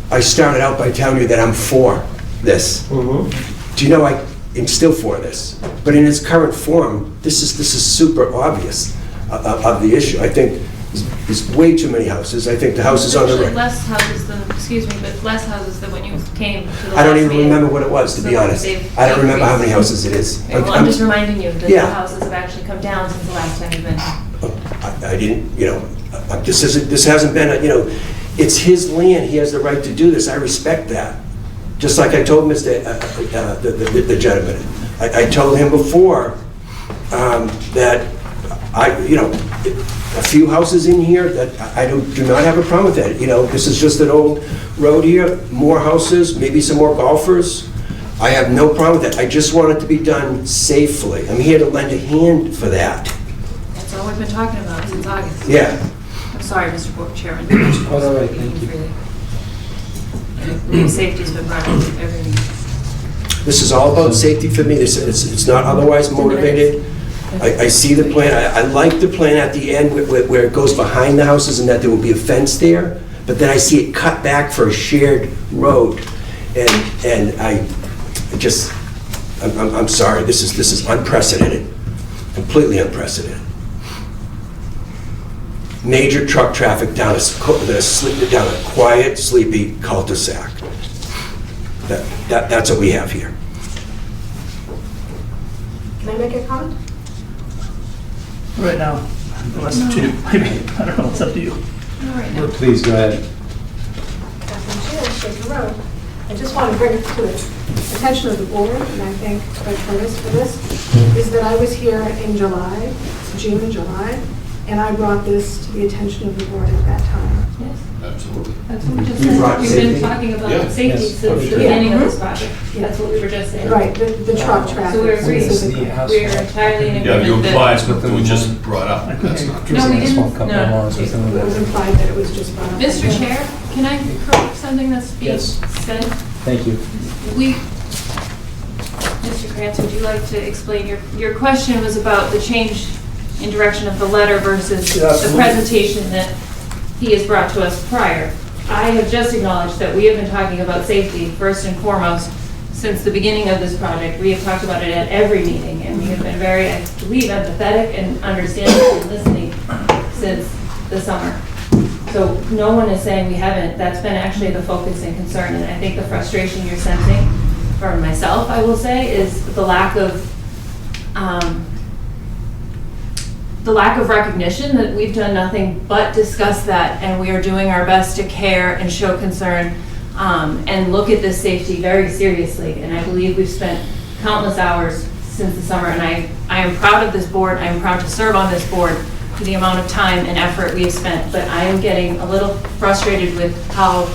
I started out by telling you that I'm for this. Do you know I am still for this? But in its current form, this is super obvious of the issue. I think there's way too many houses. I think the houses on the right. Less houses than, excuse me, but less houses than when you came to the last meeting. I don't even remember what it was, to be honest. I don't remember how many houses it is. Okay, well, I'm just reminding you that the houses have actually come down since the last time you've been here. I didn't, this hasn't been, it's his land. He has the right to do this. I respect that. Just like I told the gentleman. I told him before that a few houses in here that I do not have a problem with that. This is just an old road here, more houses, maybe some more golfers. I have no problem with that. I just want it to be done safely. I'm here to lend a hand for that. That's all we've been talking about since August. Yeah. I'm sorry, Mr. Board Chairman. All right, thank you. Safety's been brought up every meeting. This is all about safety for me. It's not otherwise motivated. I see the plan. I like the plan at the end where it goes behind the houses and that there will be a fence there, but then I see it cut back for a shared road. And I'm sorry, this is unprecedented, completely unprecedented. Major truck traffic down a quiet, sleepy cul-de-sac. That's what we have here. Can I make a comment? Right now, unless two, maybe, I don't know, it's up to you. Please, go ahead. Catherine Shields, Shaker Road. I just want to bring it to the attention of the board, and I thank Fred Curtis for this, is that I was here in July, June and July, and I brought this to the attention of the board at that time. Yes. Absolutely. That's what we just said. We've been talking about safety since the beginning of this project. That's what we were just saying. Right, the truck traffic. So we're agreeing. specifically. We're entirely in Yeah, agreement you that... implied what we just brought up. That's not true. No, we didn't. No. It was implied that it was just brought up. Mr. Chair, can I correct something that's being said? Thank you. Mr. Krantz, would you like to explain? Your question was about the change in direction of the letter versus the presentation that he has brought to us prior. I have just acknowledged that we have been talking about safety first and foremost since the beginning of this project. We have talked about it at every meeting, and we have been very, I believe, empathetic and understanding and listening since the summer. So no one is saying we haven't. That's been actually the focus and concern, and I think the frustration you're sensing, for myself, I will say, is the lack of recognition that we've done nothing but discuss that, and we are doing our best to care and show concern and look at this safety very seriously. And I believe we've spent countless hours since the summer, and I am proud of this board. I am proud to serve on this board for the amount of time and effort we have spent, but I am getting a little frustrated with how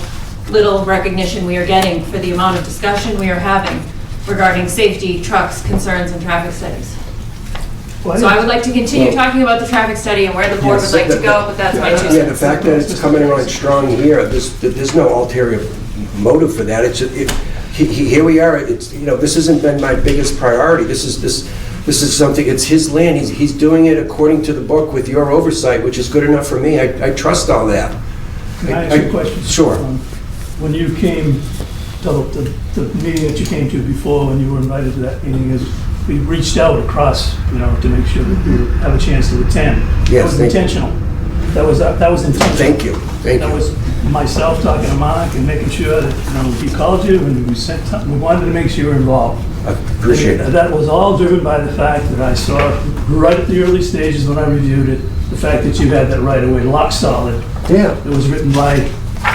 little recognition we are getting for the amount of discussion we are having regarding safety, trucks, concerns, and traffic studies. So I would like to continue talking about the traffic study and where the board would like to go, but that's my 2 cents. Yeah, the fact that it's coming on strong here, there's no ulterior motive for that. Here we are. This hasn't been my biggest priority. This is something. It's his land. He's doing it according to the book with your oversight, which is good enough for me. I trust all that. Can I ask you a question? Sure. When you came to the meeting that you came to before, when you were invited to that meeting, we reached out across, to make sure that we have a chance to attend. Yes, that was intentional. That was intentional. Thank you. That was myself talking to Mark and making sure that he called you and we wanted to make sure you were involved. I appreciate it. That was all driven by the fact that I saw right at the early stages when I reviewed it, the fact that you had that right away, lock solid. Yeah. It was written by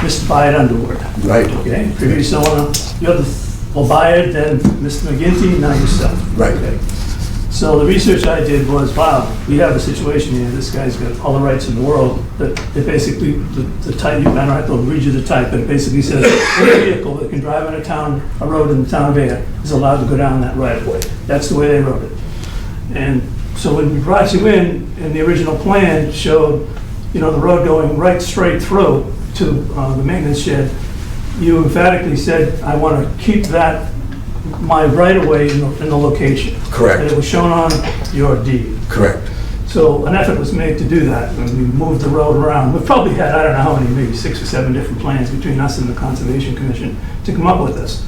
Mr. Bayard Underwood. Right. Okay. Previous owner, you're the Bayard, then Mr. McGinty, now yourself. Right. Okay. So the research I did was, wow, we have a situation here, this guy's got all the rights in the world, that it basically, the type, I don't have to read you the type, but it basically says, any vehicle that can drive on a road in the town of Ayer is allowed to go down that right of way. That's the way they wrote it. And so when we brought you in, and the original plan showed, the road going right straight through to the maintenance shed, you emphatically said, I want to keep that, my right-of-way in the location. Correct. And it was shown on your deed. Correct. So an effort was made to do that, and we moved the road around. We've probably had, I don't know how many, maybe 6 or 7 different plans between us and the Conservation Commission to come up with this.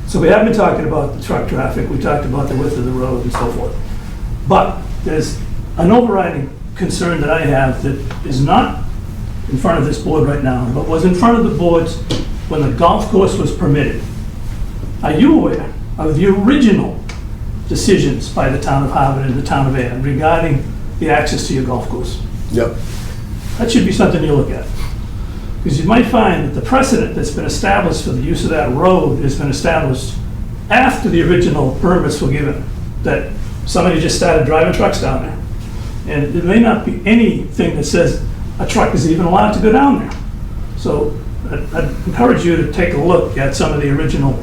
So we have been talking about the truck traffic, we talked about the width of the road and so forth. But there's an overriding concern that I have that is not in front of this board right now, but was in front of the boards when the golf course was permitted. Are you aware of the original decisions by the town of Harvard and the town of Ayer regarding the access to your golf course? Yep. That should be something you look at. Because you might find that the precedent that's been established for the use of that road has been established after the original permits were given, that somebody just started driving trucks down there. And there may not be anything that says a truck is even allowed to go down there. So I'd encourage you to take a look at some of the original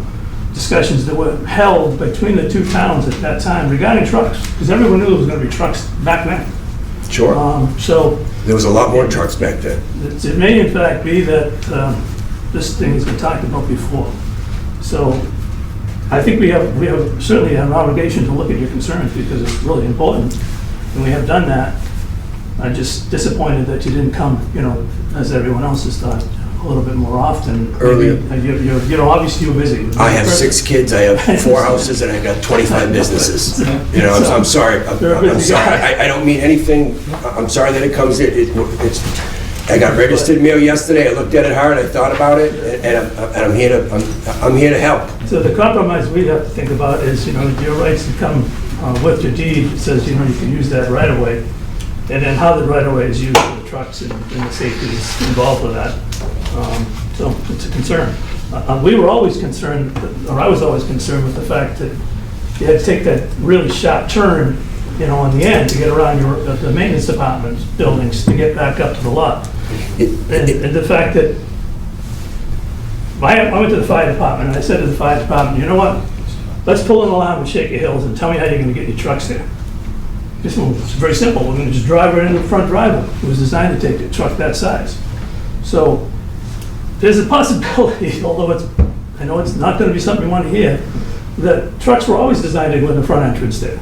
discussions that were held between the two towns at that time regarding trucks, because everyone knew there was going to be trucks back then. Sure. So There was a lot more trucks back then. it may in fact be that this thing has been talked about before. So I think we have certainly have an obligation to look at your concerns because it's really important, and we have done that. I'm just disappointed that you didn't come, as everyone else has done, a little bit more often. Earlier. Obviously you were busy. I have 6 kids, I have 4 houses, and I got 25 businesses. I'm sorry. I'm sorry. I don't mean anything. I'm sorry that it comes in. I got registered mail yesterday. I looked at it hard. I thought about it, and I'm here to help. So the compromise we have to think about is, your rights to come with your deed. It says, you can use that right away, and then how the right of way is used for the trucks and the safety is involved with that. So it's a concern. We were always concerned, or I was always concerned with the fact that you had to take that really sharp turn, on the end to get around the maintenance department buildings to get back up to the lot. And the fact that I went to the fire department and I said to the fire department, you know what? Let's pull an alarm with Shaker Hills and tell me how you're going to get your trucks there. It's very simple. We're going to just drive right in the front driveway. It was designed to take a truck that size. So there's a possibility, although I know it's not going to be something you want to hear, that trucks were always designed to go in the front entrance there.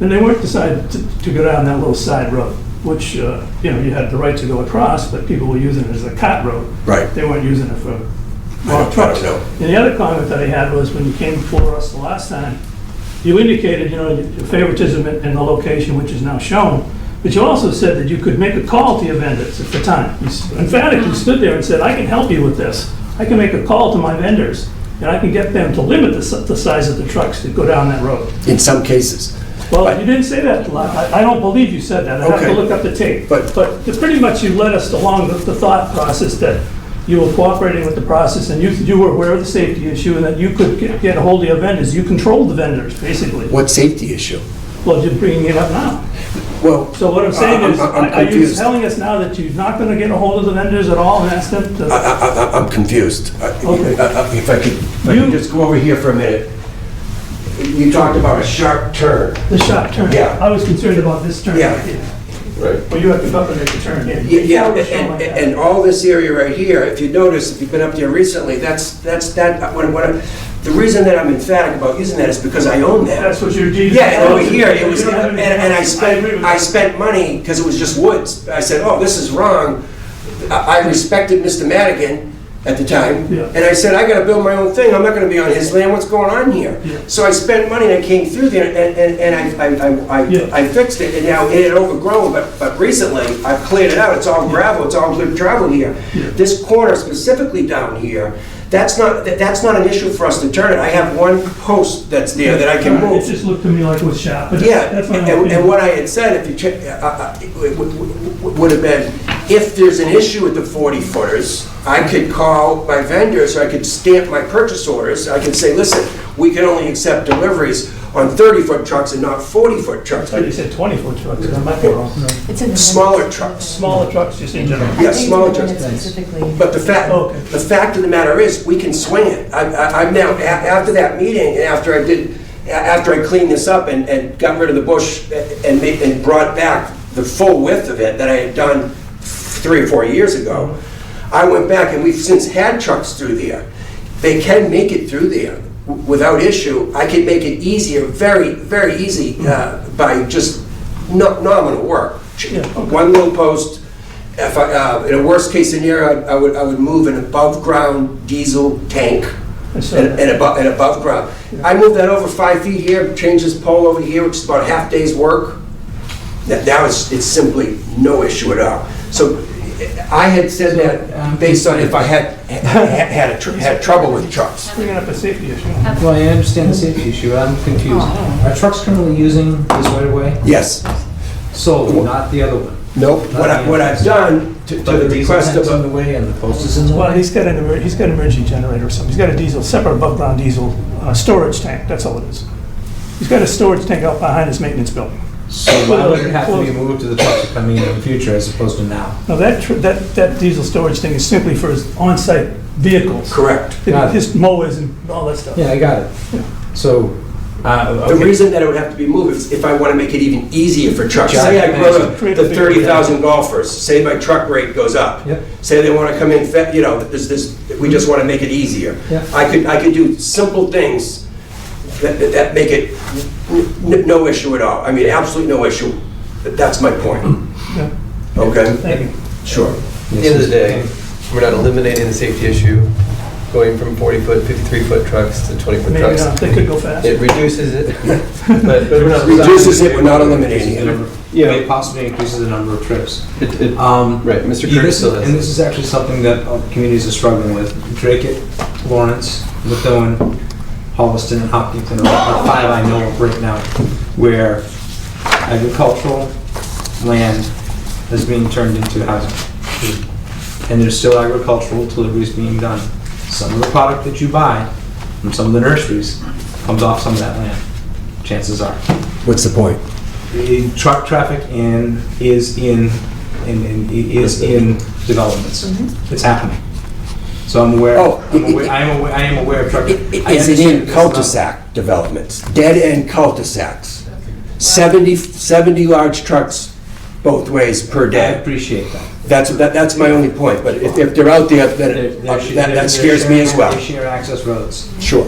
And they weren't designed to go down that little side road, which, you had the right to go across, but people were using it as a cart road. Right. They weren't using it for trucks. know. And the other comment that I had was when you came before us the last time, you indicated, your favoritism in the location, which is now shown, but you also said that you could make a call to your vendors at the time. You emphatically stood there and said, I can help you with this. I can make a call to my vendors, and I can get them to limit the size of the trucks that go down that road. In some cases. Well, you didn't say that. I don't believe you said that. I have to Okay. look up the tape. But pretty much you led us along the thought process that you were cooperating with the process and you were aware of the safety issue and that you could get a hold of your vendors. You controlled the vendors, basically. What safety issue? Well, you're bringing it up now. Well, So what I'm saying is, I'm are you confused. telling us now that you're not going to get a hold of the vendors at all and ask them to? I'm confused. Okay. If I could just go over here for a minute. You talked about a sharp turn. The sharp turn? Yeah. I was concerned about this turn Yeah. right here. Right. Well, you have to go up and make the turn here. Yeah, Before it was shown like that. and all this area right here, if you notice, if you've been up there recently, the reason that I'm emphatic about using that is because I own that. That's what your deed. Yeah, and over here, it was, You don't have any- and I agree with that. spent money because it was just woods. I said, oh, this is wrong. I respected Mr. Madigan at the time, Yeah. and I said, I gotta build my own thing. I'm not gonna be on his land. What's going on here? Yeah. So I spent money and I came through there and I fixed it, and now it had overgrown, but recently I've cleared it out. It's all gravel. It's all good travel here. Yeah. This corner specifically down here, that's not an issue for us to turn it. I have one post that's there that I can It move. just looked to me like it was sharp. But Yeah, that's my own and opinion. what I had said, if you check, would have been, if there's an issue with the 40-footers, I could call my vendors, or I could stamp my purchase orders. I could say, listen, we can only accept deliveries on 30-foot trucks and not 40-foot I trucks. thought you said 20-foot trucks, I might be wrong. It's in the Smaller trucks. Smaller trucks, just in general. Yes, smaller trucks. Specifically. But the fact of the matter is, we can swing it. I'm now, after that meeting, and after I cleaned this up and got rid of the bush and brought back the full width of it that I had done 3 or 4 years ago, I went back and we've since had trucks through there. They can make it through there without issue. I can make it easier, very, very easy, by just nominal work. One little post. If in a worst case scenario, I would move an above ground diesel tank and above ground. I moved that over 5 feet here, changed this pole over here, which is about a half day's work. Now it's simply no issue at all. So I had said that based on if I had trouble with trucks. Bringing up a safety issue. Well, I understand the safety issue, I'm confused. Are trucks currently using this right of way? Yes. Solely, not the other one? Nope. What I've done to the request of in the way and the post is in the way? Well, he's got an emergency generator or something. He's got a diesel, separate above-ground diesel storage tank, that's all it is. He's got a storage tank out behind his maintenance building. So why would it have to be moved to the trucks that come in the future as opposed to now? No, that diesel storage thing is simply for his on-site vehicles. Correct. His mowers and all that stuff. Yeah, I got it. So, The reason that it would have to be moved is if I want to make it even easier for trucks. Say I grow the 30,000 golfers, say my truck rate goes up. Yep. Say they want to come in, we just want to make it easier. Yep. I could do simple things that make it no issue at all. I mean, absolutely no issue. That's my point. Yeah. Okay? Thank you. Sure. At the end of the day, we're not eliminating the safety issue, going from 40-foot, 53-foot trucks to 20-foot Maybe trucks. not, they could go fast. It reduces it, but we're not. Reduces it, we're not eliminating it. Yeah, it possibly increases the number of trips. Right, Mr. Yeah, Curtis still has. and this is actually something that communities are struggling with. Drake, Lawrence, Methuen, Holliston, and Hopkinton are 5 I know of right now, where agricultural land is being turned into housing. And there's still agricultural deliveries being done. Some of the product that you buy from some of the nurseries comes off some of that land, chances are. What's the point? Truck traffic is in developments. It's happening. So I'm aware. I am aware of truck. Is it in cul-de-sac developments? Dead-end cul-de-sacs. 70 large trucks both ways per I day. appreciate that. That's my only point, but if they're out there, then that scares me as well. They share access roads. Sure.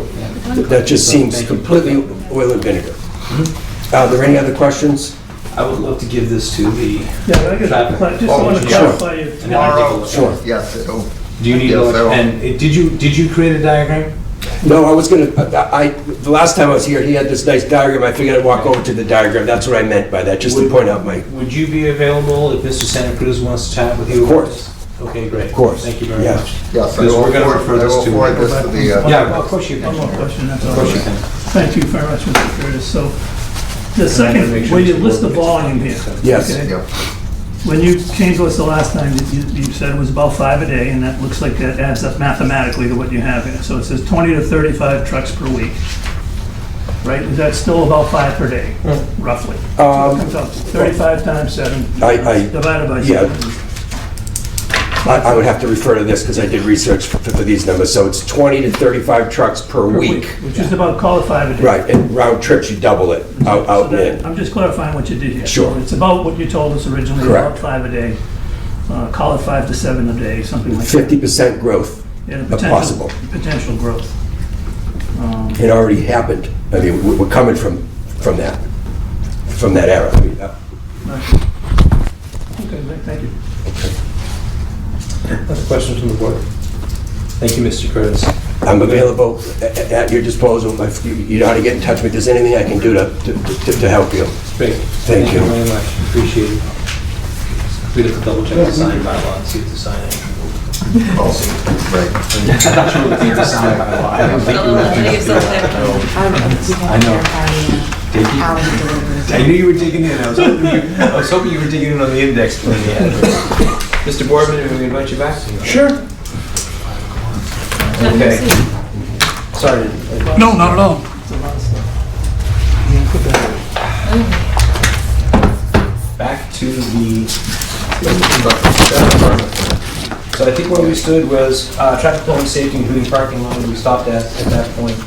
That just seems completely oil and vinegar. Are there any other questions? I would love to give this to the Yeah, I traffic. just want to clarify it. Tomorrow, Sure. yes, it'll. Do you need Yes, I will. and did you create a diagram? No, I was gonna, the last time I was here, he had this nice diagram, I figured I'd walk over to the diagram, that's what I meant by that, just to point out my, Would you be available if Mr. Santa Cruz wants to chat with you? Of course. Okay, great. Of course. Thank you very Yeah. much. Yes, I Because will we're gonna refer forward this to. this to the, Yeah, of course you can. One more question, that's all. Of course you can. Thank you very much, Mr. Curtis. So, the I'm second, gonna make sure where you Mr. list the Gordon volume here. yes. okay? yeah. When you changed this the last time, you said it was about 5 a day, and that looks like that adds up mathematically to what you have here. So it says 20 to 35 trucks per week, right? Is that still about 5 per day, roughly? So it comes out 35 times 7, divided by 7. I would have to refer to this because I did research for these numbers, so it's 20 to 35 trucks per week. Which is about, call it 5 a day. Right, and round trips, you double it, out and in. I'm just clarifying what you did here. Sure. So it's about what you told us originally, Correct. about 5 a day. Call it 5 to 7 a day, something like that. 50% growth, Yeah, the possible. Potential growth. It already happened. I mean, we're coming from that era. I mean, Right. Okay, thank you. Other questions from the board? Thank you, Mr. Curtis. I'm available at your disposal. You know how to get in touch with me. If there's anything I can do to help you. Great. Thank you. very much. Appreciate it. We'd have to double check the sign bylaw and see if the sign actually. Oh, right. I thought you would think the sign bylaw. I didn't think you would. I know. I knew you were digging in. I was hoping you were digging in on the index plan. Mr. Boardman, do we invite you back? Sure. Okay. Sorry. No, not at all. Back to the, so I think where we stood was traffic flow and safety, including parking lot, we stopped at that point.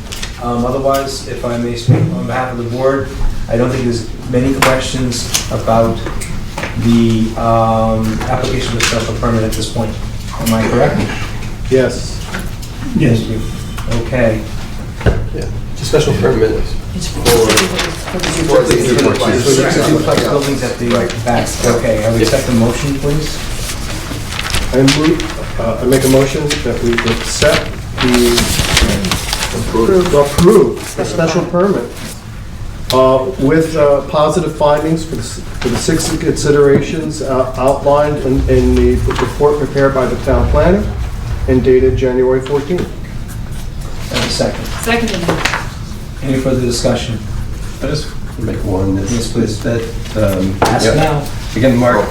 Otherwise, if I may speak on behalf of the board, I don't think there's many questions about the application of a special permit at this point. Am I correct? Yes. Yes. Thank you. Okay. Yeah. It's a special permit. For the duplex buildings at the back. Okay, I would accept the motion, please. I make a motion that we accept approve the special permit with positive findings for the 6 considerations outlined in the report prepared by the town planner and dated January 14th. And a second. Seconded. Any further discussion? I just make one. Yes, please. That, Ask yeah. now. Again, Mark,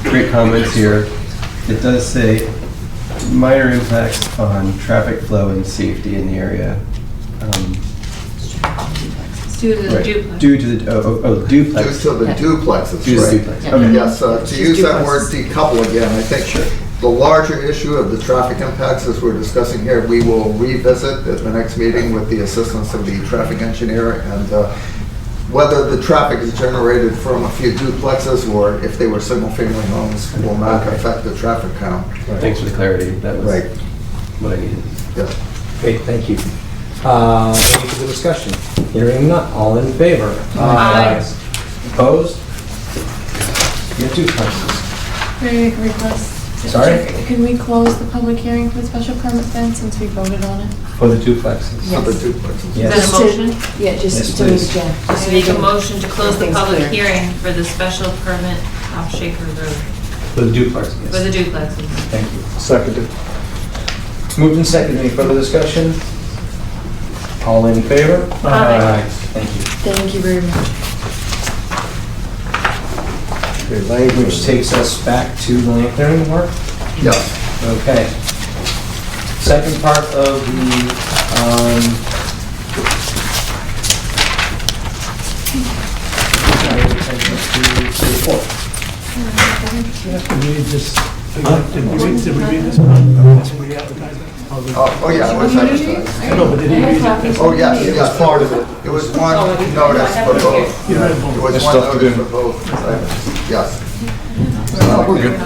great comments here. It does say minor impacts on traffic flow and safety in the area. Due to the Right. duplex. Due to the, duplex. Due to the duplexes, Due to the right? duplex. Okay. Yes, to use that word decouple again, I think the larger issue of the traffic impacts as we're discussing here, we will revisit at the next meeting with the assistance of the traffic engineer, and whether the traffic is generated from a few duplexes or if they were single-family homes will not affect the traffic count. Thanks for the clarity. That was Right. what I needed. Yeah. Great, thank you. Any further discussion? Hearing none, all in favor? Aye. Opposed? You have 2 questions. May I make a request? Sorry? Can we close the public hearing for the special permit then, since we voted on it? For the duplexes? For the Yes. duplexes. Is Yes. that a motion? Yeah, just Yes, to meet please. Jen. I make a motion to close the Things public clear. hearing for the special permit off Shaker Road, For the duplexes, yes. for the duplexes. Thank you. Seconded. Moved and seconded. Any further discussion? All in favor? Aye. Thank you. Thank you very much. Okay, language. Which takes us back to the land clearing work? Yes. Okay. Second part of the, report. Did we read this? Did we read this? That's what we advertised. Oh, yeah, it was advertised. I know, but did he read it? Oh, yes, It was yes. part of it. It was one notice for both. You read It both. was one notice for both items, yes. We're good.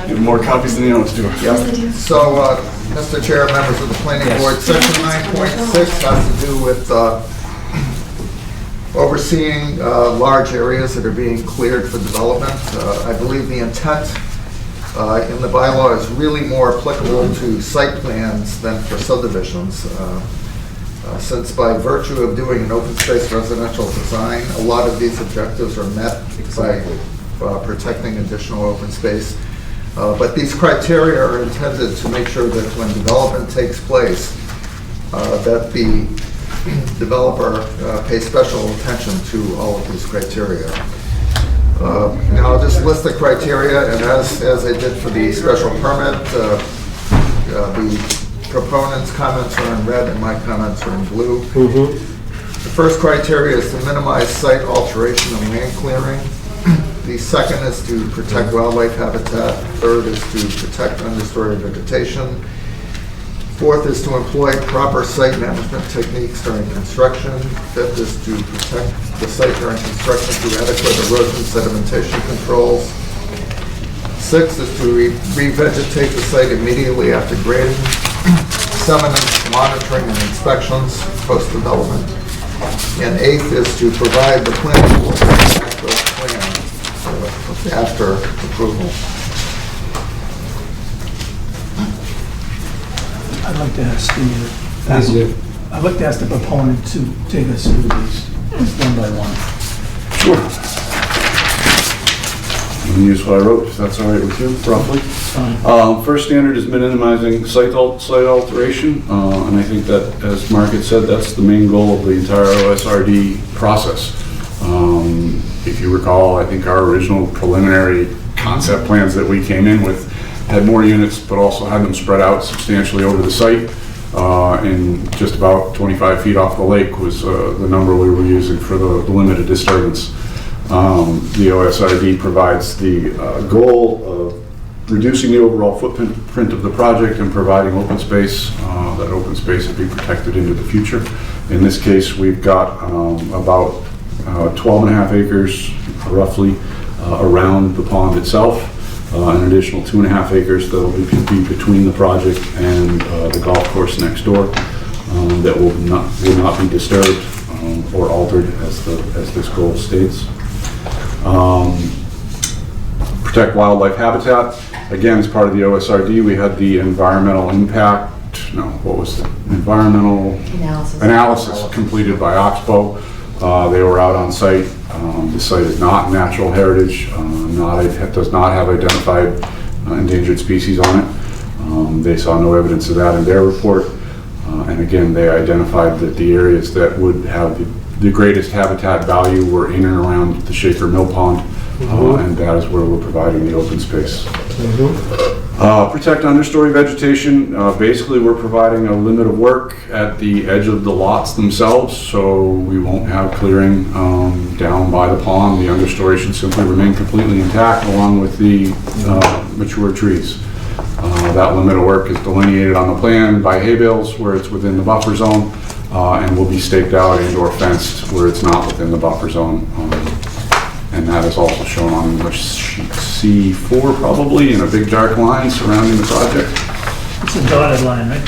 You have more copies than you know what to do. Yep. So, Mr. Chair, members of the planning board, section 9.6 has to do with overseeing large areas that are being cleared for development. I believe the intent in the bylaw is really more applicable to site plans than for subdivisions. Since by virtue of doing an open space residential design, a lot of these objectives are met by protecting additional open space. But these criteria are intended to make sure that when development takes place, that the developer pays special attention to all of these criteria. Now, I'll just list the criteria, and as I did for the special permit, the proponent's comments are in red and my comments are in blue. The first criteria is to minimize site alteration and land clearing. The second is to protect wildlife habitat. Third is to protect understory vegetation. Fourth is to employ proper site management techniques during construction. Fifth is to protect the site during construction through adequate erosion sedimentation controls. Sixth is to revegetate the site immediately after grading. Seven is monitoring and inspections post-development. And eighth is to provide the planning board with actual plans after approval. I'd like to ask Please do. I'd like to ask the proponent to take us through these one by one. Sure. You can use what I wrote, if that's all right with you, roughly. First standard is minimizing site alteration, and I think that, as Mark had said, that's the main goal of the entire OSRD process. If you recall, I think our original preliminary concept plans that we came in with had more units, but also had them spread out substantially over the site. and just about 25 feet off the lake was the number we were using for the limited disturbance. The OSRD provides the goal of reducing the overall footprint of the project and providing open space. That open space would be protected into the future. In this case, we've got about 12.5 acres roughly around the pond itself, an additional 2.5 acres that will be between the project and the golf course next door that will not be disturbed or altered as this goal states. Protect wildlife habitat. Again, as part of the OSRD, we had the environmental analysis completed by Oxbow. They were out on site. The site is not natural heritage, it does not have identified endangered species on it. They saw no evidence of that in their report. And again, they identified that the areas that would have the greatest habitat value were in and around the Shaker Mill Pond, and that is where we're providing the open space. Protect understory vegetation. Basically, we're providing a limit of work at the edge of the lots themselves, so we won't have clearing down by the pond. The understory should simply remain completely intact along with the mature trees. That limit of work is delineated on the plan by hay bales where it's within the buffer zone, and will be staked out and or fenced where it's not within the buffer zone. And that is also shown on the sheet C4 probably in a big dark line surrounding the project. It's a dotted line, right?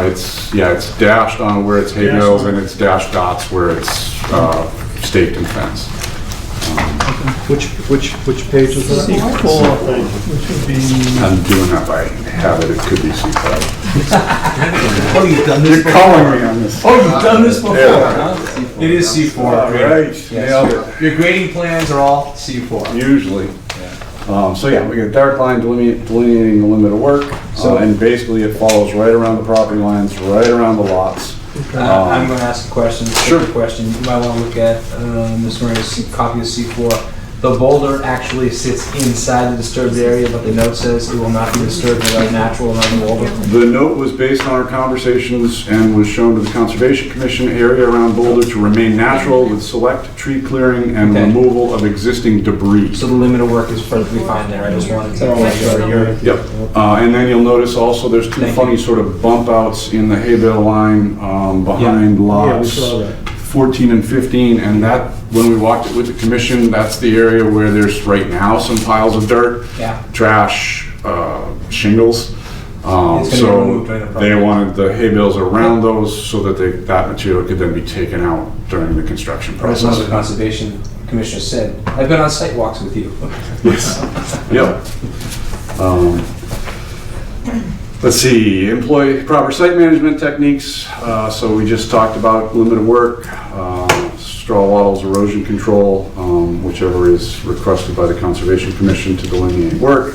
It's dashed on where it's hay bales and it's dashed dots where it's staked and fenced. Which page is that? C4, which would be... I'm doing that by habit. It could be C5. Oh, you've done this before. You're calling me on this. Oh, you've done this before, Yeah. huh? It is C4. Right. Yes. Your grading plans are all C4. Usually. So yeah, we got a dark line delineating the limit of work. And basically it follows right around the property lines, right around the lots. I'm going to ask a question. Sure. Question. You might want to look at Ms. Marina's copy of C4. The boulder actually sits inside the disturbed area, but the note says it will not be disturbed without natural around the boulder. The note was based on our conversations and was shown to the Conservation Commission area around Boulder to remain natural with select tree clearing and removal of existing debris. So the limit of work is perfectly fine there. I just wanted to make sure you're... Yep. And then you'll notice also there's two funny sort of bump outs in the hay bale line behind lots 14 and 15, and that, when we walked it with the commission, that's the area where there's right now some piles of dirt, trash, shingles. So they wanted the hay bales around those so that that material could then be taken out during the construction process. As the Conservation Commissioner said, I've been on site walks with you. Yes. Yep. Let's see, employ proper site management techniques. So we just talked about limit of work, straw wattles, erosion control, whichever is requested by the Conservation Commission to delineate work.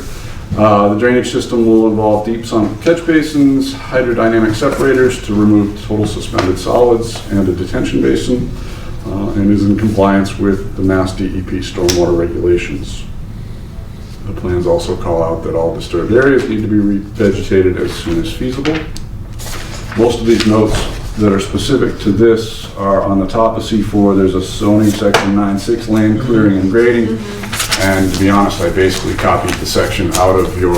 The drainage system will involve deep sunk catch basins, hydrodynamic separators to remove total suspended solids, and a detention basin, and is in compliance with the Mass DEP stormwater regulations. The plans also call out that all disturbed areas need to be revegetated as soon as feasible. Most of these notes that are specific to this are on the top of C4. There's a zoning section 9.6 land clearing and grading. And to be honest, I basically copied the section out of your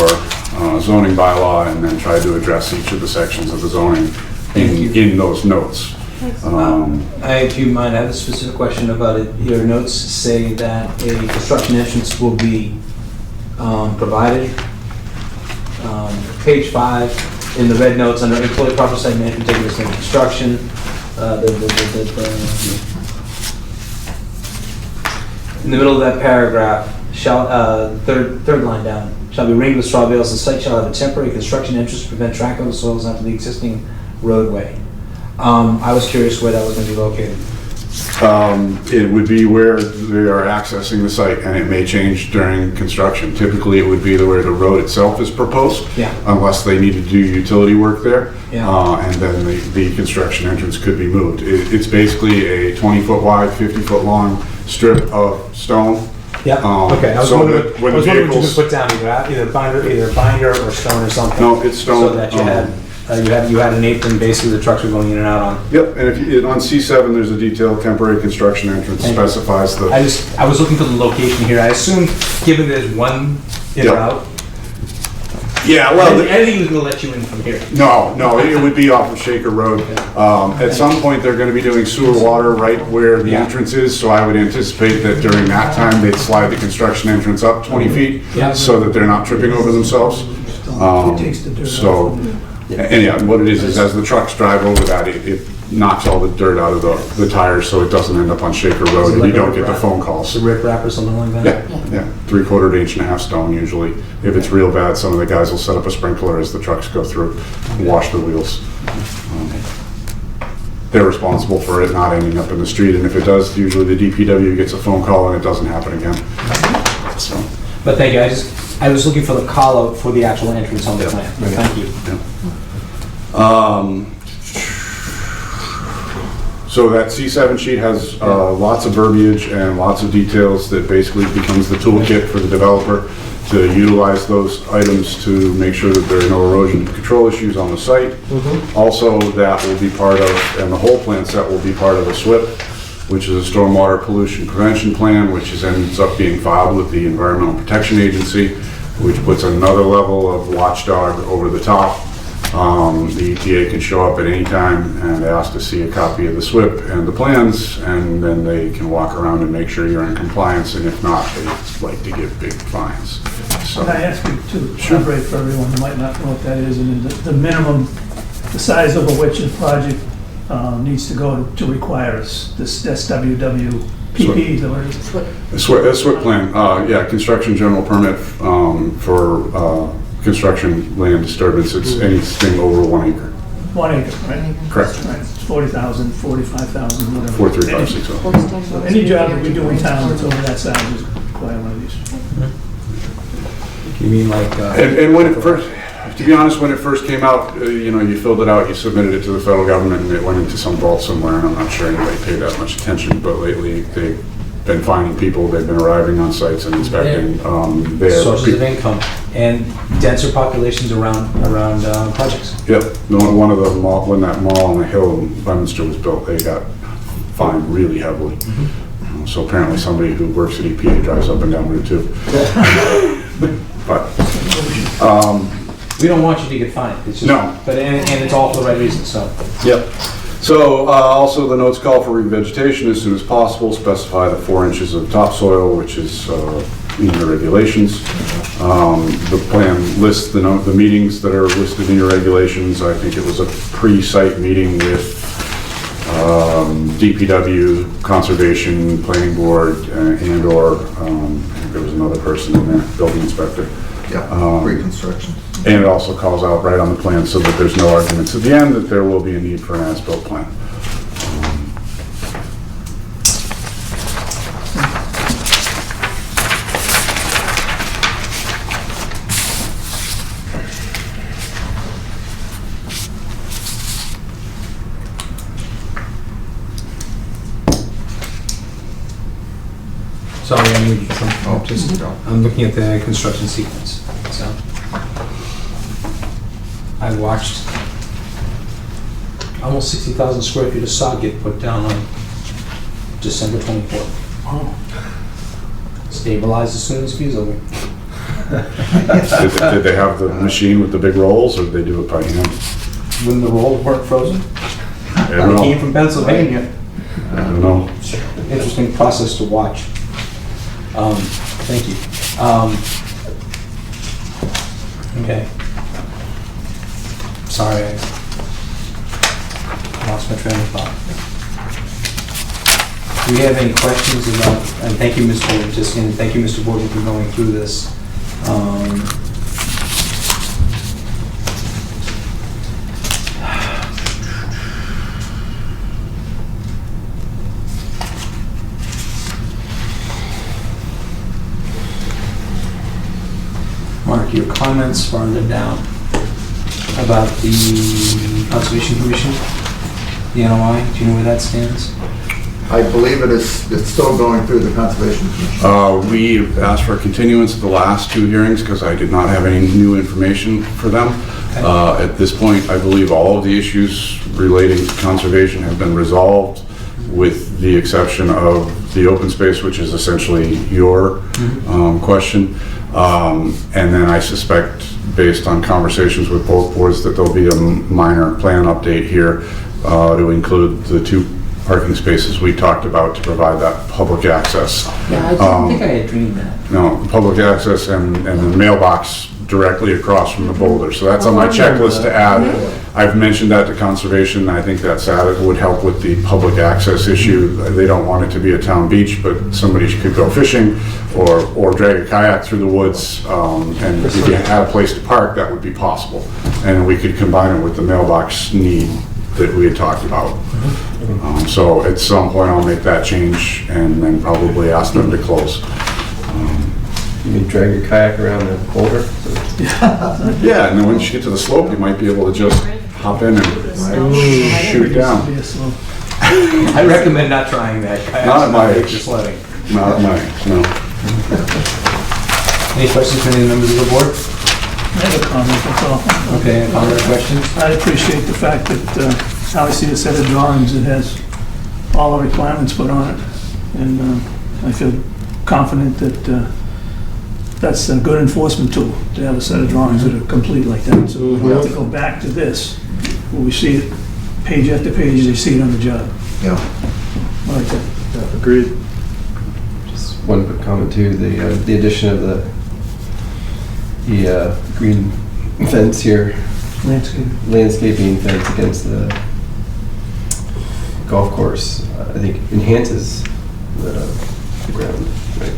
zoning bylaw and then tried to address each of the sections of the zoning in those notes. If you mind, I have a specific question about it. Your notes say that a construction entrance will be provided. Page 5 in the red notes under employee proper site management taking this into construction. In the middle of that paragraph, third line down, shall be ringed with straw bales. The site shall have a temporary construction entrance to prevent track of the soils onto the existing roadway. I was curious where that was going to be located. It would be where they are accessing the site, and it may change during construction. Typically, it would be where the road itself is proposed, unless they need to do utility work there, and then the construction entrance could be moved. It's basically a 20-foot wide, 50-foot long strip of stone. Yeah. Okay. I was wondering what you could put down, either binder or stone or something. No, it's stone. So that you had You had an apron, basically the trucks were going in and out on. Yep, and if you, on C7, there's a detailed temporary construction entrance specifies the. I was looking for the location here. I assume, given there's one in Yep. or out, Yeah, well. anything was gonna let you in from here. No, it would be off of Shaker Road. At some point, they're gonna be doing sewer water right where the entrance is, so I would anticipate that during that time, they'd slide the construction entrance up 20 feet Yeah. so that they're not tripping over themselves. So, and yeah, what it is as the trucks drive over that, it knocks all the dirt out of the tires so it doesn't end up on Shaker Road and you don't get the phone calls. It's a rip wrap or something like that? Yeah, 3/4 to 1.5 inch stone usually. If it's real bad, some of the guys will set up a sprinkler as the trucks go through and wash the wheels. They're responsible for it not ending up in the street, and if it does, usually the DPW gets a phone call and it doesn't happen again. So. But thank you, I was looking for the call out for the actual entrance on the plan. Thank you. So that C7 sheet has lots of verbiage and lots of details that basically becomes the toolkit for the developer to utilize those items to make sure that there are no erosion control issues on the site. Also, that will be part of, and the whole plan set will be part of a SWIP, which is a stormwater pollution prevention plan, which ends up being filed with the Environmental Protection Agency, which puts another level of watchdog over the top. The EPA can show up at any time and ask to see a copy of the SWIP and the plans, and then they can walk around and make sure you're in compliance, and if not, they like to give big fines. So, Can I ask you to elaborate for everyone who might not know what that is, and the minimum, the size over which a project needs to go to require this SWWPP, or is it? a SWIP plan, yeah, construction general permit for construction land disturbance, it's anything over 1 acre. 1 acre, right? Correct. Right, it's 40,000, 45,000, whatever. 43560. So any job that we do in town that's over that size is require one of these. You mean like... And when it first, to be honest, when it first came out, you filled it out, you submitted it to the federal government, and it went into some vault somewhere, and I'm not sure anybody paid that much attention, but lately they've been finding people, they've been arriving on sites and inspecting their... Sources of income and denser populations around projects. Yep, one of the when that mall on the hill in Leominster was built, they got fined really heavily. So apparently somebody who works at EPA drives up and down Route 2. But we don't want you to get fined. It's just, no, but and it's all for the right reasons. So yep. So also the notes call for revegetation as soon as possible. Specify the 4 inches of topsoil, which is in your regulations. The plan lists the meetings that are listed in your regulations. I think it was a pre-site meeting with DPW, Conservation, Planning Board, and/or I think there was another person in there, Building Inspector. Yeah, pre-construction. And it also calls out right on the plan so that there's no arguments at the end that there will be a need for an as-built plan. sorry, I'm looking at the construction sequence. So I watched almost 60,000 square feet of sod get put down on December 24th. Oh. Stabilized as soon as feasible. Did they have the machine with the big rolls, or did they do it by hand? When the rolls weren't frozen? I don't know. They came from Pennsylvania. I don't know. Interesting process to watch. Thank you. Okay. Sorry, I lost my train of thought. Do we have any questions about, and thank you, Mr. Tiskin, and thank you, Mr. Borden, for going through this. Mark, your comments farther down about the Conservation Commission, the NOI, do you know where that stands? I believe it's still going through the Conservation Commission. We asked for a continuance of the last 2 hearings because I did not have any new information for them. At this point, I believe all of the issues relating to conservation have been resolved, with the exception of the open space, which is essentially your question. And then I suspect, based on conversations with both boards, that there'll be a minor plan update here to include the 2 parking spaces we talked about to provide that public access. Yeah, I didn't think I had dreamed that. No, public access and the mailbox directly across from the boulder. So that's on my checklist to add. I've mentioned that to conservation. I think that's added, would help with the public access issue. They don't want it to be a town beach, but somebody could go fishing or drag a kayak through the woods. And if you had a place to park, that would be possible. And we could combine it with the mailbox need that we had talked about. So at some point I'll make that change and then probably ask them to close. You can drag your kayak around the boulder? Yeah, and then once you get to the slope, you might be able to just hop in and shoot it down. I recommend not trying that. Not at my age. Just letting. Not at my age, no. Any questions from any members of the board? I have a comment, that's all. Okay, any comment or questions? I appreciate the fact that now I see a set of drawings that has all the requirements put on it. And I feel confident that that's a good enforcement tool, to have a set of drawings that are complete like that. So we don't have to go back to this, where we see it page after page, they see it on the job. Yeah. I like that. Agreed. Just one quick comment too, the addition of the green fence here, landscaping fence against the golf course, I think enhances the ground, right?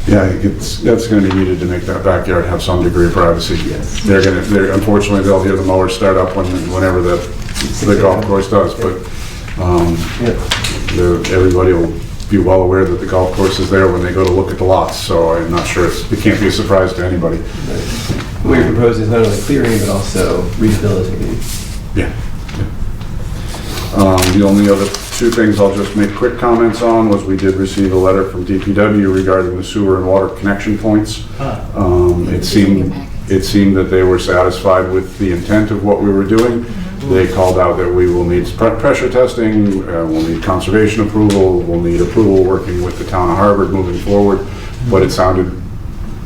Yeah, that's going to be needed to make that backyard have some degree of privacy. Yes. Unfortunately, they'll hear the mower start up whenever the golf course does, but everybody will be well aware that the golf course is there when they go to look at the lots, so I'm not sure it can't be a surprise to anybody. What you're proposing is not only clearing, but also rehabilitating. Yeah. The only other 2 things I'll just make quick comments on was we did receive a letter from DPW regarding the sewer and water connection points. It seemed that they were satisfied with the intent of what we were doing. They called out that we will need pressure testing, we'll need conservation approval, we'll need approval working with the town of Harvard moving forward. But it sounded,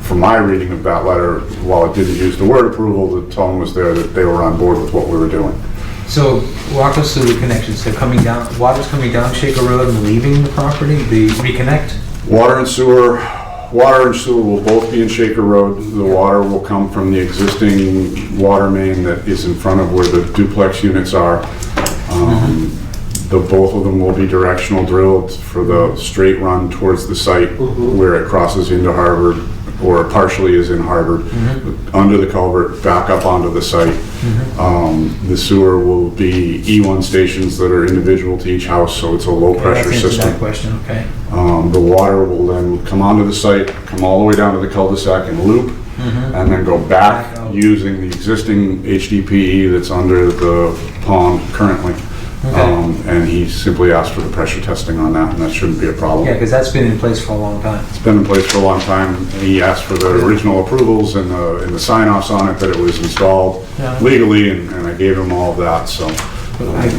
from my reading of that letter, while it didn't use the word approval, the tone was there that they were on board with what we were doing. So walk us through the connections. They're coming down, water's coming down Shaker Road and leaving the property, the reconnect? Water and sewer will both be in Shaker Road. The water will come from the existing water main that is in front of where the duplex units are. Both of them will be directional drilled for the straight run towards the site where it crosses into Harvard, or partially is in Harvard, under the culvert, back up onto the site. The sewer will be E1 stations that are individual to each house, so it's a low-pressure system. That question, okay. The water will then come onto the site, come all the way down to the cul-de-sac and loop, and then go back using the existing HDPE that's under the pond currently. And he simply asked for the pressure testing on that, and that shouldn't be a problem. Yeah, because that's been in place for a long time. It's been in place for a long time. He asked for the original approvals and the sign-offs on it that it was installed legally, and I gave him all of that, so.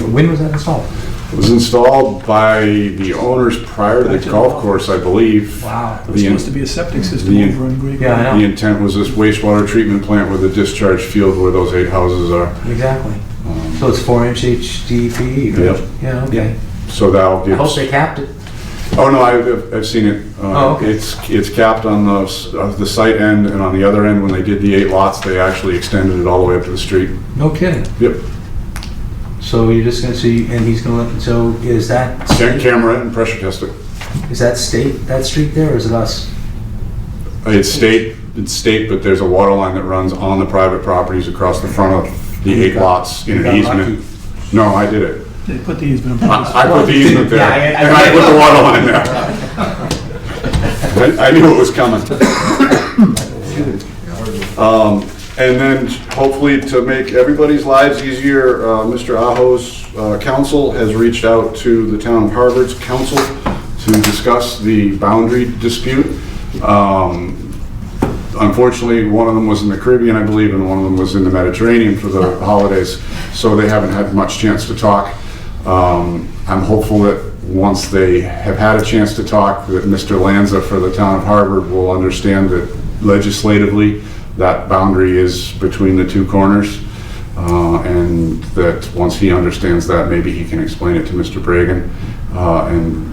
When was that installed? It was installed by the owners prior to the golf course, I believe. Wow. It was supposed to be a septic system over in Great. Yeah, I know. The intent was this wastewater treatment plant with a discharge field where those 8 houses are. Exactly. So it's 4-inch HDPE, right? Yep. Yeah, okay. So that'll give. I hope they capped it. Oh, no, I've seen it. Okay. It's capped on the site end, and on the other end, when they did the 8 lots, they actually extended it all the way up to the street. No kidding. Yep. So you're just gonna see, and he's gonna, so is that? Camera and pressure test it. Is that state, that street there, or is it us? It's state, but there's a water line that runs on the private properties across the front of the 8 lots in an easement. No, I did it. They put the easement in place. I put the easement there, and I put the water line there. I knew it was coming. And then hopefully to make everybody's lives easier, Mr. Aho's council has reached out to the town of Harvard's council to discuss the boundary dispute. unfortunately, one of them was in the Caribbean, I believe, and one of them was in the Mediterranean for the holidays, so they haven't had much chance to talk. I'm hopeful that once they have had a chance to talk, that Mr. Lanza for the town of Harvard will understand that legislatively, that boundary is between the two corners, and that once he understands that, maybe he can explain it to Mr. Bragan, and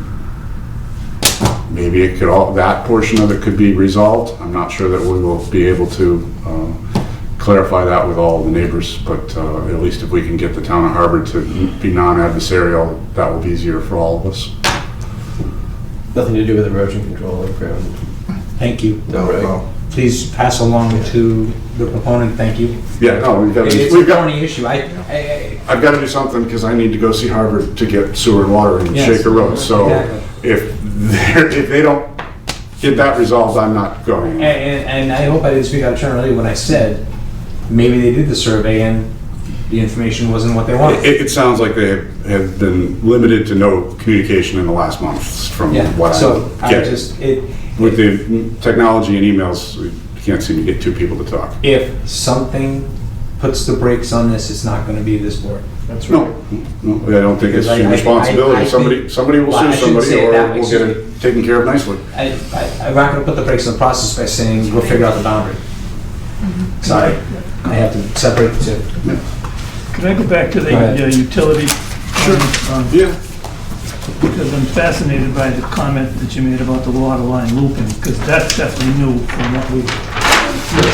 maybe it could that portion of it could be resolved. I'm not sure that we will be able to clarify that with all the neighbors, but at least if we can get the town of Harvard to be non-adversarial, that will be easier for all of us. Nothing to do with erosion control or ground. Thank you. No, right? Please pass along to the proponent, thank you. Yeah, no, we've got It's a thorny issue. I've got to do something because I need to go see Harvard to get sewer and water in Yes. Shaker Road. So Exactly. if they don't get that resolved, I'm not going. And I hope I didn't speak out of turn earlier when I said, maybe they did the survey and the information wasn't what they wanted. It sounds like they have been limited to no communication in the last month from what I get. With the technology and emails, we can't seem to get two people to talk. If something puts the brakes on this, it's not going to be this board. That's right. No, I don't think it's Because your responsibility. I think- Somebody will Well, I sue shouldn't somebody, say it or that way, we'll get it taken care of nicely. I'm not going to put the brakes on the process by saying, we'll figure out the boundary. Sorry, I have to separate the two. Can I go back to the Go ahead. utility? Yeah. Because I'm fascinated by the comment that you made about the water line looping, because that's definitely new from what we,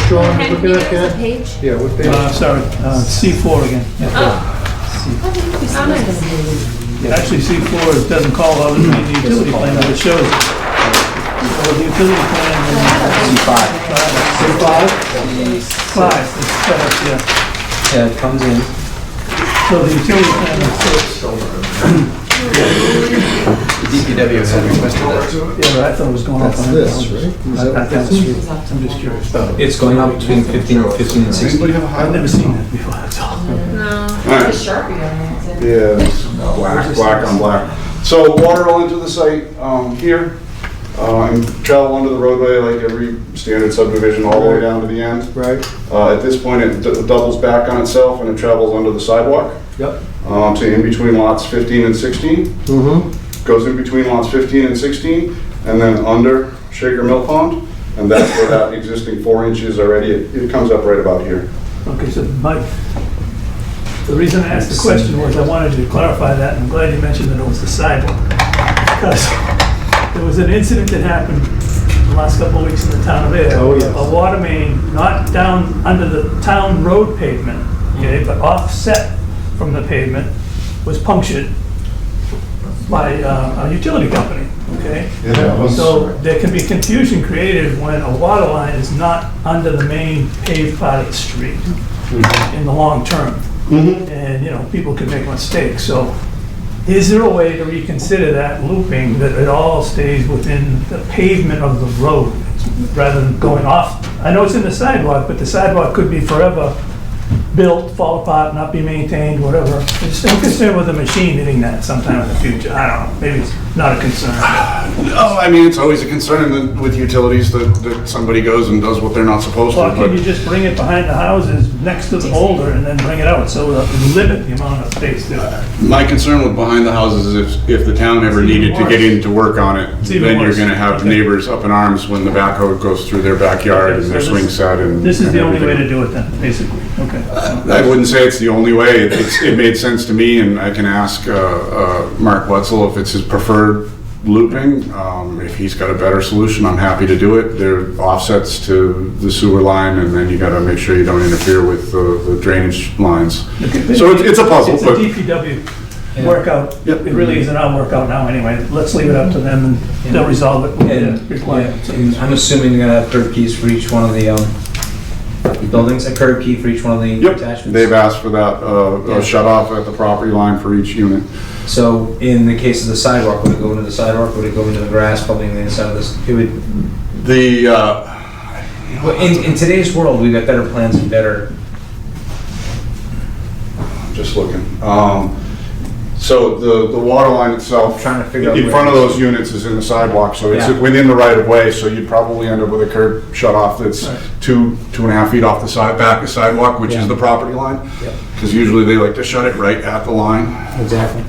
Sean, look at that, Ken? Page? Yeah, what page? sorry, C4 again. Actually, C4 doesn't call out the utility plan, but it shows. Well, the utility plan is C5. C5, it's set up, yeah. Yeah, it comes in. So the utility plan is DPW had requested that. yeah, but I thought it was going up on it. That's this, right? I thought it was- I'm just curious. It's going up between 15 and 16. I've never seen that before, that's all. No. Alright. It's Sharpie on it. Yeah, it's black on black. So water will enter the site here, and travel under the roadway like every standard subdivision all the way down to the end. Right. At this point, it doubles back on itself and it travels under the sidewalk. Yep. To in between lots 15 and 16. Mm-hmm. Goes in between lots 15 and 16, and then under Shaker Mill Pond, and that's where that existing 4 inches already, it comes up right about here. Okay, so Mike, the reason I asked the question was I wanted you to clarify that, and I'm glad you mentioned that it was the sidewalk. Because there was an incident that happened the last couple of weeks in the town of Ayer. Oh, yes. A water main, not down under the town road pavement, okay, but offset from the pavement, was punctured by a utility company, okay? So there can be confusion created when a water line is not under the main paved part of the street in the long term. And, you know, people can make mistakes. So is there a way to reconsider that looping, that it all stays within the pavement of the road rather than going off? I know it's in the sidewalk, but the sidewalk could be forever built, fall apart, not be maintained, whatever. I'm concerned with a machine hitting that sometime in the future. I don't know, maybe it's not a concern. No, I mean, it's always a concern with utilities that somebody goes and does what they're not supposed to. Or can you But just bring it behind the houses next to the boulder and then bring it out, so we limit the amount of space there? my concern with behind the houses is if the town ever It's even needed to get worse. in to work on it, It's even then you're worse. gonna have Okay. neighbors up in arms when the backhoe goes through their backyard and So their this- swing set and. This is and the only way everything. to do it then, basically, okay. I wouldn't say it's the only way. It made sense to me, and I can ask Mark Wetzel if it's his preferred looping. If he's got a better solution, I'm happy to do it. There are offsets to the sewer line, and then you gotta make sure you don't interfere with the drainage lines. So it's a puzzle, It's a but DPW workout. Yep. It really isn't our workout now anyway. Let's leave it up to them and they'll resolve it with the requirements. And I'm assuming you're gonna have curb keys for each one of the buildings, a curb key for each one of the yep, attachments? they've asked for that, Yeah. a shut off at the property line for each unit. So in the case of the sidewalk, would it go into the sidewalk, would it go into the grass, probably on the inside of this? It would, The, well, in today's world, we've got better plans and better, just looking. So the water line itself, Trying to figure out in where front of it is. those units is in the sidewalk, so it's Yeah. within the right of way, so you'd probably end up with a curb shut off that's Right. 2.5 feet off the back of sidewalk, which Yeah. is the property line. Yep. Because usually they like to shut it right at the line. Exactly.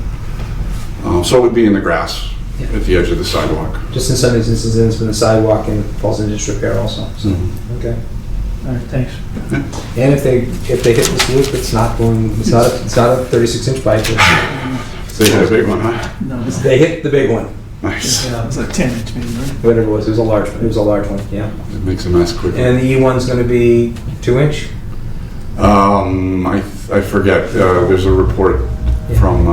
So it would be in the grass Yeah. at the edge of the sidewalk. Just in some instances, it's been the sidewalk and falls into disrepair also, so, okay. All right, thanks. And if they hit this loop, it's not a 36-inch pipe. They hit a big one, huh? No, They hit the big one, Nice. it's like 10 inch maybe, right? whatever it was a large one, yeah. It makes a mess quickly. And the E1's gonna be 2-inch? I forget, there's a report from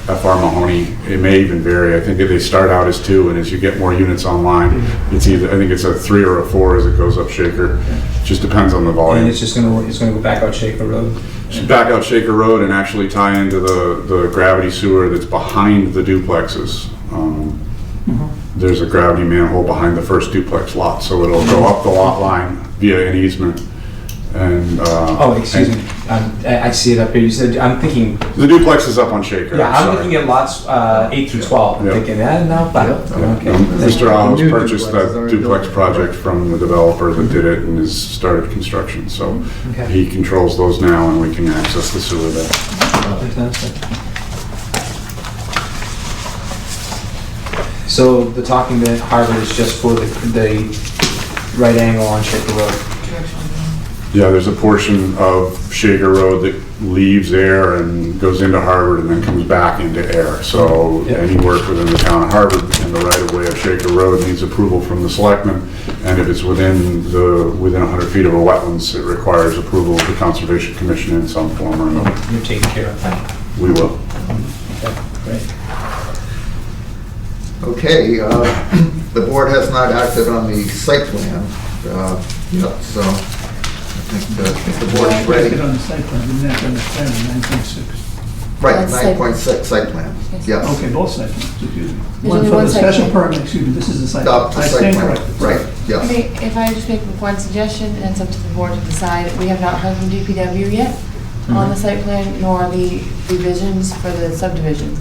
FR Mahoney. It may even vary. I think they start out as 2, and as you get more units online, it's either, I think it's a 3 or a 4 as it goes up Shaker. Just depends on the And volume. it's gonna go back out Shaker Road? Just back out Shaker Road and actually tie into the gravity sewer that's behind the duplexes. There's a gravity manhole behind the first duplex lot, so it'll go up the lot line via an easement. And Oh, excuse me, I see it up here, you said, I'm thinking, the duplex is up on Shaker. yeah, I'm sorry. looking at lots 8 through 12, I'm Yeah. thinking, no, but, okay. Mr. Ahos New purchased duplexes that already duplex built. project from the developer that did it and has started construction, so Okay. he controls those now and we can access the sewer there. Fantastic. So the talking to Harvard is just for the right angle on Shaker Road? Yeah, there's a portion of Shaker Road that leaves Ayer and goes into Harvard and then comes back into Ayer. So Yep. any work within the town of Harvard and the right-of-way of Shaker Road needs approval from the selectmen. And if it's within 100 feet of a wetlands, it requires approval of the Conservation Commission in some form or another. You're taking care of that? We will. Okay, great. Okay, the board has not acted on the site plan yet, so I think the board's Get ready. on the site plan, didn't have to understand 9.6. Right, That's site- 9.6 site plan, yes. Okay, both site plans, excuse me. There's One only for one the site special plan. permit, excuse me, this is the site. The I site stand plan, corrected. right, yes. Okay, if I just make one suggestion, and it's up to the board to decide, we have not heard from DPW yet on the site plan, nor the revisions for the subdivision.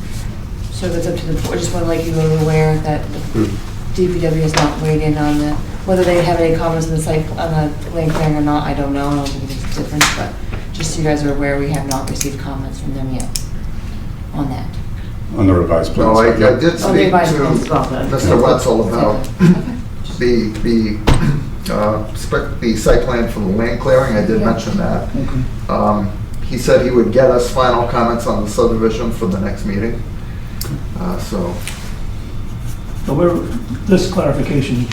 So that's up to the board, just want to let you be aware that the DPW has not weighed in on the, whether they have any comments on the site, on the land clearing or not, I don't know, I don't think it's a difference, but just so you guys are aware, we have not received comments from them yet on that. On the revised plans. No, I did Oh, speak they to advised us about that. Mr. Wetzel about Okay. the site plan for the land clearing, I did Yeah. mention that. He said he would get us final comments on the subdivision for the next meeting. So, So this clarification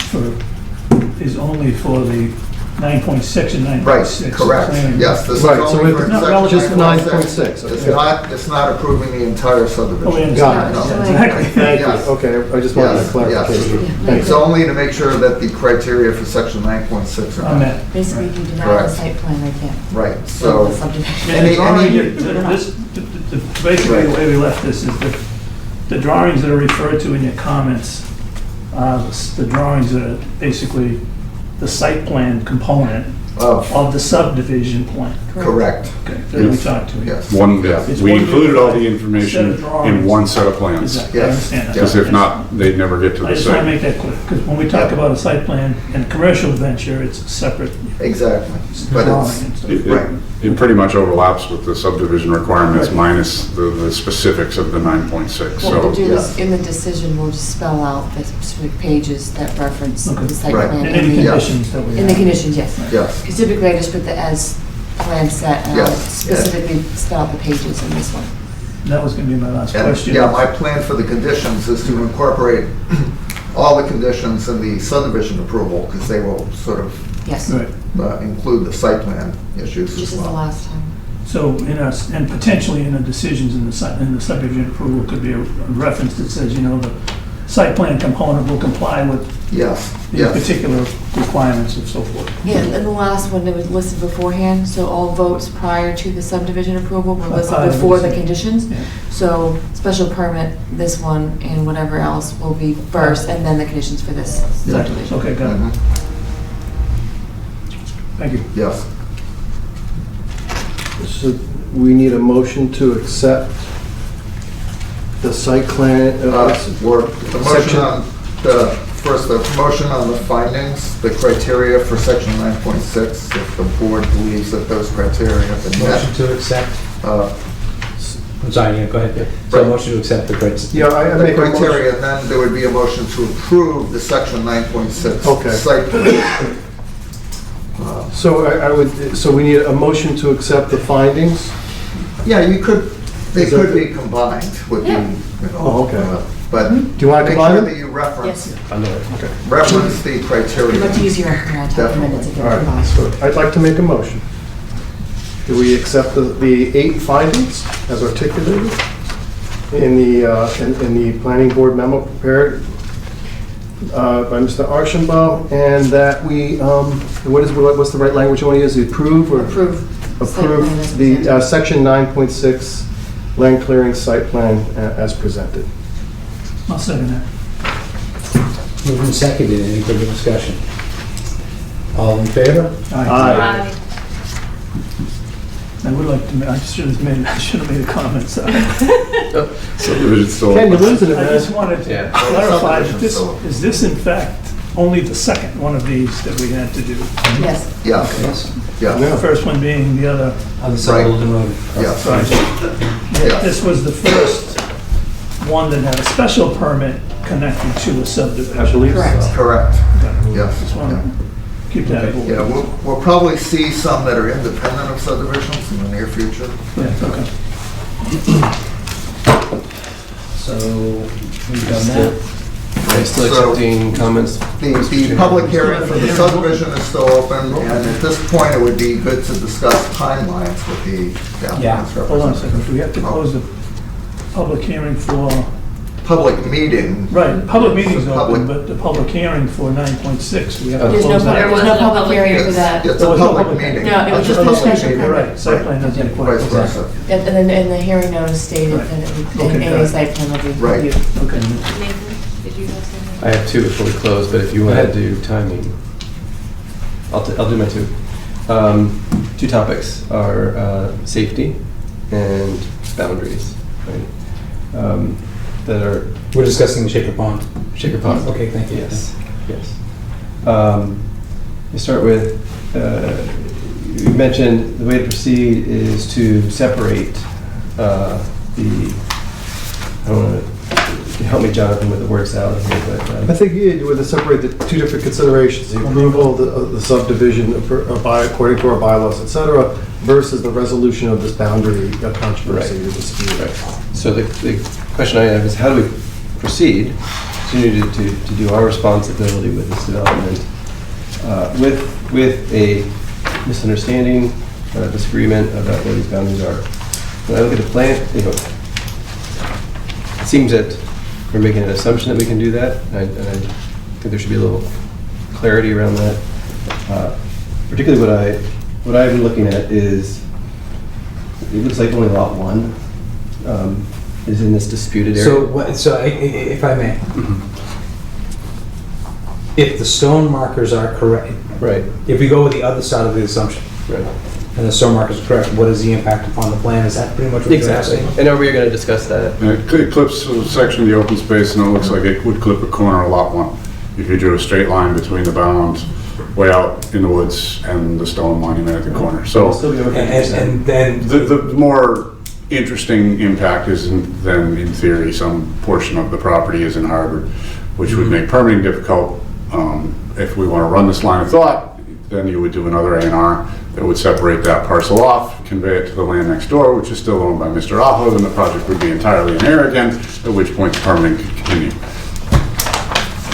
is only for the 9.6 and 9.6. right, correct, planning. yes, this is Right, so only it's for not section just 9.6. 9.6, It's okay. it's not approving the entire subdivision. Oh, we Got understand. it. No. Exactly. Thank you, Yes. okay, I just wanted Yes, a clarification. yes. Thank It's you. only to make sure that the criteria for section 9.6 are On met. that. Basically, if you deny the Correct. site plan, they can't Right, build so, the subdivision. And the drawing, any- basically the way we left this is that the drawings that are referred to in your comments are the drawings that are basically the site plan component of the subdivision plan. correct, Okay, that we Yes. talked to. yes. It's We one included all the set information of drawings. in one set of plans. Exactly, I Yes. understand that. Because if not, they'd never get to I the just want to make site. that clear, because when we talk about a site plan and a commercial venture, it's separate Exactly, but drawing it's, and stuff. right. It pretty much overlaps with the subdivision requirements minus the specifics of the 9.6, What we'll so. do is, in the decision, we'll just spell out the specific pages that reference Okay. the site Right. plan. And any the- conditions that we have. In the conditions, yes. Yes, Because typically I just put the as plan set, and I'll Yes. specifically spell out the pages in this one. That was going to be my last and, question. yeah, my plan for the conditions is to incorporate all the conditions in the subdivision approval, because they will sort of Yes, Right. include the site plan issues just as as the well. last time. So and potentially in the decisions in the subdivision approval could be a reference that says, the site plan component will comply with Yes, these yes, particular requirements and so forth. Yeah, and the last one that was listed beforehand, so all votes prior to the subdivision approval were listed Prior to before the the- conditions. Yeah. So special permit, this one, and whatever else will be first, and then the conditions for this subdivision. Okay, got it. Mhm. Thank you. yes. So we need a motion to accept The site plan, Or the motion Section- on first, the motion on the findings, the criteria for section 9.6, if the board believes that those criteria have been met. Motion to accept, Uh, I'm sorry, yeah, go ahead. So motion to accept the criteria. yeah, I The make a motion. criteria, and then there would be a motion to approve the section 9.6 Okay. site plan. So I would, so we need a motion to accept the findings? Yeah, you could, they Is that could the- be combined with the, Oh, okay. but Do you want to make combine sure them? that you reference, Okay. reference the criteria. Much easier after I talk a minute to get All it right, combined. so I'd like to make a motion. Do we accept the 8 findings as articulated in the planning board memo prepared by Mr. Archambault, and that we, what's the right language you want to use, approve or? Approve. Site plan Approve as the presented. section 9.6 land clearing site plan as presented. I'll second that. Moved and seconded, any further discussion? All in favor? Aye. I would like to, I should have made a comment, sorry. Subdivision still. Ken, you're losing it, I just man. wanted to Yeah. clarify, that this, Subdivision is this in fact only the second one of these that we had to do? Yes. Yeah, yeah, The first one being the other, Other side of Littleton Road. yeah. right? Yeah. This was the first one that had a special permit connected to a subdivision. I believe so. Correct. Correct, yes. Just want to keep that Okay. Yeah, avoided. we'll probably see some that are independent of subdivisions in the near future. Yeah, okay. So, we've done that. Are you still So- accepting comments? The public hearing for the subdivision is still open, and at this point, it would be good to discuss timelines with the applicant's Hold on a second, representative. do we have to close the public hearing for, Public meeting, right, public meeting's Public- open, but the public hearing for 9.6, we have to There's no close public, that. there's no public hearing for that. it's There a was no public public meeting. No, it was It's just a a public special meeting. You're right, site plan doesn't quite. Vice versa. And then the hearing notice stated that it would, Okay, got any it. site plan would be Right. reviewed. Okay. Nathan, did you have something? I have two before we close, but if you want to do timing, I'll do my two. Two topics are safety and boundaries, right? That are We're discussing the Shaker Pond. Shaker Pond. Okay, thank you. Yes, yes. You start with, you mentioned the way to proceed is to separate the, I don't want to, help me, Jonathan, with the word salad here, I but think you would separate the two different considerations, the approval of the subdivision according to our bylaws, et cetera, versus the resolution of this boundary controversy or dispute. right. So the question I have is how do we proceed to do our responsibility with this development with a misunderstanding, disagreement about what these boundaries are. When I look at the plan, it seems that we're making an assumption that we can do that, and I think there should be a little clarity around that. Particularly what I've been looking at is, it looks like only lot 1 is in this disputed area. If I may, if the stone markers are correct, Right, if we go with the other side of the assumption, right. and the stone markers are correct, what is the impact upon the plan? Is that pretty much what you're Exactly. asking? I know we were going to discuss that. And it clips a section of the open space, and it looks like it would clip a corner of lot 1. If you drew a straight line between the bounds, way out in the woods, and the stone monument at the corner. So, Still be okay. And then, the more interesting impact is then, in theory, some portion of the property is in Harvard, which would make permitting difficult. If we want to run this line of thought, then you would do another A&R that would separate that parcel off, convey it to the land next door, which is still owned by Mr. Aho, and the project would be entirely in air again, at which point the permitting could continue.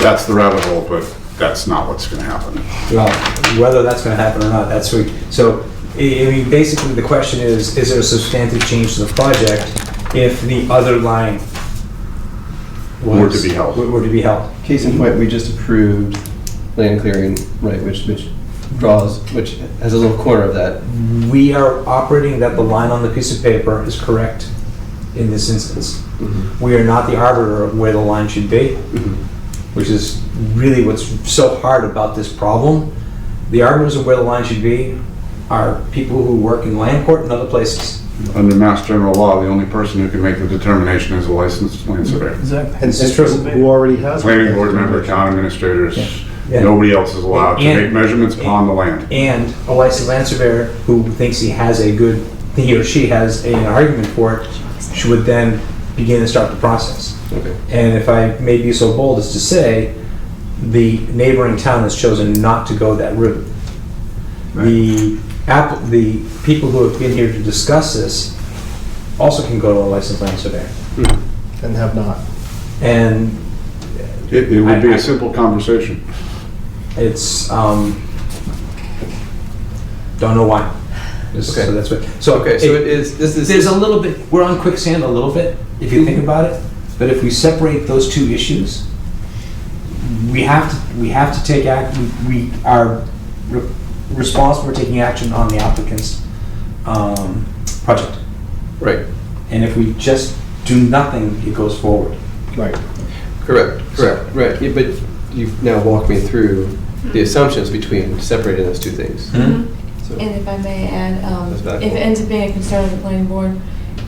That's the rabbit hole, but that's not what's going to happen. well, whether that's going to happen or not, that's sweet. So, I mean, basically, the question is there a substantive change to the project if the other line Were to be held. Were to be held? Case in point, we just approved land clearing, right, which has a little corner of that. We are operating that the line on the piece of paper is correct in this instance. We are not the arbiter of where the line should be, which is really what's so hard about this problem. The arbiters of where the line should be are people who work in land court and other places. Under Mass General Law, the only person who can make the determination is a licensed land surveyor. Exactly. And it's true, who already has. Planning board member, town administrators, Yeah. nobody else is allowed to And- make measurements upon the land. And a licensed land surveyor who thinks he or she has an argument for it, would then begin to start the process. Okay. And if I may be so bold as to say, the neighboring town has chosen not to go that route. The people who have been here to discuss this also can go to a licensed land surveyor. And have not. And It would be a simple conversation. it's, don't know why. Okay. So that's what, so. Okay, so it is, this is. There's a little bit, we're on quicksand a little bit, if you think about it, but if we separate those two issues, we have to take we are responsible for taking action on the applicant's project. Right. And if we just do nothing, it goes forward. Right. Correct, right. Yeah, but you've now walked me through the assumptions between separating those two things. So, And if I may add, That's if valuable. it ends up being a concern of the planning board,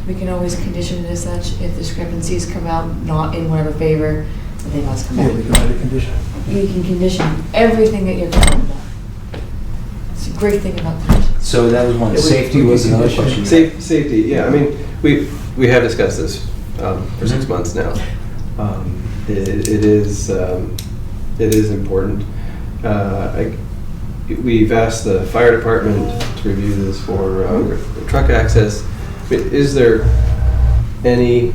we can always condition it as such. If discrepancies come out not in whatever favor, then they must come Yeah, back. we can write a condition. You can condition everything that you're concerned about. It's a great thing about conditions. So that was one. Yeah, Safety we was can another condition. question. Safety, yeah, I mean, we have discussed this for 6 months now. It is important. We've asked the fire department to review this for truck access. But is there any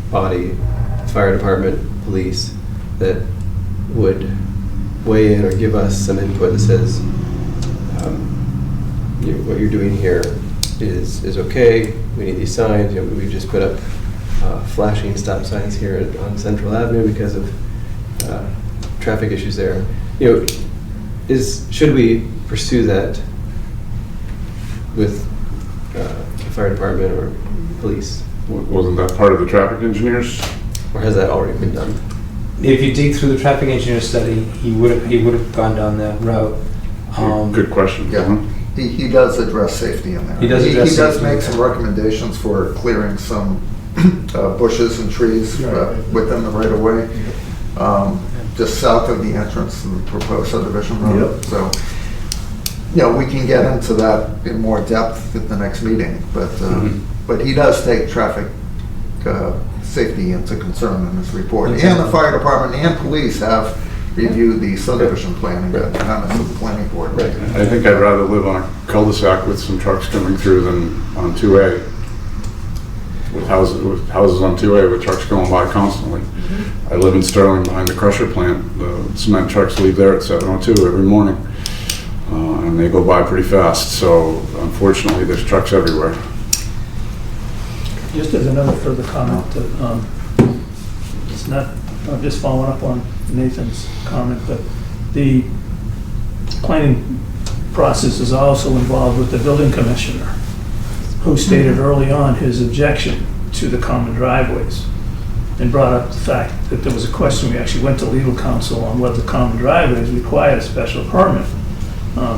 body, fire department, police, that would weigh in or give us some input that says, what you're doing here is okay, we need these signs, we just put up flashing stop signs here on Central Avenue because of traffic issues there. Should we pursue that with the fire department or police? Wasn't that part of the traffic engineers? Or has that already been done? If you dig through the traffic engineer study, he would have gone down that route. Good question. Yeah, he does address safety in there. He does address He does safety. make some recommendations for clearing some bushes and trees within the right of way, just south of the entrance to the proposed subdivision road. Yep. So, we can get into that in more depth at the next meeting, but he does take traffic safety into concern in his report. And the fire department and police have reviewed the subdivision plan and got comments of the planning board. Right. I think I'd rather live on a cul-de-sac with some trucks coming through than on 2A. With houses on 2A with trucks going by constantly. I live in Sterling behind the crusher plant. The cement trucks leave there at 7:02 every morning. And they go by pretty fast. So unfortunately, there's trucks everywhere. Just as another further comment, that it's not, I'm just following up on Nathan's comment, but the planning process is also involved with the building commissioner, who stated early on his objection to the common driveways and brought up the fact that there was a question. We actually went to legal counsel on whether the common driveways require a special permit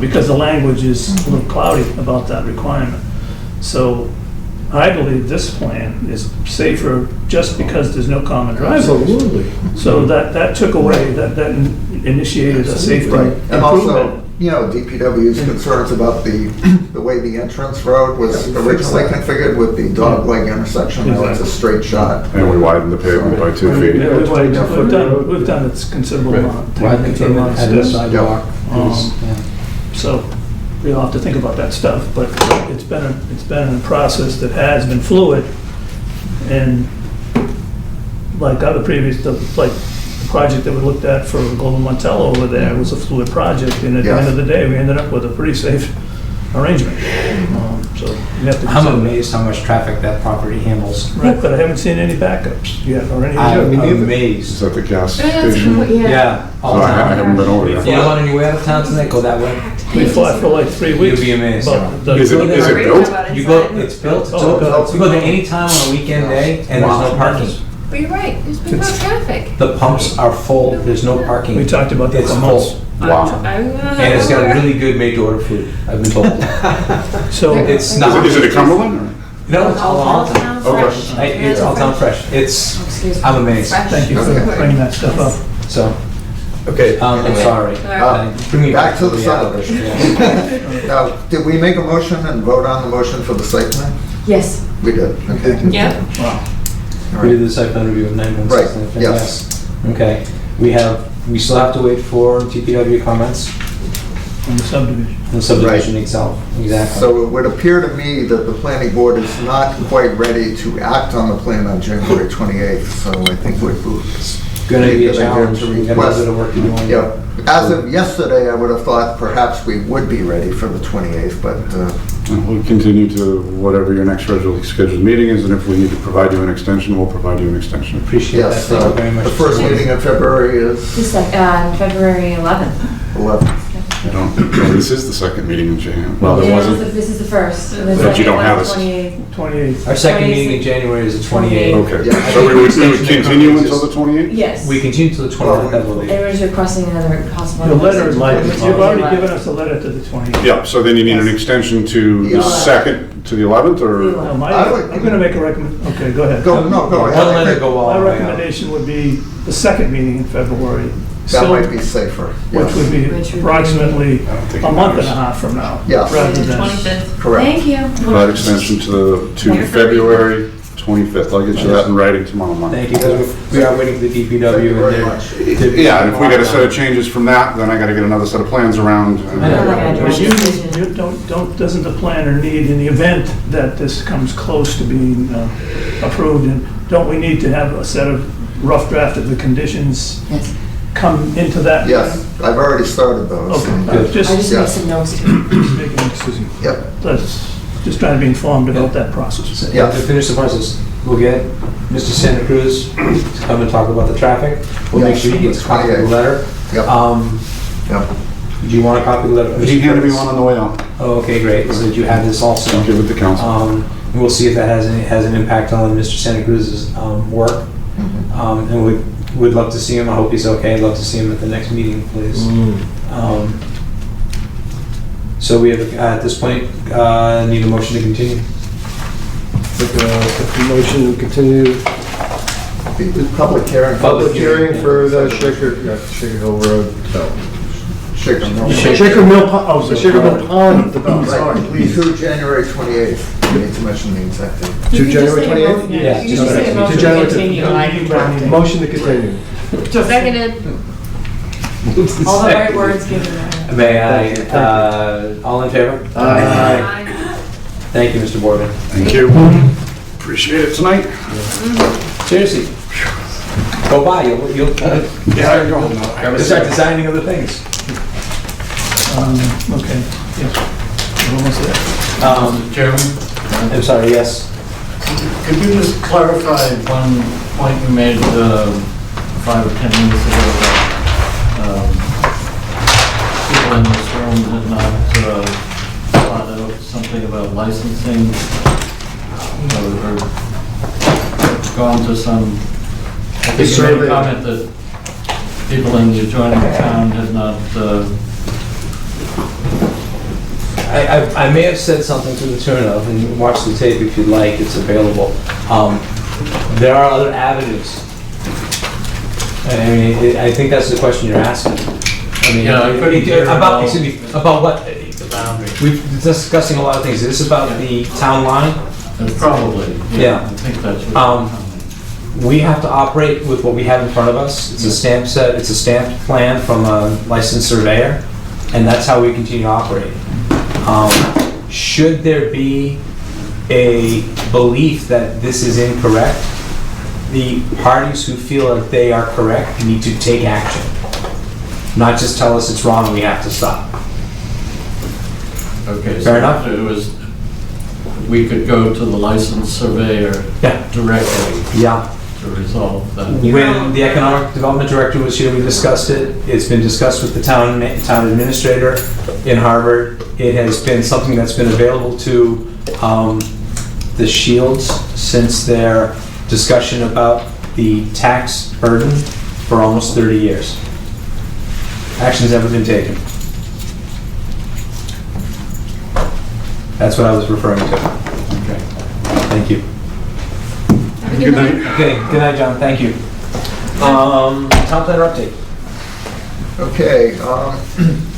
because the language is a little cloudy about that requirement. So I believe this plan is safer just because there's no common driveway. Absolutely. So that took away, that initiated a safety Right, and also, improvement. DPW's concerns about the way the entrance road was originally configured with the dogleg intersection. Now it's a straight shot. And we widened the pavement by 2 feet. Yeah, we've done a considerable amount. Widen the pavement, add a sidewalk. So we'll have to think about that stuff, but it's been a process that has been fluid, and like other previous, like the project that we looked at for Golden Montello over there was a fluid project, and at the end of the day, we ended up with a pretty safe arrangement. So we have to. I'm amazed how much traffic that property handles. Right, but I haven't seen any backups yet, or any. I'm amazed. Is that the gas That's station? cool, Yeah. So I haven't been over there. You know, on your way out of town tonight, go that way. We fought for like 3 weeks. You'll be amazed. But the- Is it built? You go, it's built. Oh, okay. You go there anytime on a weekend day, and there's no parking. But you're right, there's been no traffic. The pumps are full, there's no parking. We talked about that It's for full. months. Wow. And it's got really good made-to-order food, I've been told. So It's not. Is it a Cumberland? No, it's all town. fresh. It's all town fresh. It's, I'm amazed. Thank you for bringing that stuff up. So, Okay. I'm sorry. Bring me Back to the reality. subdivision. Now, did we make a motion and vote on the motion for the site plan? Yes. We did, okay. Yep. Wow. We did the site plan review of 916. Right, yes. Okay, we still have to wait for TPW comments On the subdivision. on the subdivision itself, exactly. So it would appear to me that the planning board is not quite ready to act on the plan on January 28th, so I think we're Gonna be a good idea challenge, to we got a request. little bit of work to do on it. Yeah, as of yesterday, I would have thought perhaps we would be ready for the 28th, but We'll continue to whatever your next scheduled meeting is, and if we need to provide you an extension, we'll provide you an extension. Appreciate that, yes, thank you very much. the first meeting in February is Just like, February 11th. 11th. I don't, well, this is the second meeting in January. Well, there Yeah, wasn't. This is the first. But you don't have a- 28th. 28th. Our second meeting in January is the 28th. Okay, Yeah. so we would continue until the 28th? Yes. We continue to the 29th, I believe. Everyone's requesting another possible. The letter, extension. you've already given us a letter to the 28th. Yeah, so then you need an extension to the Yeah. 2nd, to the 11th, or? I'm going to make a okay, go ahead. Go One letter go all My the way out. recommendation would be the second meeting in February. That still- might be safer. Which yes. would be approximately think a it month and matters. a half from now. Yes. Rather The than, 25th. Correct. Thank you. Provide extension to February 25th. I'll get you that in writing tomorrow morning. Thank you, because we are waiting for the Thank you DPW and very their. much. Yeah, and if we get a set of changes from that, then I gotta get another set of plans around. I know. But you doesn't the planner need, in the event that this comes close to being approved, and don't we need to have a set of rough draft of the conditions Yes. come into that? Yes, I've already started those. Okay, I just made Yes. some notes too. Yep. Just trying to be informed about that process. Yeah, to finish the process, we'll get Mr. Santa Cruz to come and talk about the traffic. We'll make Yes, sure he gets a copy of the 28th. letter. Yep. Yep. Do you want a copy of the letter? He handed me one on the way out. Oh, okay, great, so that you have this also. I'll give it to council. And we'll see if that has an impact on Mr. Santa Cruz's work. And we'd love to see him, I hope he's okay, I'd love to see him at the next meeting, please. So we have, at this point, need a motion to continue. Motion to continue The public hearing. public hearing for the Shaker Hill Road development. Shaker Mill. Shaker Mill Pond, oh, Shaker Mill Pond development, sorry, Right, please. to January 28th. We need to mention the exact date. To You can just January say a 28th? mo- Yeah, You just can just say a to motion to January- continue. Motion to continue. Seconded. All the right words given there. May I, all in favor? Aye. Thank you, Mr. Boardman. Thank you. Appreciate it tonight. Seriously, go by, you'll Yeah, I go home now. start designing other things. Okay, yes, we're almost there. Chairman, I'm sorry, yes. could you just clarify one point you made 5 or 10 minutes ago that people in this room had not thought out something about licensing or gone to some, I think you made a comment that people in the adjoining town had not, I may have said something to the tune of, and watch the tape if you'd like, it's available. There are other avenues. I mean, I think that's the question you're asking. I mean, Yeah, I couldn't hear about, well. excuse me, about what? the boundary. We've discussing a lot of things. Is this about the town line? Probably, Yeah. I think that's what. We have to operate with what we have in front of us. It's a stamp set, it's a stamped plan from a licensed surveyor, and that's how we continue to operate. Should there be a belief that this is incorrect, the parties who feel like they are correct need to take action. Not just tell us it's wrong and we have to stop. Okay, Fair enough? so it was, we could go to the licensed surveyor Yeah. directly Yeah. to resolve that. When the economic development director was here, we discussed it. It's been discussed with the town administrator in Harvard. It has been something that's been available to the Shields since their discussion about the tax burden for almost 30 years. Action's never been taken. That's what I was referring to. Okay. Thank you. Have a good night. Okay, good night, John, thank you. Town planner update. Okay,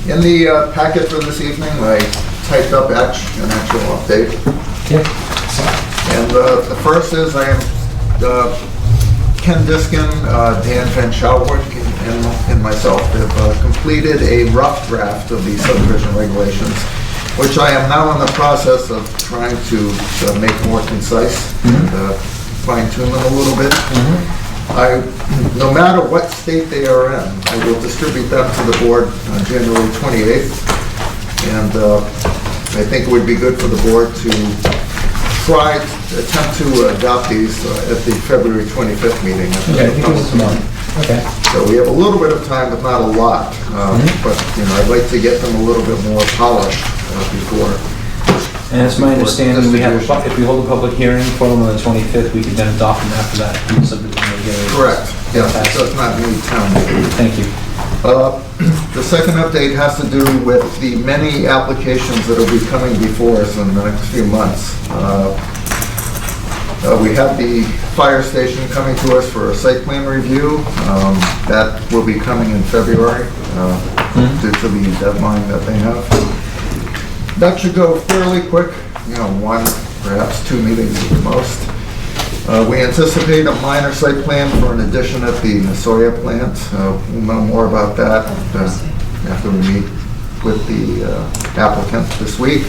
in the packet for this evening, I typed up an actual update. Okay. And the first is Ken Diskin, Dan Van Schouwert, and myself have completed a rough draft of the subdivision regulations, which I am now in the process of trying to make more concise and fine tune them a little bit. No matter what state they are in, I will distribute them to the board on January 28th. And I think it would be good for the board to attempt to adopt these at the February 25th meeting. Okay, I think it was tomorrow. Okay. So we have a little bit of time, but not a lot. But, I'd like to get them a little bit more polished before. And it's my understanding, if we hold a public hearing for them on the 25th, we could then adopt them after that. Correct. Yes, it does not need town meeting. Thank you. The second update has to do with the many applications that will be coming before us in the next few months. We have the fire station coming to us for a site plan review. That will be coming in February due to the deadline that they have. That should go fairly quick, one, perhaps 2 meetings at the most. We anticipate a minor site plan for an addition at the Nasoya plant. We'll know more about that after we meet with the applicant this week.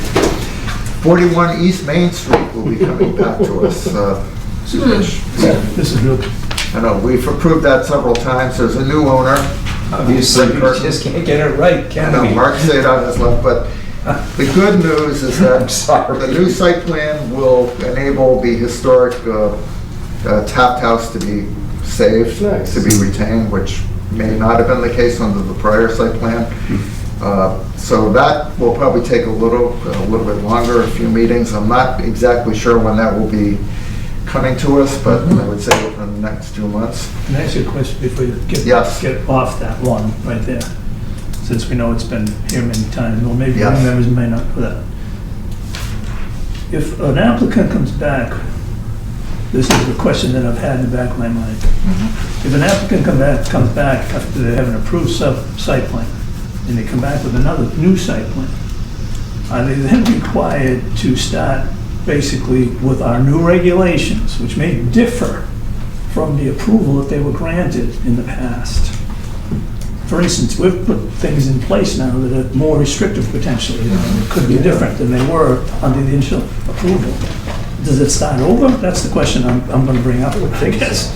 41 East Main Street will be coming back to us. This is good. I know, we've approved that several times. There's a new owner. Obviously, we just can't get it right, can we? Mark Sadot has left, but the good news is that the new site plan will enable the historic tapped house to be saved, to be retained, which may not have been the case under the prior site plan. So that will probably take a little bit longer, a few meetings. I'm not exactly sure when that will be coming to us, but I would say within the next 2 months. Can I ask you a question before you get off that one right there? Since we know it's been here many times, or maybe members may not know that. If an applicant comes back, this is the question that I've had in the back of my mind. If an applicant comes back after they have an approved site plan, and they come back with another new site plan, are they then required to start basically with our new regulations, which may differ from the approval that they were granted in the past? For instance, we've put things in place now that are more restrictive potentially. It could be different than they were under the initial approval. Does it start over? That's the question I'm going to bring up, I guess,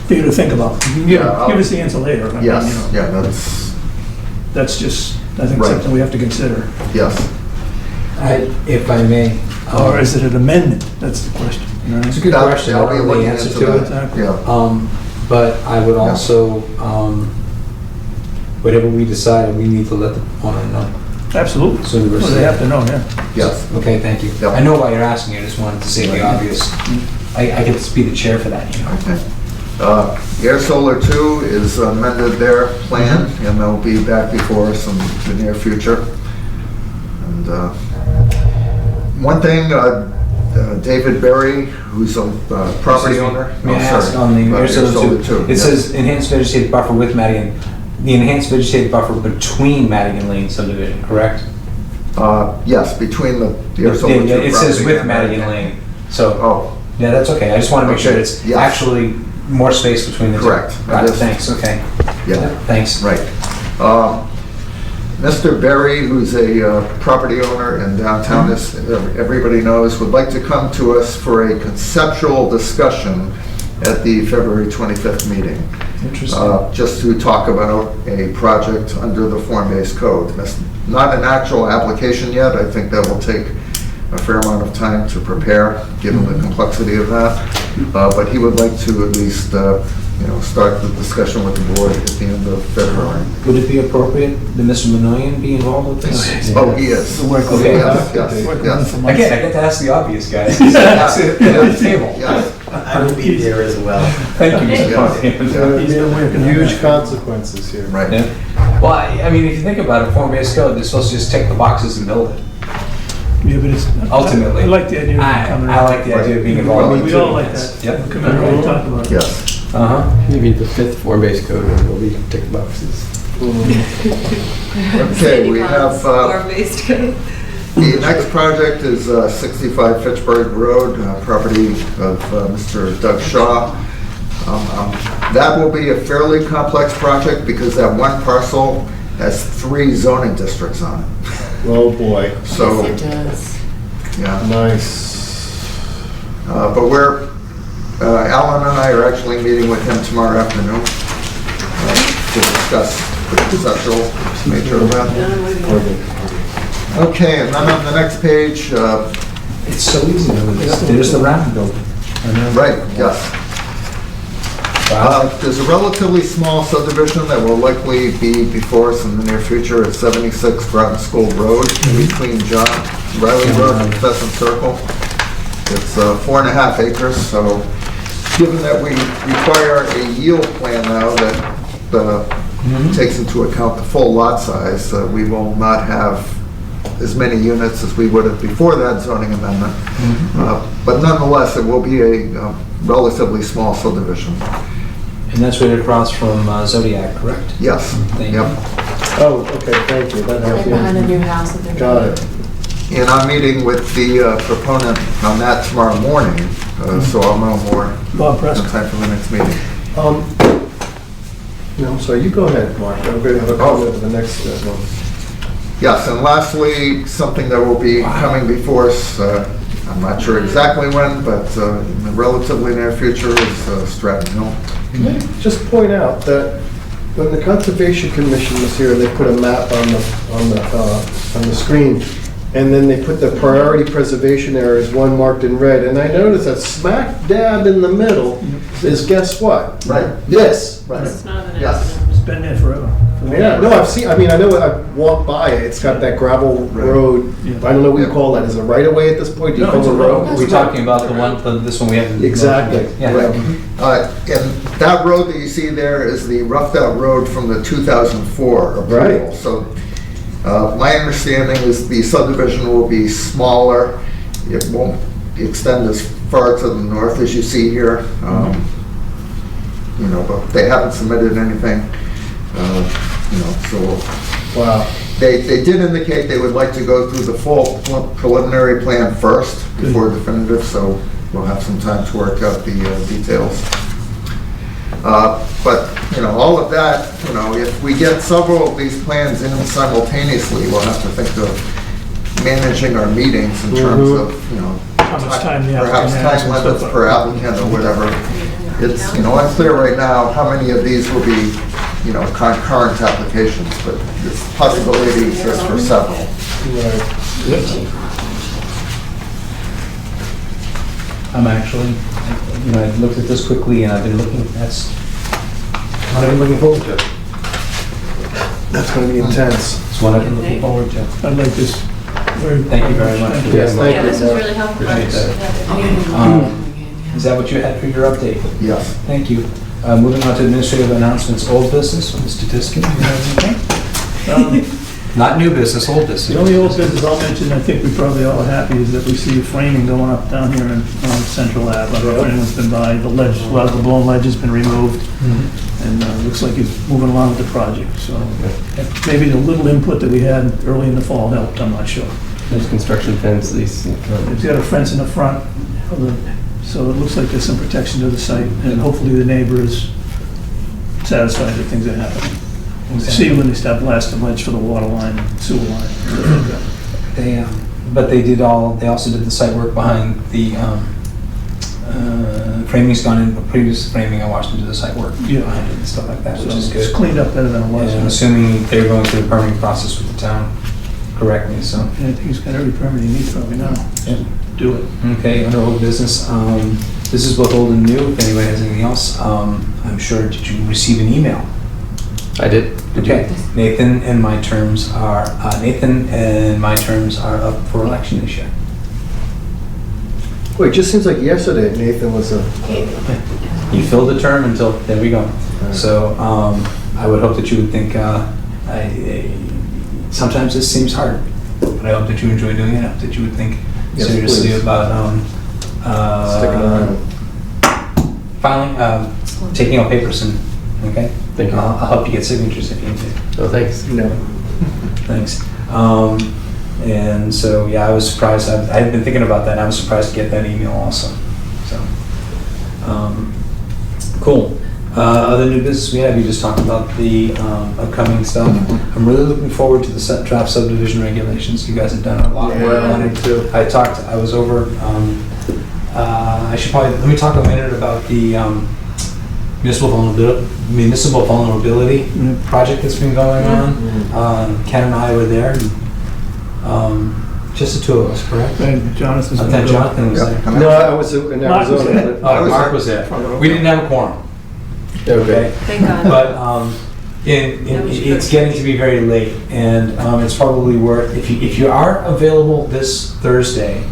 for you to think about. You can give us the answer later. That's just, I think, something we have to consider. Yes. If I may. Or is it an amendment? That's the question. It's a good question. I don't know the answer to it. But I would also, whatever we decide, we need to let the owner know. Absolutely. So they have to know, yeah. Yes. Okay, thank you. I know why you're asking. I just wanted to say the obvious. I get to be the chair for that, Okay. Air Solar 2 is amended their plan, and they'll be back before us in the near future. And one thing, David Berry, who's a property owner. May I ask on the Air Solar 2? It says enhanced vegetative buffer with Madigan. The enhanced vegetative buffer between Madigan Lane subdivision, correct? Yes, between the Air Solar 2 it says with Madigan Lane. So, yeah, that's okay. I just want to make sure it's actually more space between the two. Correct. Got it. Thanks. Okay. Yeah. Thanks. Right. Mr. Berry, who's a property owner in downtown, as everybody knows, would like to come to us for a conceptual discussion at the February 25th meeting. Interesting. Just to talk about a project under the form-based code. That's not an actual application yet. I think that will take a fair amount of time to prepare, given the complexity of that. But he would like to at least, start the discussion with the board at the end of February. Would it be appropriate that Mr. Minoyan be involved with this? Oh, he is. Okay. Yes. Again, I get to ask the obvious guys. At the table. Yes. I will be there as well. Thank you, Mr. Parkin. Huge consequences here. Right. Yeah. Well, I mean, if you think about it, form-based code, they're supposed to just tick the boxes and build it. Yeah, but it's. Ultimately. I like the idea of coming I like the idea of being involved. We all like that. Yep. Come in and talk about it. Yes. Maybe the 5th form-based code will be tick boxes. Okay, we have, Form-based code. the next project is 65 Fitchburg Road, property of Mr. Doug Shaw. That will be a fairly complex project because that one parcel has 3 zoning districts on it. Oh, boy. So, Yes, it does. yeah. Nice. But Alan and I are actually meeting with him tomorrow afternoon to discuss the conceptual nature of that. Okay, and then on the next page, It's so easy. There's the round building. right, yes. There's a relatively small subdivision that will likely be before us in the near future at 76 Groton School Road between John Riley Road and Pheasant Circle. It's 4.5 acres, so given that we require a yield plan now that takes into account the full lot size, we will not have as many units as we would have before that zoning amendment. But nonetheless, it will be a relatively small subdivision. And that's right across from Zodiac, correct? Yes. Thank you. Oh, okay, thank you. That helps. Right behind the new house that they're Got it. And I'm meeting with the proponent on that tomorrow morning, so I'll know more Bob Prescott. sometime for the next meeting. No, I'm sorry, you go ahead, Mark. I'm going to have a comment for the next one. Yes, and lastly, something that will be coming before us, I'm not sure exactly when, but in the relatively near future is Stratton Hill. Just point out that when the Conservation Commission was here, they put a map on the screen, and then they put the priority preservation areas, one marked in red, and I noticed that smack dab in the middle is, guess what? Right. This. Right. It's not an Yes. accident. It's been there forever. Yeah, no, I've seen, I mean, I know, I've walked by it, it's got that gravel road, I don't know what you call that, is it right away at this point? Do you No, call it's it a a road. road? We're talking about this one we have. Exactly, Yeah. right. And that road that you see there is the roughed out road from the 2004 approval. Right. So my understanding is the subdivision will be smaller. It won't extend as far to the north as you see here. You know, but they haven't submitted anything, you know, so. Wow. They did indicate they would like to go through the full preliminary plan first before definitive, so we'll have some time to work out the details. But, you know, all of that, you know, if we get several of these plans in simultaneously, we'll have to think of managing our meetings in terms of, you know, How much time the perhaps applicant has time and limits stuff. per applicant or whatever. It's, you know, unclear right now how many of these will be, you know, concurrent applications, but this possibility exists for several. I'm actually, you know, I looked at this quickly and I've been looking, that's what I've been looking forward to. That's going to be intense. It's what I've been looking forward to. I like this. Thank you very much. Yes, thank Yeah, you. this is really helpful. Appreciate that. Is that what you had for your update? Yes. Thank you. Moving on to administrative announcements, old business, Mr. Diskin, you have anything? Not new business, old business. The only old business I'll mention, I think we probably all are happy, is that we see framing going up down here on Central Ave. I don't know if anyone's been by, the ledge, well, the blown ledge has been removed, and looks like he's moving along with the project, so maybe the little input that we had early in the fall helped, I'm not sure. There's construction fence, at least. It's got a fence in the front, so it looks like there's some protection to the site, and hopefully the neighbor is satisfied that things are happening. We'll see when they stop blasting ledge for the water line, sewer line. They, but they also did the site work behind the, framing's gone in, previous framing I watched them do the site work behind it and stuff like that, which is So it's good. cleaned up better than it was. And I'm assuming they're going through the permitting process with the town correctly, so. And I think he's got every permit he needs probably now. Yeah. Do it. Okay, under old business, this is both old and new, if anybody has anything else. I'm sure, did you receive an email? I did. Okay, Nathan and my terms are up for election this year. Wait, it just seems like yesterday Nathan was a... You filled the term until, there we go. So I would hope that you would think, sometimes this seems hard. but I hope that you enjoy doing it. I hope that you would think Yes, seriously please. about Sticking around. filing, taking out papers and, okay? Thank you. I'll help you get signatures if you need to. Oh, thanks. No. Thanks. And so, yeah, I was surprised. I had been thinking about that. And I was surprised to get that email also. So, cool. Other new business we have, you just talked about the upcoming stuff. I'm really looking forward to the draft subdivision regulations. You guys have done a lot of work on it. too. I was over, I should probably, let me talk a minute about the municipal vulnerability project that's been going on. Ken and I were there. Just the two of us, correct? And Jonathan's. I thought Jonathan was there. No, I was in Mark was Arizona. there. but- Oh, Mark was there. We didn't have a quorum. Okay. Thank God. But it's getting to be very late, and it's probably worth, if you are available this Thursday,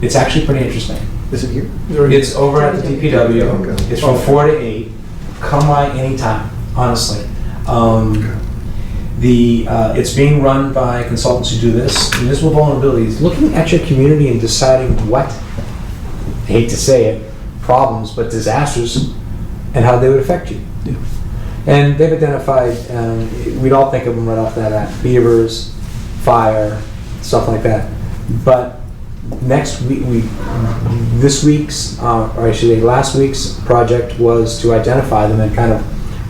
it's actually pretty interesting. Is it here? It's over at the DPW. Okay. It's from 4 to 8. Come by anytime, honestly. It's being run by consultants who do this. Municipal vulnerability is looking at your community and deciding what, I hate to say it, problems, but disasters, and how they would affect you. And they've identified, we'd all think of them right off that bat, beavers, fire, stuff like that. But next week, last week's project was to identify them and kind of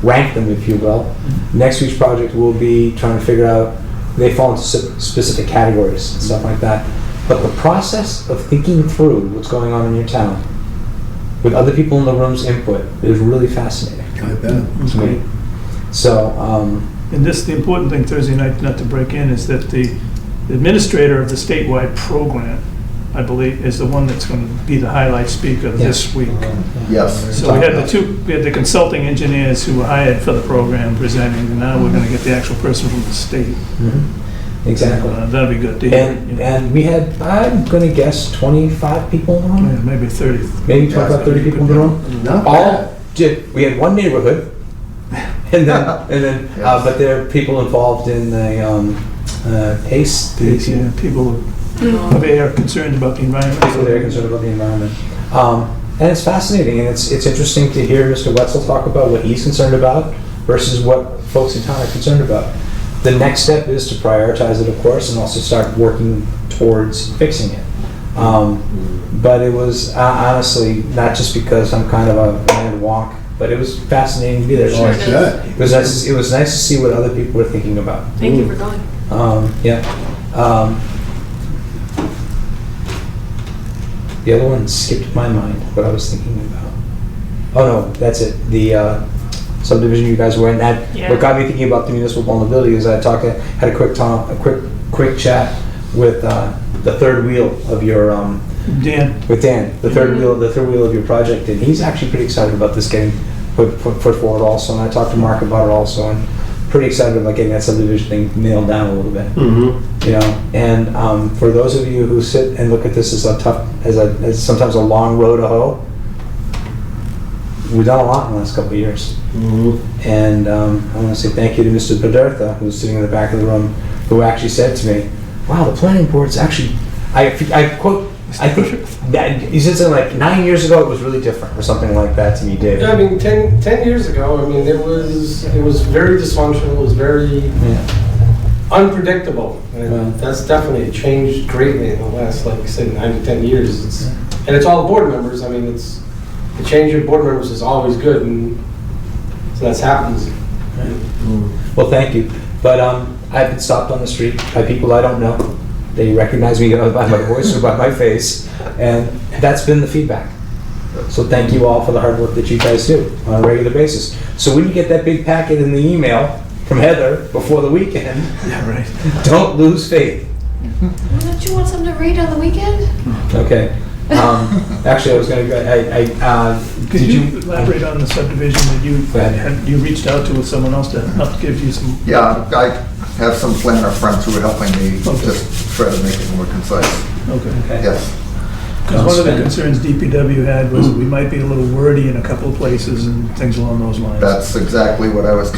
rank them, if you will. Next week's project will be trying to figure out, they fall into specific categories and stuff like that. But the process of thinking through what's going on in your town with other people in the room's input is really fascinating. I bet. To me. So, And the important thing Thursday night, not to break in, is that the administrator of the statewide program, I believe, is the one that's going to be the highlight speaker this week. Yes. So we had the consulting engineers who were hired for the program presenting, and now we're going to get the actual person from the state. exactly. That'll be good to hear. And we had, I'm gonna guess, 25 people in the room? Yeah, maybe 30. Maybe 25, 30 people in the room? Not All did, we had one neighborhood, but there are people involved in the PACE. Yeah, people of Ayer are concerned about the environment. People that are concerned about the environment. And it's fascinating, and it's interesting to hear Mr. Wetzel talk about what he's concerned about versus what folks in town are concerned about. The next step is to prioritize it, of course, and also start working towards fixing it. But it was honestly, not just because I'm kind of a man wonk, but it was fascinating to be there. Sure it is. It was nice to see what other people were thinking about. Thank you for going. The other one skipped my mind, what I was thinking about. Oh no, that's it. The subdivision you guys were in. What got me thinking about the municipal vulnerability is I had a quick chat with the third wheel of your Dan. With Dan, the third wheel of your project, and he's actually pretty excited about this getting put forward also. And I talked to Mark about it also, and pretty excited about getting that subdivision thing nailed down a little bit. You know, and for those of you who sit and look at this as as sometimes a long road to hoe, we've done a lot in the last couple of years. And I want to say thank you to Mr. Badertha, who's sitting in the back of the room, who actually said to me, "Wow, the planning board's actually," I quote, I think he said something like 9 years ago it was really different, or something like that to me, David. Yeah, I mean, 10 years ago, I mean, it was very dysfunctional, it was very unpredictable. And that's definitely changed greatly in the last, like you said, 9 to 10 years. And it's all the board members. I mean, the change of board members is always good, and so that's happens. Well, thank you. But I've been stopped on the street by people I don't know. They recognize me by my voice or by my face, and that's been the feedback. So thank you all for the hard work that you guys do on a regular basis. So when you get that big packet in the email from Heather before the weekend, don't lose faith. Don't you want something to read on the weekend? Okay. Actually, I was going to go. Could you elaborate on the subdivision that you reached out to with someone else to help give you some? Yeah, I have some planner friends who are helping me just try to make it more concise. Okay. Yes. Because one of the concerns DPW had was that we might be a little wordy in a couple of places and things along those lines. That's exactly what I was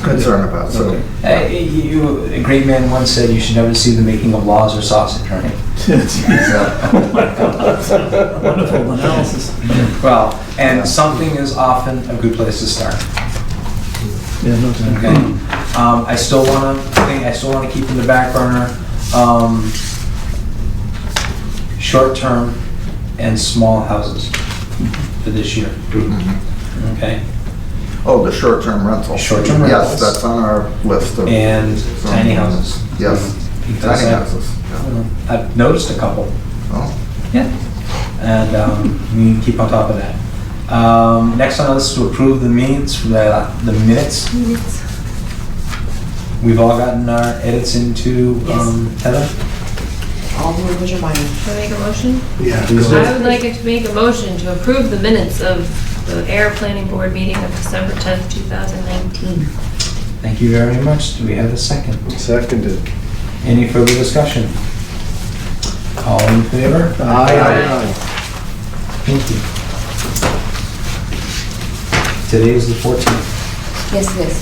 concerned about, so. A great man once said you should never see the making of laws or sausage, right? Oh my God, wonderful analysis. Well, and something is often a good place to start. Yeah, no, it's Okay. I still want to keep in the back burner, short-term and small houses for this year. Okay? Oh, the short-term rental. Short-term Yes, rentals. that's on our list of. And tiny houses. Yes, Because tiny I- houses. I've noticed a couple. Oh, Yeah. And we need to keep on top of that. Next on the list is to approve the minutes from the minutes. We've all gotten our edits into Heather. All the numbers are mine. Can I make a motion? Yeah. I would like to make a motion to approve the minutes of the Ayer Planning Board meeting of December 10th, 2019. Thank you very much. Do we have a second? Seconded. Any further discussion? All in favor? Aye. Thank you. Today is the 14th. Yes, it is.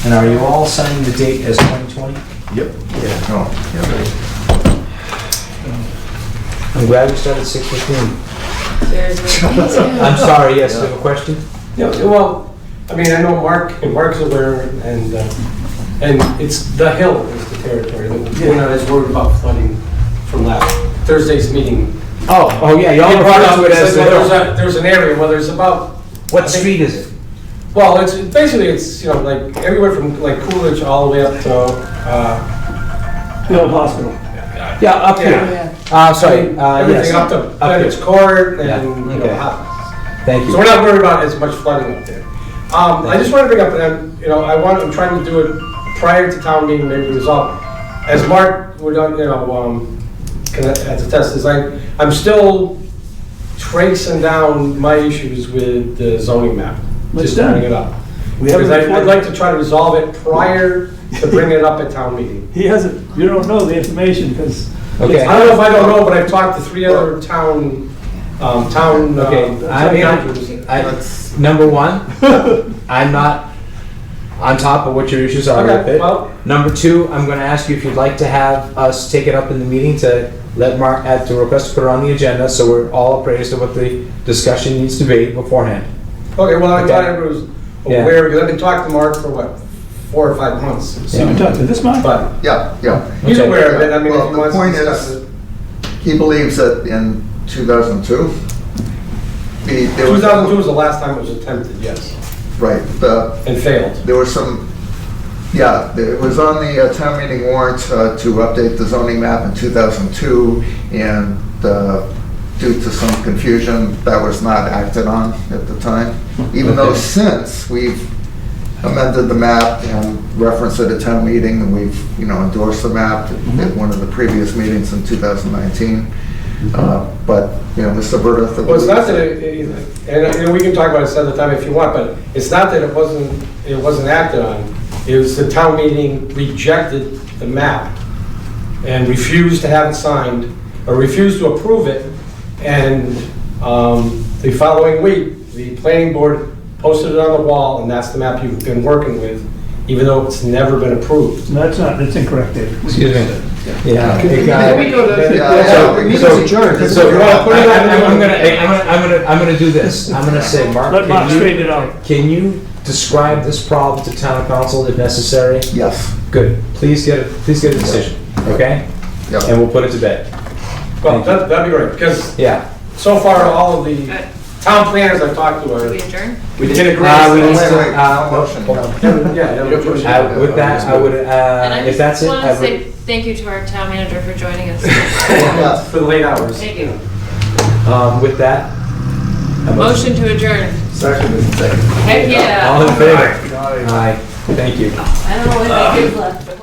And are you all signing the date as 2020? Yep. oh, yeah. I'm glad we started 6:15. There's I'm sorry, yes, you have a question? Yeah, well, I mean, I know Mark's aware, and it's the hill is the territory. We're not as worried about flooding from last Thursday's meeting. Oh, yeah, y'all brought up it as the hill. There's an area where there's about... What street is it? Well, it's basically, it's, you know, like everywhere from like Coolidge all the way up to, The old hospital. Yeah, up here. Sorry, everything yes. up to Up Bennett's here. Court Yeah, and, you know, okay. Thank So you. we're not worried about as much flooding up there. I just want to bring up, and you know, I'm trying to do it prior to town meeting, maybe resolve. As Mark would, you know, can attest, is I'm still tracing down my issues with the zoning map. Let's Just bringing it up. Because I'd like to try to resolve it prior to bringing it up at town meeting. He hasn't, you don't know the information because... Okay. I don't know if I don't know, but I've talked to 3 other town Okay, number one, I'm not on top of what your issues are with Okay, it. well- Number two, I'm gonna ask you if you'd like to have us take it up in the meeting to let Mark add to request to put it on the agenda, so we're all appraised of what the discussion needs to be beforehand. Okay, well, I'm Okay. glad everybody was aware, because I've been talking to Mark for what, 4 or 5 months. So you've been talking to this Mark? But Yeah, yeah. he's Okay. aware of it, I mean, if Well, he the wants to point discuss is, it. he believes that in 2002, there was... 2002 was the last time it was attempted, yes, Right, and failed. there was some, yeah, it was on the town meeting warrant to update the zoning map in 2002, and due to some confusion, that was not acted on at the time. Even though since we've amended the map and referenced it at town meeting, and we've, you know, endorsed the map at one of the previous meetings in 2019. But, you know, Mr. Burda... Well, it's not that, and you know, we can talk about it another time if you want, but it's not that it wasn't acted on. It was the town meeting rejected the map and refused to have it signed, or refused to approve it. And the following week, the planning board posted it on the wall, and that's the map you've been working with, even though it's never been approved. No, that's not, that's incorrect, David. Excuse me. Yeah. Can we go to... So if you want to put it on, I'm gonna do this. I'm gonna say, Mark, Let Mark straighten it out. can you describe this problem to town council if necessary? Yes. Good. Please get a decision, okay? Yeah. And we'll put it to bed. Well, that'd be great, because Yeah. so far, all of the town planners I've talked to Do are... we adjourn? We did agree. With that, I would, And I if that's just it, want I to say would, thank you to our town manager for joining us. Yes. For the late hours. Thank you. with that. a Motion to adjourn. Seconded. Heck yeah. All in favor? Aye. Thank you. I don't know what I did left.